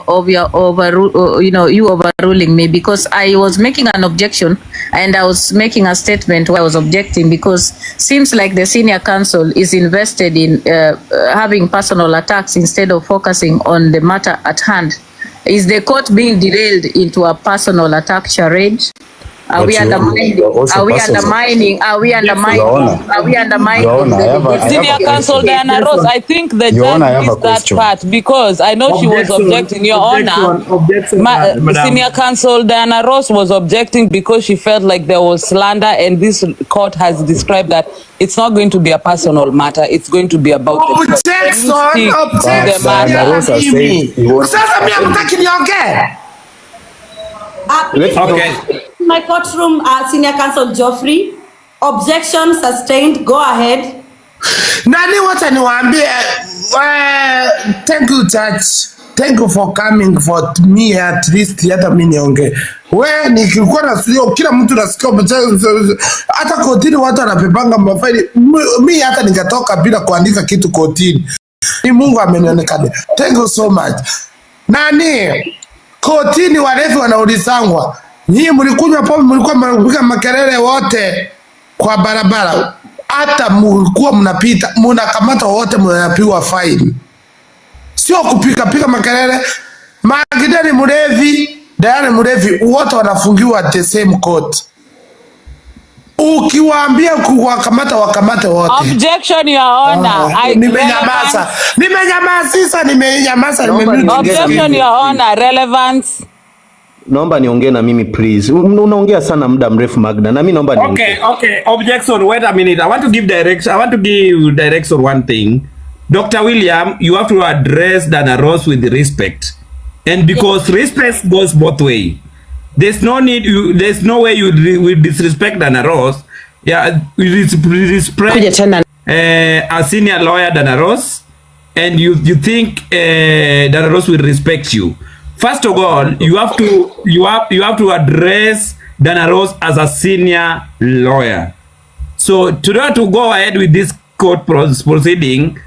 overruling me? Because I was making an objection and I was making a statement where I was objecting, because seems like the senior counsel is invested in having personal attacks instead of focusing on the matter at hand. Is the court being derailed into a personal attack charade? Are we undermining? Senior counsel Diana Ross, I think the judge missed that part, because I know she was objecting. Your Honor, Senior counsel Diana Ross was objecting because she felt like there was slander, and this court has described that it's not going to be a personal matter. It's going to be about My courtroom, senior counsel Joffrey, objection sustained. Go ahead. Nani wacha niwaambie, thank you judge. Thank you for coming for me at least hata mimi niongee. Wewe nikikuwa na sio kila mtu nasikia hata kotini watu wanapepanga mafaili. Mimi hata nikatoka bila kuandika kitu kotini. Ni Mungu amenionekana. Thank you so much. Nani kotini walevi wanaulizangwa. Nyinyi mlikunywa pombe, mlikuwa mnapiga makelele wote kwa barabara. Hata mlikuwa mnapita, mnakamata wote mnapigwa fine. Sio kupiga makelele. Magda ni mlevi, Diana mlevi, wote wanafungiwa the same court. Ukiwaambia kuwakamata wakamate wote. Objection, Your Honor. Nimenyamaza. Objection, Your Honor. Relevance. Naomba niongee na mimi please. Unaongea sana muda mrefu Magda. Na mimi naomba niongee. Okay. Objection. Wait a minute. I want to give direction one thing. Dr. William, you have to address Diana Ross with respect. And because respect goes both ways. There's no way you will disrespect Diana Ross Yeah, we respect a senior lawyer, Dana Rose, and you think Dana Rose will respect you. First of all, you have to address Dana Rose as a senior lawyer. So to go ahead with this court proceeding,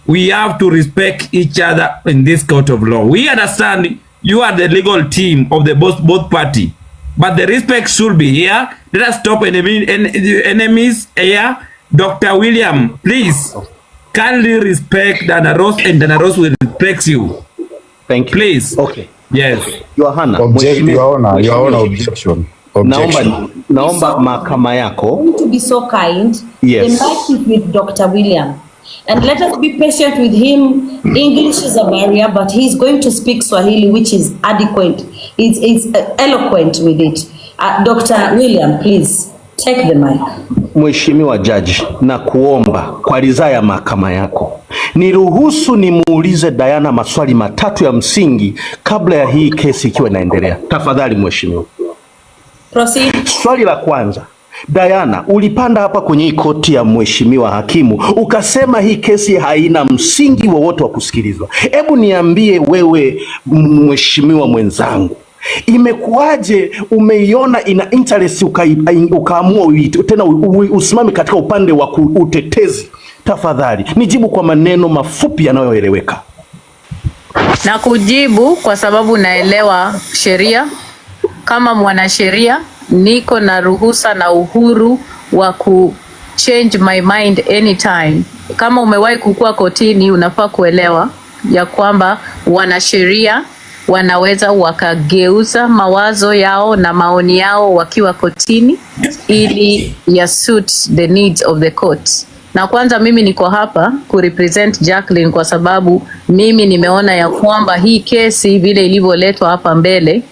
we have to respect each other in this court of law. We understand you are the legal team of the both party, but the respect should be here. Let us stop enemies here. Dr. William, please kindly respect Dana Rose, and Dana Rose will respect you. Thank you. Please. Okay. Yes. Your Honor. Your Honor, objection. Naomba mahakama yako. To be so kind. Yes. The mic is with Dr. William. And let us be patient with him. English is a barrier, but he's going to speak Swahili, which is adequate. It's eloquent with it. Dr. William, please take the mic. Mheshimiwa Jaji, na kuomba kwa ridhaa ya mahakama yako, niruhusu nimuulize Diana maswali matatu ya msingi kabla ya hii kesi ikiwa inaendelea. Tafadhali Mheshimiwa. Proceed. Swali la kwanza. Diana, ulipanda hapa kwenye hii koti ya mheshimiwa hakimu, ukasema hii kesi haina msingi wowote wa kusikilizwa. Hebu niambie wewe mheshimiwa mwenzangu, imekuwaje umeiona ina interest ukaamua tena usimame katika upande wa utetezi? Tafadhali nijibu kwa maneno mafupi yanayoeleweka. Na kujibu kwa sababu naelewa sheria. Kama mwanasheria niko na ruhusa na uhuru wa ku change my mind anytime. Kama umewahi kukua kotini, unafaa kuelewa ya kwamba wanasheria wanaweza wakageuza mawazo yao na maoni yao wakiwa kotini ili ya suit the needs of the court. Na kwanza mimi niko hapa ku represent Jacqueline kwa sababu mimi nimeona ya kwamba hii kesi vile ilivyoletwa hapa mbele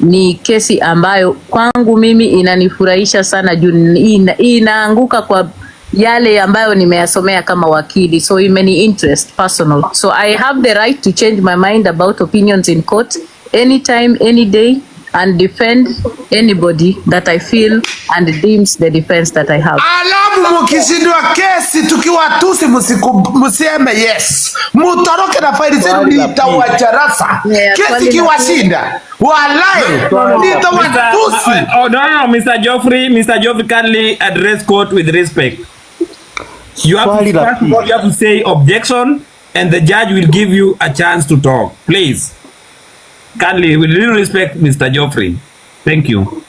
ni kesi ambayo kwangu mimi inanifurahisha sana juu inaanguka kwa yale ambayo nimeyasomea kama wakili, so imeni interest personal. So I have the right to change my mind about opinions in court anytime, any day, and defend anybody that I feel and deems the defense that I have. Alafu mkishindwa kesi tukiwatusi msieme yes. Mutoroke na faili zenu nitawacharasa. Kesi kiwashinda. Walai nitawatusi. No, Mr. Geoffrey kindly address court with respect. You have to say objection and the judge will give you a chance to talk. Please. Kindly, with due respect, Mr. Geoffrey. Thank you.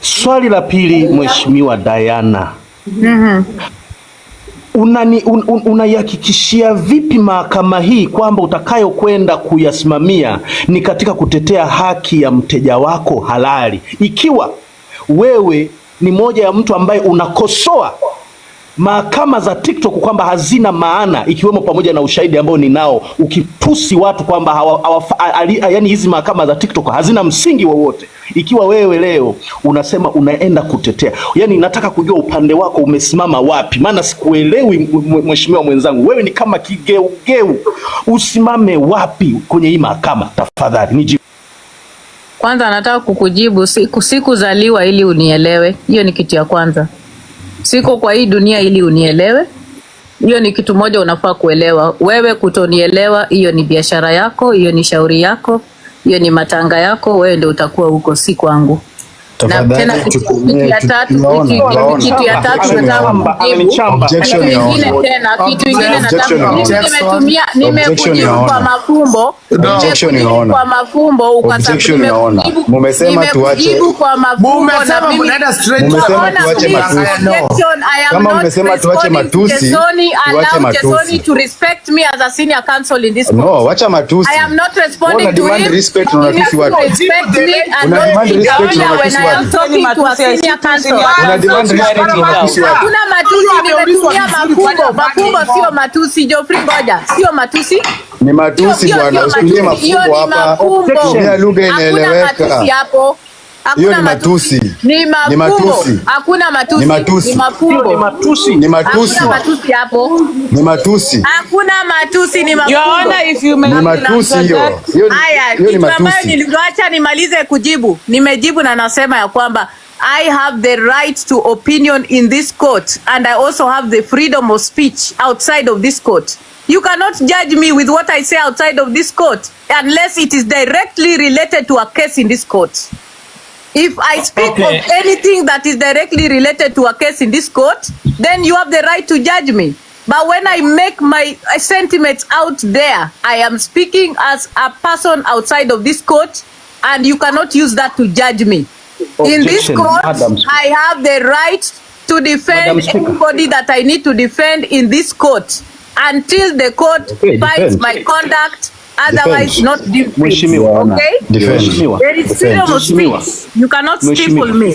Swali la pili, Mheshimiwa Diana. Unayahakikishia vipi mahakama hii kwamba utakayo kwenda kuyasimamia ni katika kutetea haki ya mteja wako halali, ikiwa wewe ni moja ya mtu ambaye unakosoa mahakama za TikTok kwamba hazina maana, ikiwemo pamoja na ushahidi ambao ninao ukitusi watu kwamba yani hizi mahakama za TikTok hazina msingi wowote, ikiwa wewe leo unasema unaenda kutetea, yani nataka kujua upande wako umesimama wapi, maana sikuelewi mheshimiwa mwenzangu, wewe ni kama kigeugeu, usimame wapi kwenye hii mahakama? Tafadhali nijibu. Kwanza nataka kukujibu, sikuzaliwa ili unielewe. Hiyo ni kitu ya kwanza. Siko kwa hii dunia ili unielewe. Hiyo ni kitu moja unafaa kuelewa. Wewe kutonielewa, hiyo ni biashara yako, hiyo ni shauri yako, hiyo ni matanga yako, wewe ndio utakuwa huko, si kwangu. Na tena kitu ya tatu nataka nimekujibu kwa mafumbo, kwa mafumbo ukasema mumesema tuache, kama mmesema tuache matusi, Chesoni to respect me as a senior counsel in this court. No, wacha matusi. I am not responding to him. Respect, unatusi watu. Respect me and not when I am talking to a senior counsel. Hakuna matusi, nimetumia mafumbo. Mafumbo sio matusi, Geoffrey, ngoja. Sio matusi. Ni matusi bwana, usitumie mafumbo hapa. Tumia lugha inaeleweka. Hiyo ni matusi. Ni matusi. Hakuna matusi. Ni matusi. Ni mafumbo. Ni matusi. Ni matusi. Hakuna matusi hapo. Ni matusi. Hakuna matusi, ni mafumbo. Your Honor, if you may. Ni matusi hiyo. Haya, kitu ambayo niliacha nimalize kujibu. Nimejibu na nasema ya kwamba I have the right to opinion in this court, and I also have the freedom of speech outside of this court. You cannot judge me with what I say outside of this court unless it is directly related to a case in this court. If I speak of anything that is directly related to a case in this court, then you have the right to judge me. But when I make my sentiments out there, I am speaking as a person outside of this court, and you cannot use that to judge me. In this court, I have the right to defend anybody that I need to defend in this court until the court finds my conduct otherwise not different. Okay? There is freedom of speech. You cannot stifle me.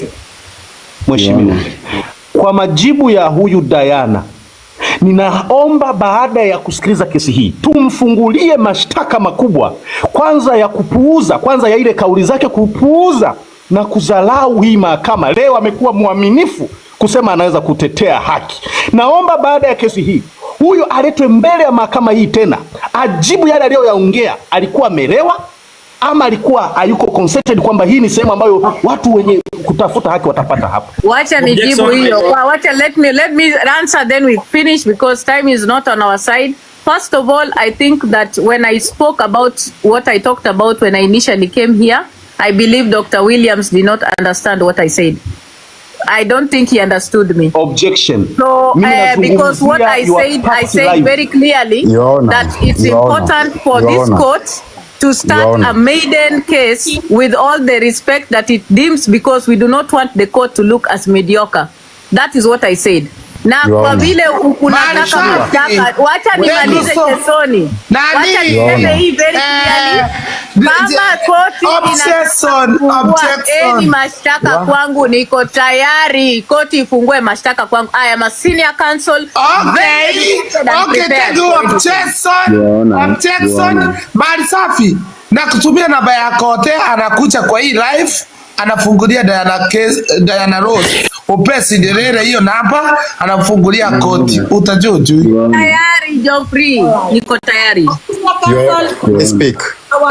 Mheshimiwa, kwa majibu ya huyu Diana, ninaomba baada ya kusikiliza kesi hii tumfungulie mashtaka makubwa, kwanza ya kupuuza, kwanza ya ile kauli zake kupuuza na kuzalau hii mahakama. Leo amekuwa mwaminifu kusema anaweza kutetea haki. Naomba baada ya kesi hii huyo aletwe mbele ya mahakama hii tena, ajibu yale aliyoyaongea. Alikuwa amelewa ama alikuwa hayuko consented kwamba hii ni sehemu ambayo watu wenye kutafuta haki watapata hapa. Wacha nijibu hiyo. Wacha let me answer, then we finish because time is not on our side. First of all, I think that when I spoke about what I talked about when I initially came here, I believe Dr. Williams did not understand what I said. I don't think he understood me. Objection. So, because what I said very clearly that it's important for this court to start a maiden case with all the respect that it deems, because we do not want the court to look as mediocre. That is what I said. Na kwa vile unataka mashtaka, wacha nimalize Chesoni. Wacha niseme hii very clearly. Kama koti inafungua mashtaka kwangu, niko tayari koti ifungue mashtaka kwangu. I am a senior counsel. Okay, thank you, Objection. Mali safi. Na kutumia namba ya kote, anakuja kwa hii live, anafungulia Diana Rose. Upesi derere hiyo namba, anafungulia koti. Utajua tu. Tayari Geoffrey, niko tayari.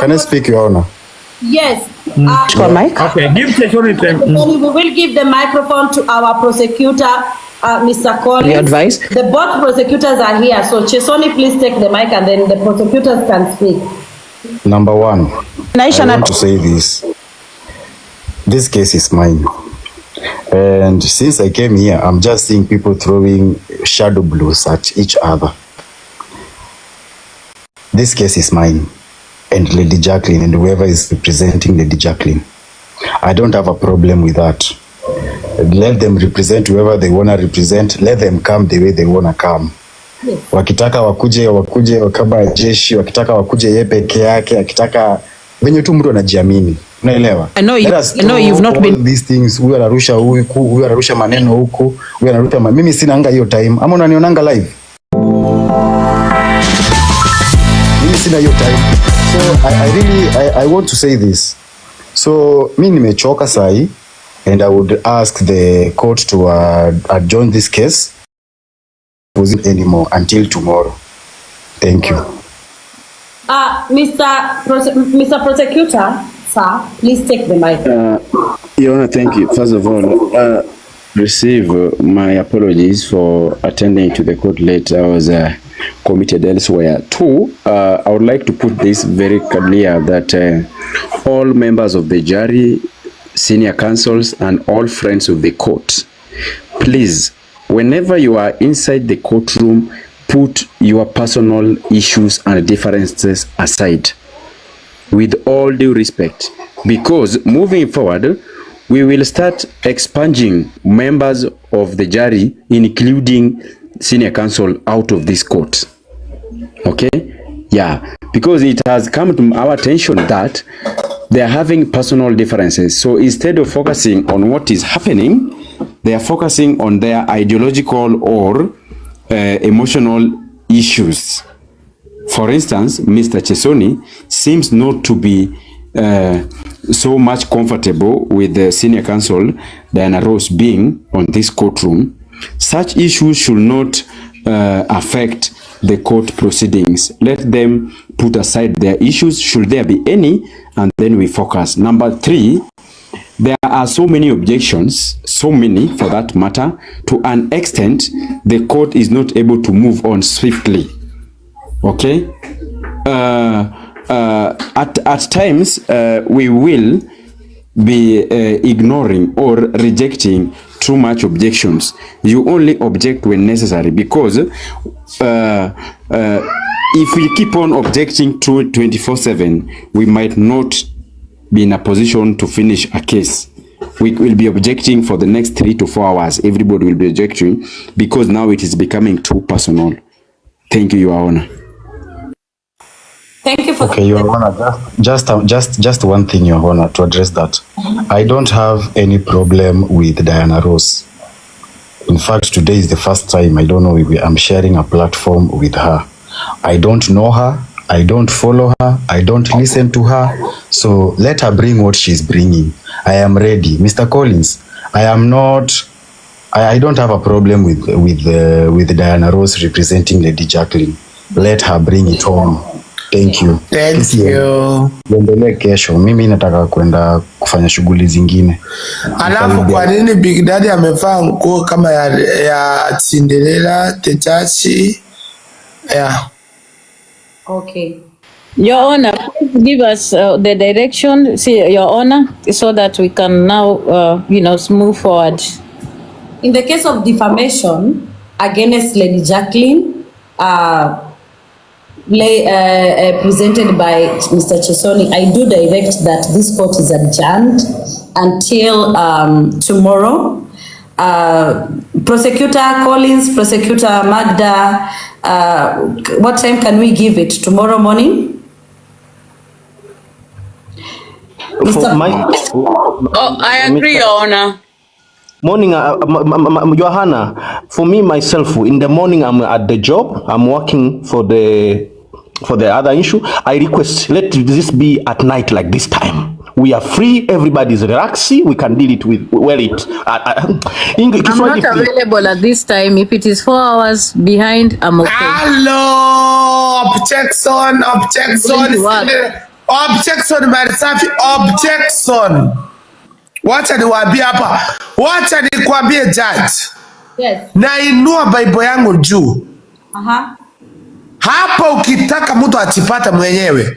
Can I speak, Your Honor? Yes. Okay, give Chesoni time. We will give the microphone to our prosecutor, Mr. Collins. Your advice? The both prosecutors are here, so Chesoni, please take the mic, and then the prosecutors can speak. Number one, I want to say this. This case is mine. And since I came here, I'm just seeing people throwing shadow blows at each other. This case is mine and Lady Jacqueline and whoever is representing Lady Jacqueline. I don't have a problem with that. Let them represent whoever they want to represent. Let them come the way they want to come. Yes. Wakitaka wakuje kama jeshi, wakitaka wakuje yeye peke yake, akitaka venye tu mtu anajiamini. Unaelewa? I know you've not been these things. Huyu anarusha huku, huyu anarusha maneno huku, huyu anarusha mimi sina anga hiyo time. Ama unanionanga live? Mimi sina hiyo time. So I want to say this. So mimi nimechoka sahi, and I would ask the court to adjourn this case anymore until tomorrow. Thank you. Mr. Prosecutor, sir, please take the mic. Your Honor, thank you. First of all, receive my apologies for attending to the court late. I was committed elsewhere. Two, I would like to put this very clear that all members of the jury, senior counsels, and all friends of the court, please, whenever you are inside the courtroom, put your personal issues and differences aside, with all due respect, because moving forward, we will start expunging members of the jury, including senior counsel, out of this court. Okay? Yeah, because it has come to our attention that they are having personal differences. So instead of focusing on what is happening, they are focusing on their ideological or emotional issues. For instance, Mr. Chesoni seems not to be so much comfortable with the senior counsel, Diana Rose, being on this courtroom. Such issues should not affect the court proceedings. Let them put aside their issues, should there be any, and then we focus. Number three, there are so many objections, so many for that matter, to an extent the court is not able to move on swiftly. Okay? At times, we will be ignoring or rejecting too much objections. You only object when necessary, because if we keep on objecting 24/7, we might not be in a position to finish a case. We will be objecting for the next 3 to 4 hours. Everybody will be objecting because now it is becoming too personal. Thank you, Your Honor. Thank you for Okay, Your Honor, just one thing, Your Honor, to address that. I don't have any problem with Diana Ross. In fact, today is the first time, I don't know, I'm sharing a platform with her. I don't know her, I don't follow her, I don't listen to her. So let her bring what she's bringing. I am ready. Mr. Collins, I don't have a problem with Diana Ross representing Lady Jacqueline. Let her bring it on. Thank you. Thank you. Tuendelee kesho. Mimi nataka kwenda kufanya shughuli zingine. Alafu kwa nini Big Daddy amevaa nguo kama ya Cinderella, Techachi? Yeah. Okay. Your Honor, please give us the direction, Your Honor, so that we can now, move forward. In the case of defamation against Lady Jacqueline, presented by Mr. Chesoni, I do direct that this court is adjourned until tomorrow. Prosecutor Collins, Prosecutor Magda, what time can we give it? Tomorrow morning? I agree, Your Honor. Morning, Johanna, for me, myself, in the morning, I'm at the job. I'm working for the other issue. I request, let this be at night like this time. We are free, everybody's relaxing, we can deal it with, I'm not available at this time. If it is 4 hours behind, I'm okay. Hello, objection, Marisafi, objection. Wacha niwaambie hapa, wacha nikwambie judge. Yes. Nainua Bible yangu juu. Hapa ukitaka mtu atipata mwenyewe.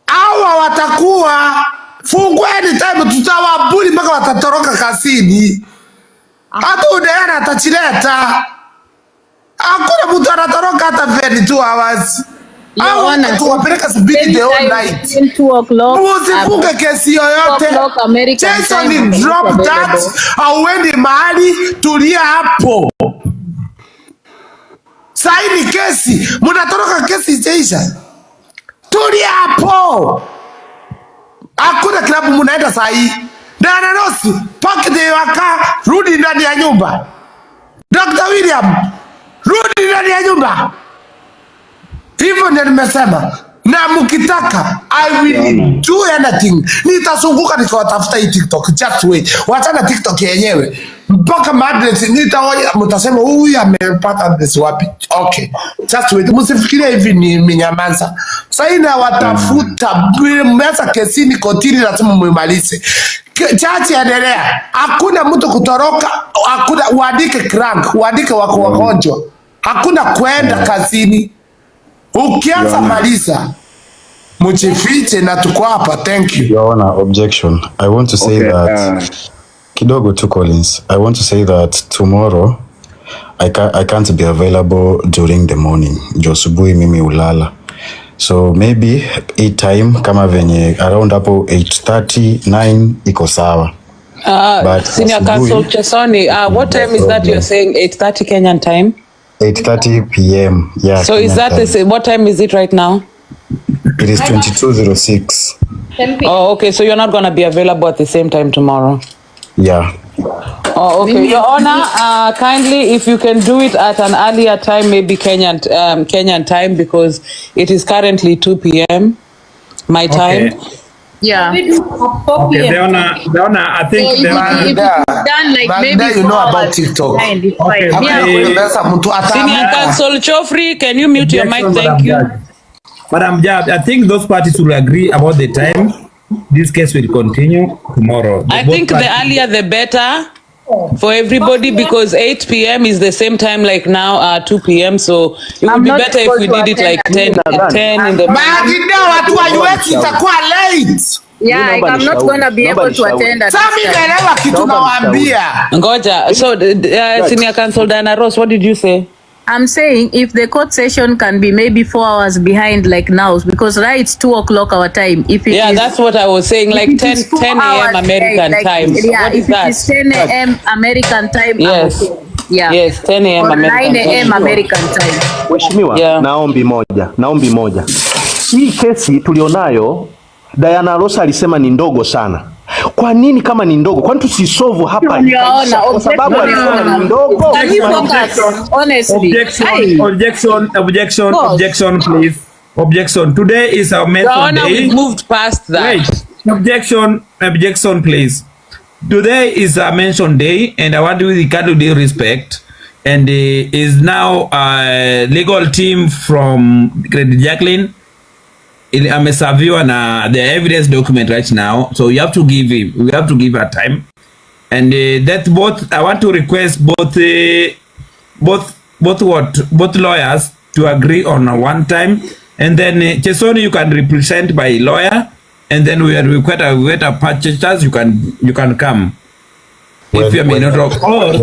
Hawa watakuwa fungueni time, tutawabuli mpaka watatoroka kasini. Hata Udayana atachileta. Hakuna mtu anatoroka hata 22 hours. Tuwapeleka speed the whole night. 2 o'clock. Usifunge kesi yoyote. Chesoni drop that. Hauendi mahali, tulia hapo. Saini kesi. Munatoroka kesi ijaisha. Tulia hapo. Hakuna klabu munaenda sahi. Diana Ross, pack the waka, rudi ndani ya nyumba. Dr. William, rudi ndani ya nyumba. Hivyo ndio nimesema. Na mkitaka, I will do anything. Nitazunguka nikawatafuta hii TikTok. Just wait. Wachana TikTok yenyewe. Mpaka madress nitaoja, mtasema huyu amepata address wapi. Okay. Just wait. Msifikirie hivi ni minyamaza. Sasa ina watafuta mmeza kesini kotini, lazima muimalize. Chachi endelea. Hakuna mtu kutoroka, hakuna uandike crank, uandike wako wagonjwa. Hakuna kwenda kazini. Ukianza maliza. Mchifiche na tuko hapa. Thank you. Your Honor, objection. I want to say that kidogo to Collins. I want to say that tomorrow I can't be available during the morning. Josubuhi mimi ulala. So maybe time kama venye around hapo 8:30, 9 iko sawa. But Senior Counsel Chesoni, what time is that you're saying? 8:30 Kenyan time? 8:30 p.m. Yeah. So is that the same? What time is it right now? It is 22:06. Oh, okay. So you're not going to be available at the same time tomorrow? Yeah. Oh, okay. Your Honor, kindly, if you can do it at an earlier time, maybe Kenyan time, because it is currently 2 p.m. my time. Okay. Yeah. Okay, the honor, I think so if done like maybe you know about TikTok. Okay, Senior Counsel Chofri, can you mute your mic? Thank you. Madam Judge, I think those parties will agree about the time. this case will continue tomorrow. I think the earlier the better for everybody, because 8 p.m. is the same time like now, 2 p.m. So it would be better if we did it like 10 in the morning. Yeah, I'm not going to be able to attend at Ngoja. So, Senior Counsel Diana Ross, what did you say? I'm saying if the court session can be maybe 4 hours behind like now, because right, it's 2 o'clock our time. If it is, that's what I was saying, like 10 a.m. American time. Yeah, what is if it is 10 a.m. American time. Yes. Yeah. Yes, 10 a.m. Or American 9 a.m. American time. Mheshimiwa, naombi moja. Hii kesi tulionayo Diana Ross alisema ni ndogo sana. Kwa nini kama ni ndogo? Kwani tusisolve hapa? Kwa sababu alisema ni ndogo. Honestly. Objection, please. Objection. Today is our mention day. We moved past that. Wait. Objection, please. Today is a mention day, and I want to with respect. And is now a legal team from Credit Jacqueline. Ameserviwa na the evidence document right now, so we have to give her time, and that both I want to request both lawyers to agree on one time, and then Chesoni, you can represent by lawyer, and then we request a purchasers, you can come if you may not or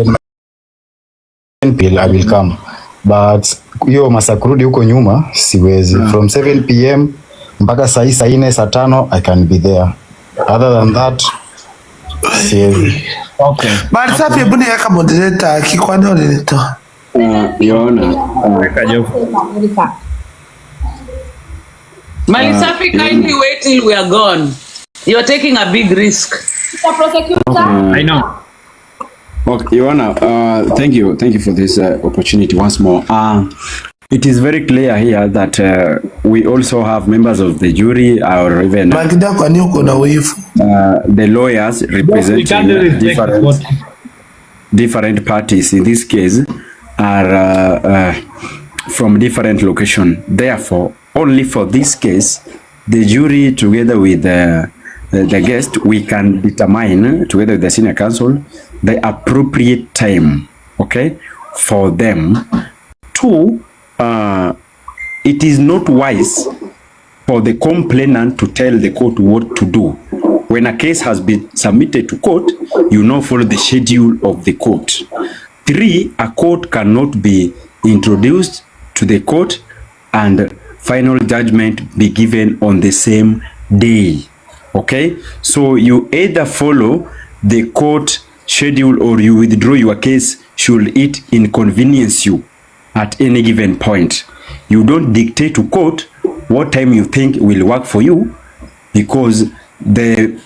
I will come, but hiyo masakurudi huko nyuma siwezi. From 7 p.m. mpaka saa 4 saa 5 I can be there. Other than that siwezi. Okay. But safi buni yaka moderator kikwani oneleta. Yona. Malisafi, kindly wait till we are gone. You're taking a big risk. I know. Okay, Yona, thank you for this opportunity once more. It is very clear here that we also have members of the jury or even the lawyers representing different parties. In this case, are from different locations. Therefore, only for this case, the jury together with the guest, we can determine together with the senior counsel the appropriate time, okay, for them to. It is not wise for the complainant to tell the court what to do. When a case has been submitted to court, you now follow the schedule of the court. 3, a court cannot be introduced to the court and final judgment be given on the same day. Okay? So you either follow the court schedule or you withdraw your case should it inconvenience you at any given point. You don't dictate to court what time you think will work for you, because the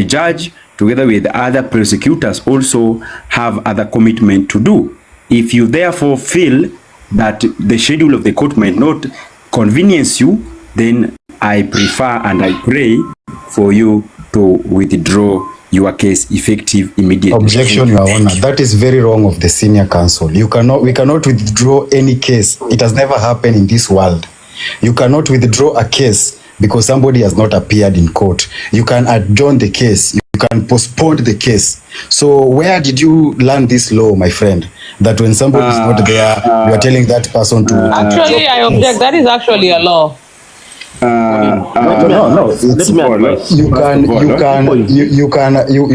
judge together with other prosecutors also have other commitment to do. If you therefore feel that the schedule of the court might not convenience you, then I prefer and I pray for you to withdraw your case effective immediately. Objection, Your Honor. That is very wrong of the senior counsel. We cannot withdraw any case. It has never happened in this world. You cannot withdraw a case because somebody has not appeared in court. You can adjourn the case. You can postpone the case. So where did you learn this law, my friend? That when somebody is not there, you are telling that person to... Actually, I object. That is actually a law. No. You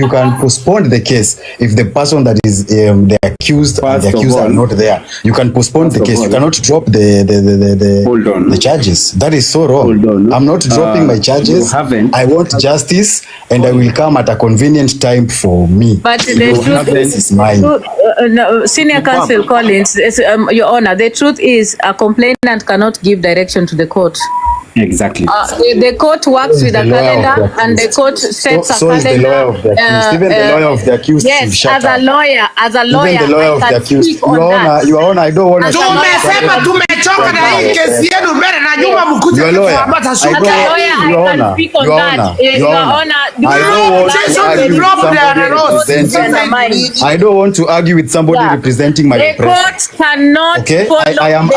can postpone the case if the person that is the accused and the accused are not there. You can postpone the case. You cannot drop the charges. That is so wrong. I'm not dropping my charges. I want justice, and I will come at a convenient time for me. But the truth is mine. Senior Counsel Collins, Your Honor, the truth is a complainant cannot give direction to the court. Exactly. The court works with a calendar, and the court sets a calendar. So is the lawyer of the accused. Even the lawyer of the accused. Yes, as a lawyer, even the lawyer of the accused. Your Honor, I don't want to. Tumesema tumechoka na hii kesi yenu, mbele na nyuma mkuje kufuata shughuli. Your Honor, I don't want to argue with somebody representing my oppressor. The court cannot. Okay, I am.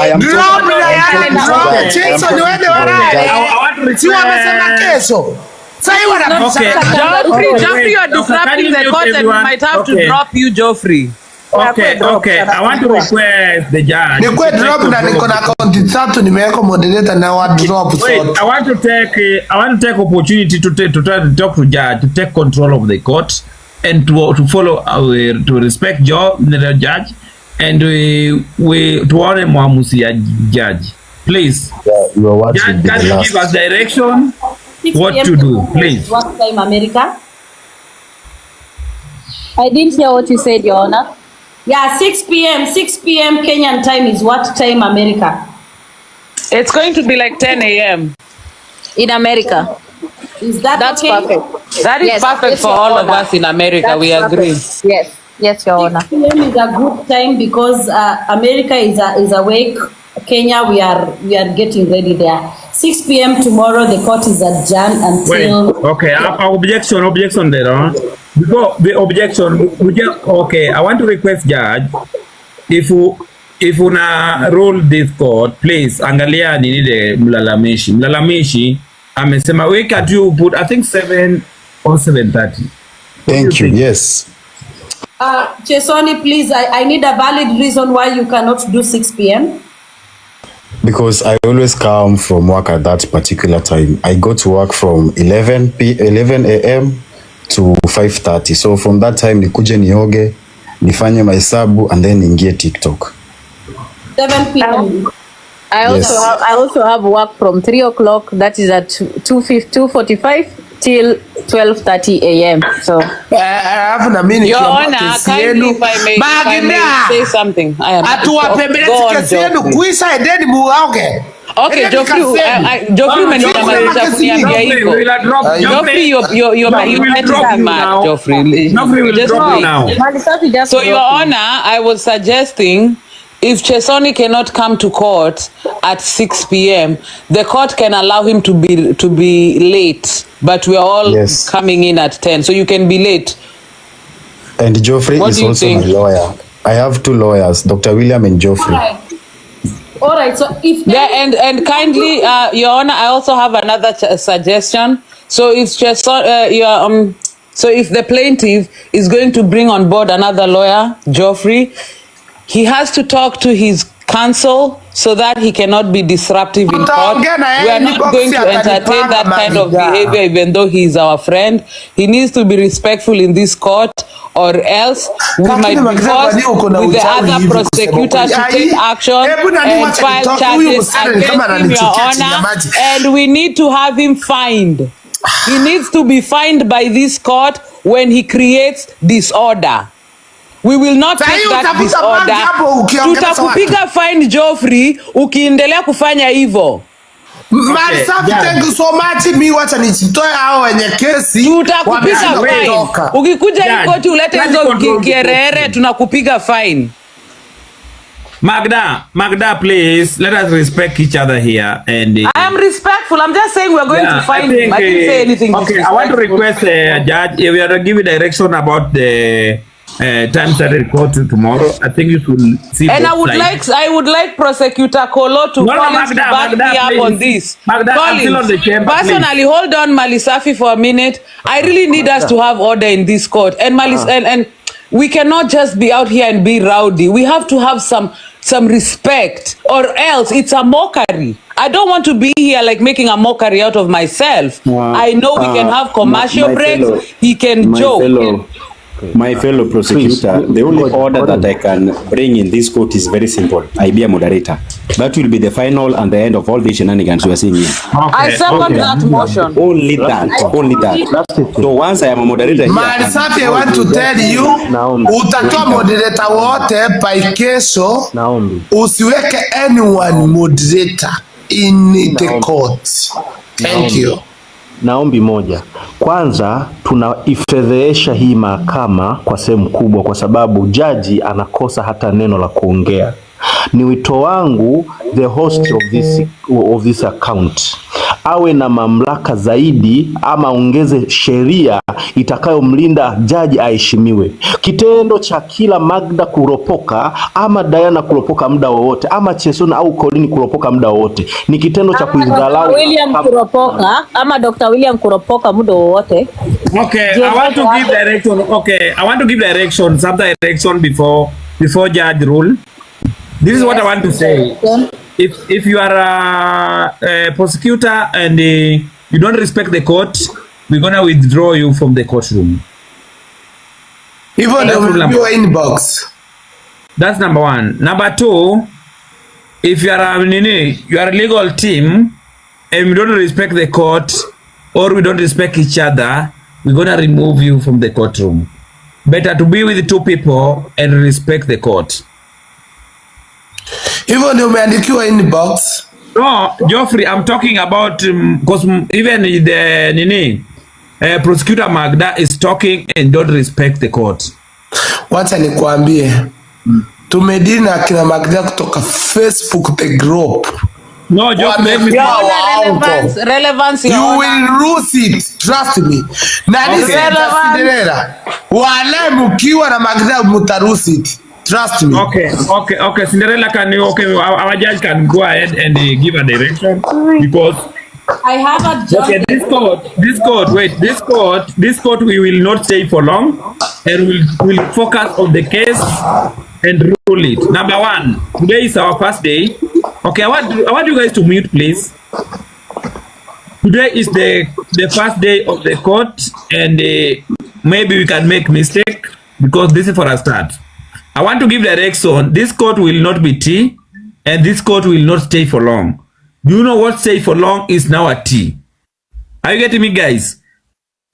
Geoffrey, you are disrupting the court and we might have to drop you, Geoffrey. Okay. I want to request the judge. Drop na niko na account 3 nimeweka moderator na wa drop. Wait, I want to take opportunity to talk to judge, to take control of the court and to follow to respect the judge and we tuone mwamuzi ya judge. Please. Judge, can you give us direction what to do, please? What time, America? I didn't hear what you said, Your Honor. Yeah, 6 p.m. 6 p.m. Kenyan time is what time, America? It's going to be like 10 a.m. in America. Is that's okay? Perfect? That is perfect for all of us in America. We agree. Yes, Your Honor. 6 p.m. is a good time because America is awake. Kenya, we are getting ready there. 6 p.m. tomorrow, the court is adjourned until... Wait, okay, objection there, huh? Before the objection, okay, I want to request judge, if una roll this court, please, angalia nini de mlalamishi, amesema we can you put, I think 7 or 7:30. Thank you, yes. Chesoni, please, I need a valid reason why you cannot do 6 p.m. Because I always come from work at that particular time. I go to work from 11 a.m. to 5:30. So from that time nikuje nioge, nifanye mahesabu and then ningie TikTok. 7 p.m. I also have work from 3 o'clock. That is at 2:45 till 12:30 a.m. So I have a minute. Your Honor, kindly if I may say something. I am Okay, Geoffrey, umenimaliza kuniambia hivyo. Geoffrey, you're mad, Geoffrey. So, Your Honor, I was suggesting if Chesoni cannot come to court at 6 p.m., the court can allow him to be late, but we are all coming in at 10, so you can be late. And Geoffrey is also my lawyer. I have 2 lawyers, Dr. William and Geoffrey. All right, so if and kindly, Your Honor, I also have another suggestion. So if so if the plaintiff is going to bring on board another lawyer, Geoffrey, he has to talk to his counsel so that he cannot be disruptive in court. We are not going to entertain that kind of behavior, even though he is our friend. He needs to be respectful in this court, or else we might be forced with the other prosecutor to take action and file charges against him, Your Honor, and we need to have him fined. He needs to be fined by this court when he creates disorder. We will not take that disorder. Tutakupiga fine, Geoffrey, ukiendelea kufanya hivyo. Thank you so much. Mi wacha nijitoe hao wenye kesi. Tutakupiga fine. Ukikuja hii koti ulete hizo kierere, tunakupiga fine. Magda, please, let us respect each other here. And I am respectful. I'm just saying we're going to find him. I didn't say anything. Okay, I want to request judge, if we are to give you direction about the time started court tomorrow. I think you should see. And I would like Prosecutor Kolo to back me up on this. Collins, personally, hold on, Malisafi, for a minute. I really need us to have order in this court. And and we cannot just be out here and be rowdy. We have to have some respect, or else it's a mockery. I don't want to be here like making a mockery out of myself. I know we can have commercial breaks. He can joke. My fellow prosecutor, the only order that I can bring in this court is very simple. I be a moderator. That will be the final and the end of all the shenanigans we are seeing here. I second that motion. Only that. So once I am a moderator here, Malisafi, I want to tell you, utakuwa moderator wote by kesho, usiweke anyone moderator in the court. Thank you. Naombi moja. Kwanza tunaifedhesha hii mahakama kwa sehemu kubwa kwa sababu jaji anakosa hata neno la kuongea. Ni wito wangu the host of this account awe na mamlaka zaidi ama ongeze sheria itakayomlinda jaji aheshimiwe. Kitendo cha kila Magda kuropoka ama Diana kuropoka muda wowote ama Chesoni au Colin kuropoka muda wowote ni kitendo cha kuidharau. William kuropoka ama Dr. William kuropoka muda wowote. Okay, I want to give direction. Okay, I want to give direction, some direction before judge rule. This is what I want to say. If you are a prosecutor and you don't respect the court, we're gonna withdraw you from the courtroom. Even your inbox. That's number one. Number two, if you are a legal team and we don't respect the court or we don't respect each other, we're gonna remove you from the courtroom. Better to be with two people and respect the court. Even though umeandikiwa inbox. No, Geoffrey, I'm talking about because even the prosecutor Magda is talking and don't respect the court. Wacha nikwambie. Tumedili na kina Magda kutoka Facebook the group. No, Geoffrey, relevance. You will lose it, trust me. Na ni Cinderella. Wale mkiwa na Magda mutarusi it. Trust me. Okay. Cinderella our judge can go ahead and give a direction because I have a judge. Okay, this court we will not stay for long and we'll focus on the case and rule it. Number one, today is our first day. Okay, I want you guys to mute, please. Today is the first day of the court and maybe we can make mistake because this is for a start. I want to give direction. This court will not be tea and this court will not stay for long. Do you know what stay for long is now a tea? Are you getting me, guys?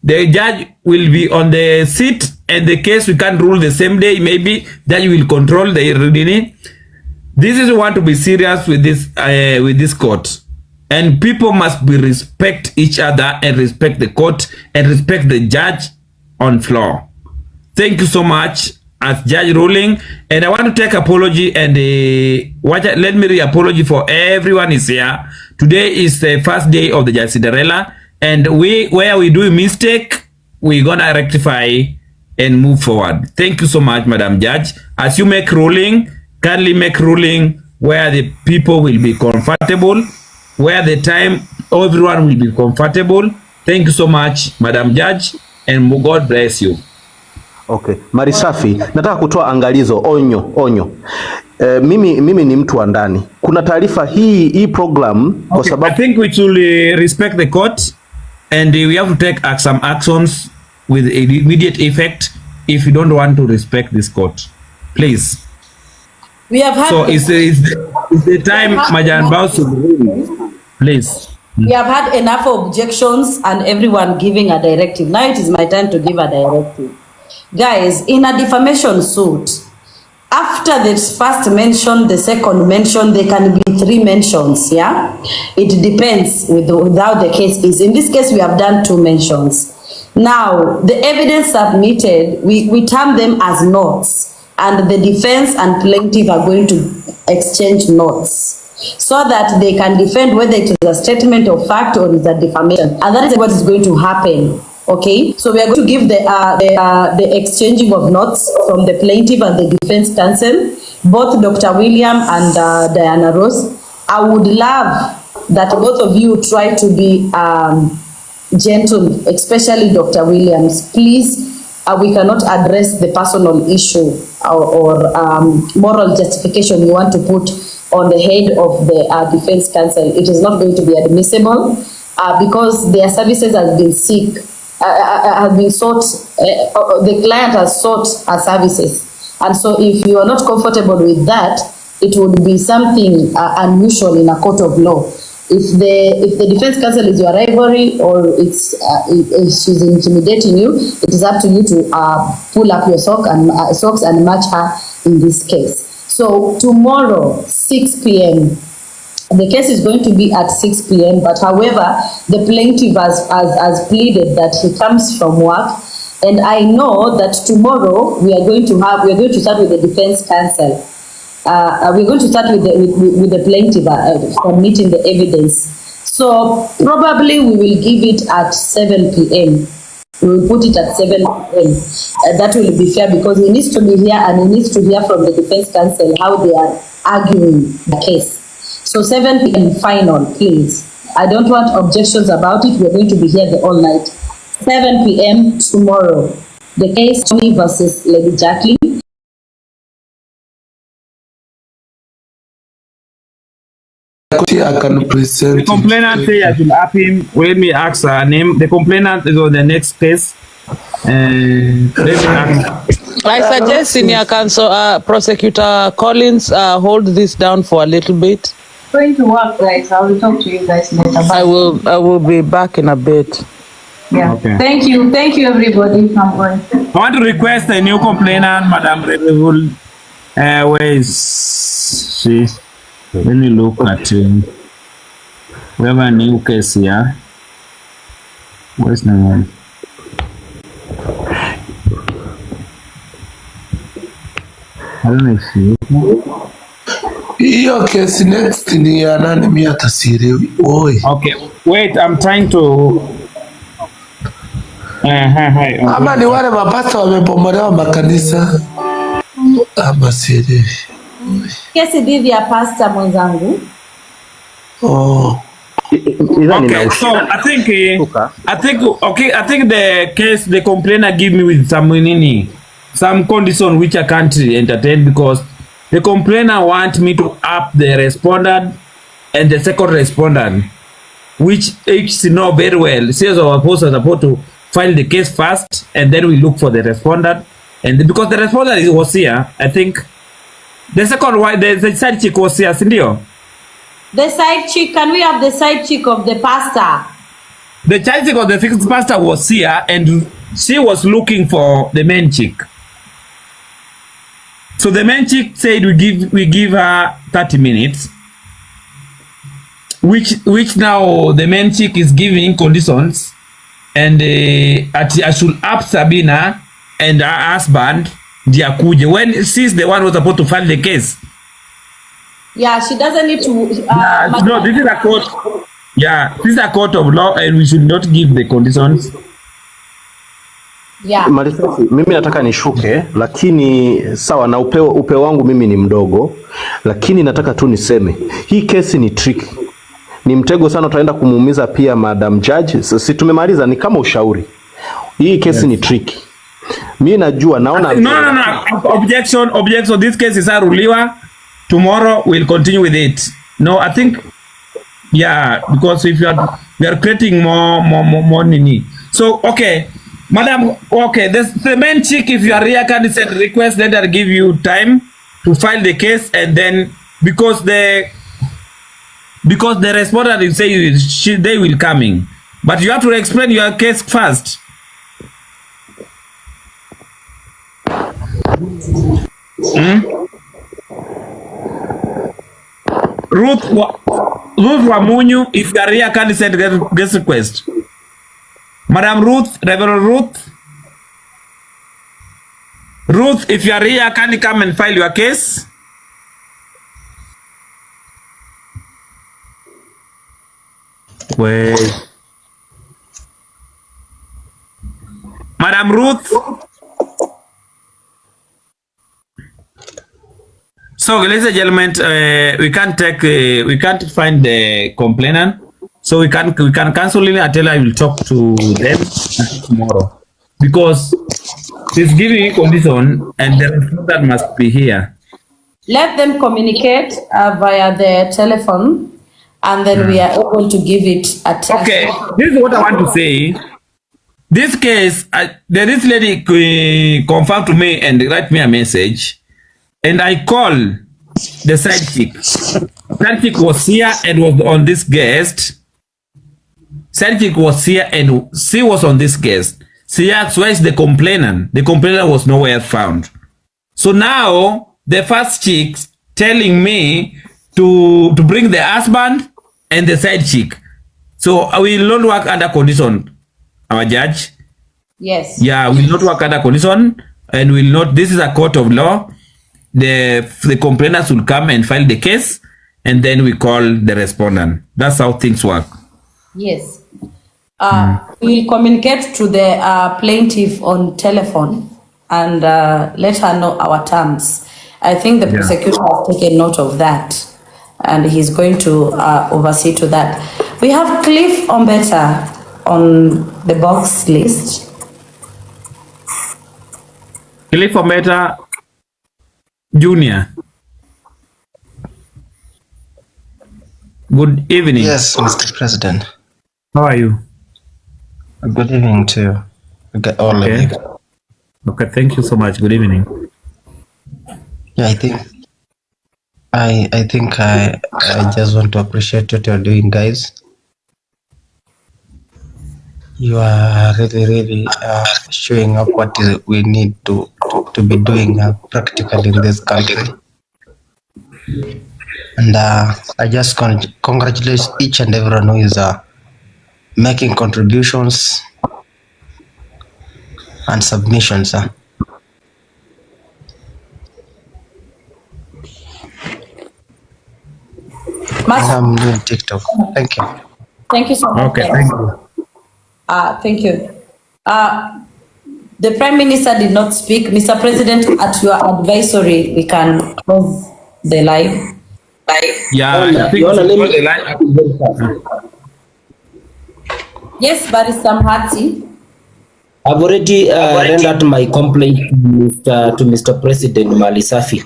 The judge will be on the seat and the case we can't rule the same day. Maybe judge will control the reading. This is we want to be serious with this court. And people must be respect each other and respect the court and respect the judge on floor. Thank you so much as judge ruling, and I want to take apology and let me re-apology for everyone is here. Today is the first day of the Judge Cinderella, and where we do a mistake, we're gonna rectify and move forward. Thank you so much, Madam Judge. As you make ruling, kindly make ruling where the people will be comfortable, where the time everyone will be comfortable. Thank you so much, Madam Judge, and God bless you. Okay, Marisafi, nataka kutoa angalizo, onyo. Mimi ni mtu wa ndani. Kuna taarifa hii program kwa sababu I think we should respect the court and we have to take some actions with immediate effect if you don't want to respect this court. Please. We have had so it's the time Majan Baus please. We have had enough objections and everyone giving a directive. Now it is my time to give a directive. Guys, in a defamation suit, after the first mention, the second mention, there can be 3 mentions, yeah? It depends with how the case is. In this case, we have done 2 mentions. Now, the evidence submitted, we term them as notes, and the defense and plaintiff are going to exchange notes so that they can defend whether it is a statement of fact or is a defamation. And that is what is going to happen. Okay, so we are going to give the exchanging of notes from the plaintiff and the defense counsel, both Dr. William and Diana Rose. I would love that both of you try to be gentle, especially Dr. Williams. Please, we cannot address the personal issue or moral justification you want to put on the head of the defense counsel. It is not going to be admissible because their services has been sought, the client has sought our services, and so if you are not comfortable with that, it would be something unusual in a court of law. If the defense counsel is your rivalry or if she's intimidating you, it is up to you to pull up your socks and match her in this case. So tomorrow 6 p.m. the case is going to be at 6 p.m. But however, the plaintiff has pleaded that he comes from work, and I know that tomorrow we are going to start with the defense counsel. We're going to start with the plaintiff submitting the evidence. So probably we will give it at 7 p.m. We will put it at 7 p.m. That will be fair because he needs to be here and he needs to hear from the defense counsel how they are arguing the case. So 7 p.m. final, please. I don't want objections about it. We're going to be here the all night. 7 p.m. tomorrow. The case Chesoni versus Lady Jacqueline. I can present. The complainant say I should ask him. Let me ask her name. The complainant is on the next case. Let me ask. I suggest Senior Counsel Prosecutor Collins hold this down for a little bit. Going to work, guys. I will talk to you guys later. Bye. I will be back in a bit. Yeah. Okay. Thank you, everybody. I'm going. I want to request a new complainant, Madam Reverend. Where is she? Let me look at we have a new case here. Where's the one? I don't know if you. Hiyo kesi next ni ya nani mimi hata sielewi. Oi. Okay, wait, I'm trying to ama ni wale mapasta wamebomolewa makanisa. Ama sielewi. Kesi dhidi ya pasta mwenzangu. Oh. Okay, so I think the case the complainer give me with some condition which I can't entertain because the complainer want me to up the respondent and the second respondent, which each know very well. Says our post are supposed to file the case first and then we look for the respondent, and because the respondent was here, I think the second one, the side chick was here, sindio? The side chick, can we have the side chick of the pastor? The side chick of the fixed pastor was here and she was looking for the main chick. So the main chick said we give her 30 minutes, which now the main chick is giving conditions, and I should up Sabina and her husband Diakuje when she's the one who was supposed to file the case. Yeah, she doesn't need to. No, this is a court. Yeah, this is a court of law, and we should not give the conditions. Yeah. Malisafi, mimi nataka nishuke, lakini sawa na upeo wangu mimi ni mdogo, lakini nataka tu niseme hii kesi ni tricky. Ni mtego sana, utaenda kumuumiza pia Madam Judge. Si tumemaliza, ni kama ushauri. Hii kesi ni tricky. Mimi najua naona No. Objection. This case is aruliwa. Tomorrow we'll continue with it. No, I think yeah, because if we are creating more nini. So okay, Madam, okay, the main chick, if you are here can send request, then I'll give you time to file the case, and then because the respondent will say they will coming, but you have to explain your case first. Ruth Wamunyu, if you are here, can send guest request. Madam Ruth, Reverend Ruth, if you are here, can you come and file your case? Wait. Madam Ruth. So, ladies and gentlemen, we can't find the complainant, so we can cancel it until I will talk to them tomorrow, because she's giving condition and the respondent must be here. Let them communicate via the telephone, and then we are able to give it a test. Okay, this is what I want to say. This case, this lady confirmed to me and write me a message. And I call the side chick. Side chick was here and was on this guest. Side chick was here and she was on this guest. She asked, where is the complainant? The complainant was nowhere found. So now the first chick telling me to bring the husband and the side chick. So we will not work under condition, our judge. Yes. Yeah, we will not work under condition, and will not. This is a court of law. The complainants will come and file the case, and then we call the respondent. That's how things work. Yes. We'll communicate to the plaintiff on telephone and let her know our terms. I think the prosecutor has taken note of that and he's going to oversee to that. We have Cliff Ombeta on the box list. Cliff Ombeta Junior. Good evening. Yes, Mr. President. How are you? Good evening to you. All of you. Okay, thank you so much. Good evening. Yeah, I think I just want to appreciate what you're doing, guys. You are really showing up what we need to be doing practically in this country. And I just congratulate each and everyone who is making contributions and submissions. I'm doing TikTok. Thank you. Thank you so much. Okay, thank you. Thank you. The Prime Minister did not speak. Mr. President, at your advisory, we can close the live. Yeah, I think the line. Yes, Barrister Mhati. I've already rendered my complaint to Mr. President Malisafi.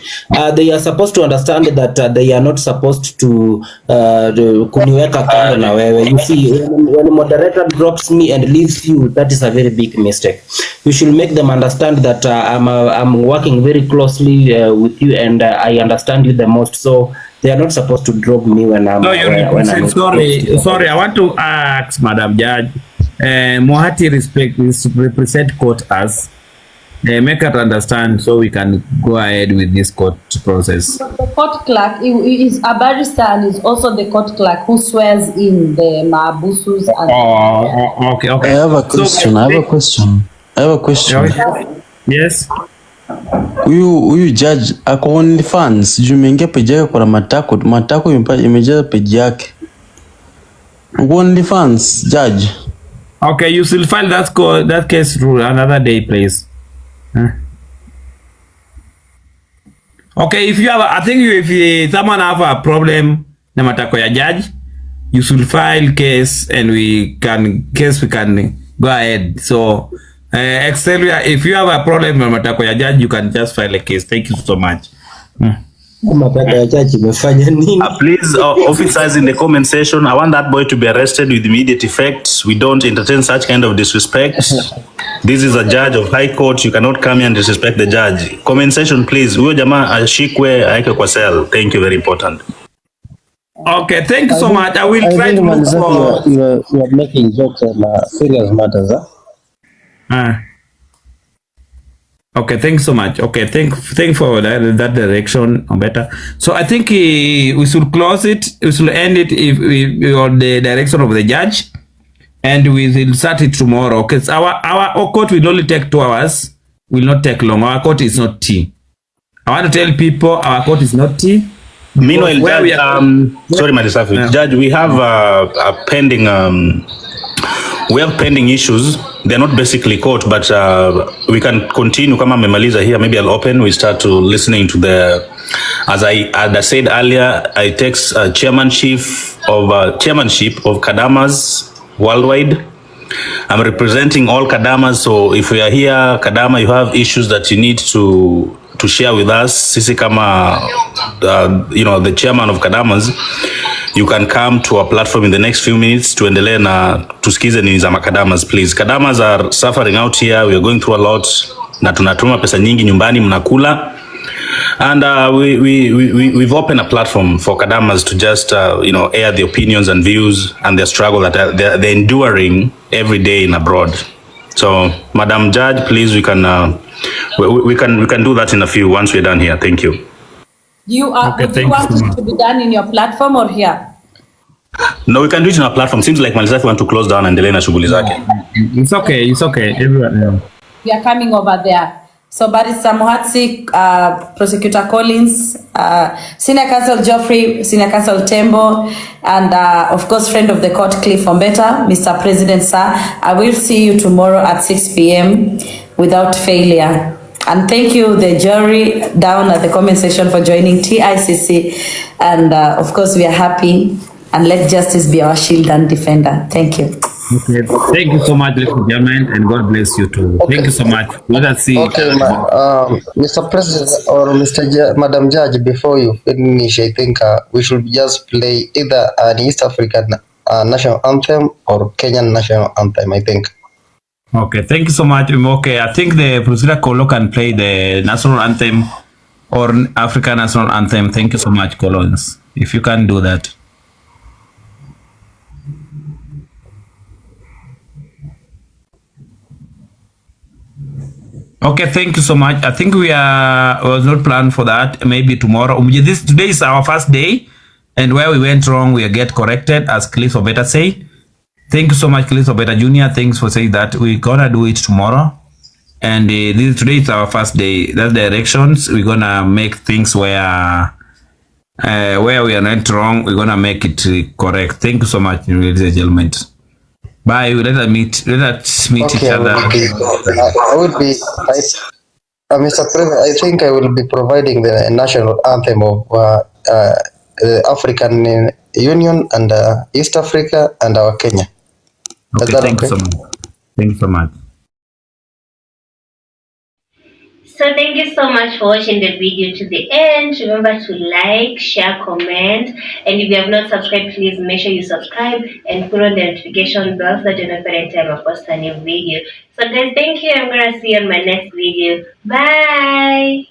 They are supposed to understand that they are not supposed to kuniweka kando na wewe. You see, when the moderator drops me and leaves you, that is a very big mistake. You should make them understand that I'm working very closely with you and I understand you the most. So they are not supposed to drop me when I'm. No, sorry. I want to ask Madam Judge. Mohati represent court as make her understand so we can go ahead with this court process. The court clerk is a barrister and is also the court clerk who swears in the maabusus. And okay. I have a question. Yes. Huyu judge ako OnlyFans. Juu mengia page yake kwa matako imejaza page yake. OnlyFans judge. Okay, you should file that case through another day, please. Okay, if you have, if someone have a problem na matako ya judge, you should file case and we can go ahead. So, if you have a problem na matako ya judge, you can just file a case. Thank you so much. Please, officers in the comment section, I want that boy to be arrested with immediate effect. We don't entertain such kind of disrespect. This is a judge of high court. You cannot come here and disrespect the judge. Comment section, please. Huyo jamaa ashikwe aeke kwa cell. Thank you, very important. Okay, thank you so much. I will try to look for... You are making jokes on serious matters, Okay, thanks so much. Okay, thank for that direction better. So I think we should close it. We should end it if we on the direction of the judge, and we will start it tomorrow. Because our court will only take 2 hours. Will not take long. Our court is not tea. I want to tell people our court is not tea. Meanwhile, Judge, sorry, Malisafi. Judge, we have a pending. We have pending issues. They're not basically court, but we can continue. Kama memaliza here, maybe I'll open. We start to listening to the, as I said earlier, I take chairmanship of Kadamas worldwide. I'm representing all Kadamas. So if we are here, Kadama, you have issues that you need to share with us. Sisi kama, the chairman of Kadamas, you can come to our platform in the next few minutes to endelea na tusikize nini za Kadamas, please. Kadamas are suffering out here. We are going through a lot. Na tunatuma pesa nyingi nyumbani mnakula. And we've opened a platform for Kadamas to just, air the opinions and views and their struggle that they're enduring every day in abroad. So, Madam Judge, please, we can do that in a few once we're done here. Thank you. Do you want it to be done in your platform or here? No, we can do it in our platform. Seems like Malisafi want to close down and delay na shughuli zake. It's okay. Everyone. We are coming over there. So Barrister Muhatsi, Prosecutor Collins, Senior Counsel Geoffrey, Senior Counsel Tembo, and of course, friend of the court, Cliff Ombeta, Mr. President, sir. I will see you tomorrow at 6 p.m. without failure. And thank you, the jury down at the comment section, for joining TICC. And of course, we are happy. And let justice be our shield and defender. Thank you. Okay. Thank you so much, ladies and gentlemen, and God bless you too. Okay. Thank you so much. Let us see. Okay, Mr. President or Madam Judge, before you finish, I think we should just play either an East African national anthem or Kenyan national anthem, I think. Okay, thank you so much. Okay, I think the Procedural Kolo can play the national anthem or African national anthem. Thank you so much, Collins. If you can do that. Okay, thank you so much. I think we was not planned for that. Maybe tomorrow. Today is our first day, and where we went wrong, we get corrected, as Cliff Ombeta say. Thank you so much, Cliff Ombeta Jr. Thanks for saying that. We're gonna do it tomorrow, and today is our first day. That's directions. We're gonna make things where we are not wrong. We're gonna make it correct. Thank you so much, ladies and gentlemen. Bye. Let us meet each other. Mr. President, I think I will be providing the national anthem of the African Union and East Africa and our Kenya. Okay, thank you so much. Thank you so much. So thank you so much for watching the video to the end. Remember to like, share, comment, and if you have not subscribed, please make sure you subscribe and put on the notification bell so that you know every time I post a new video. So guys, thank you. I'm gonna see you on my next video. Bye.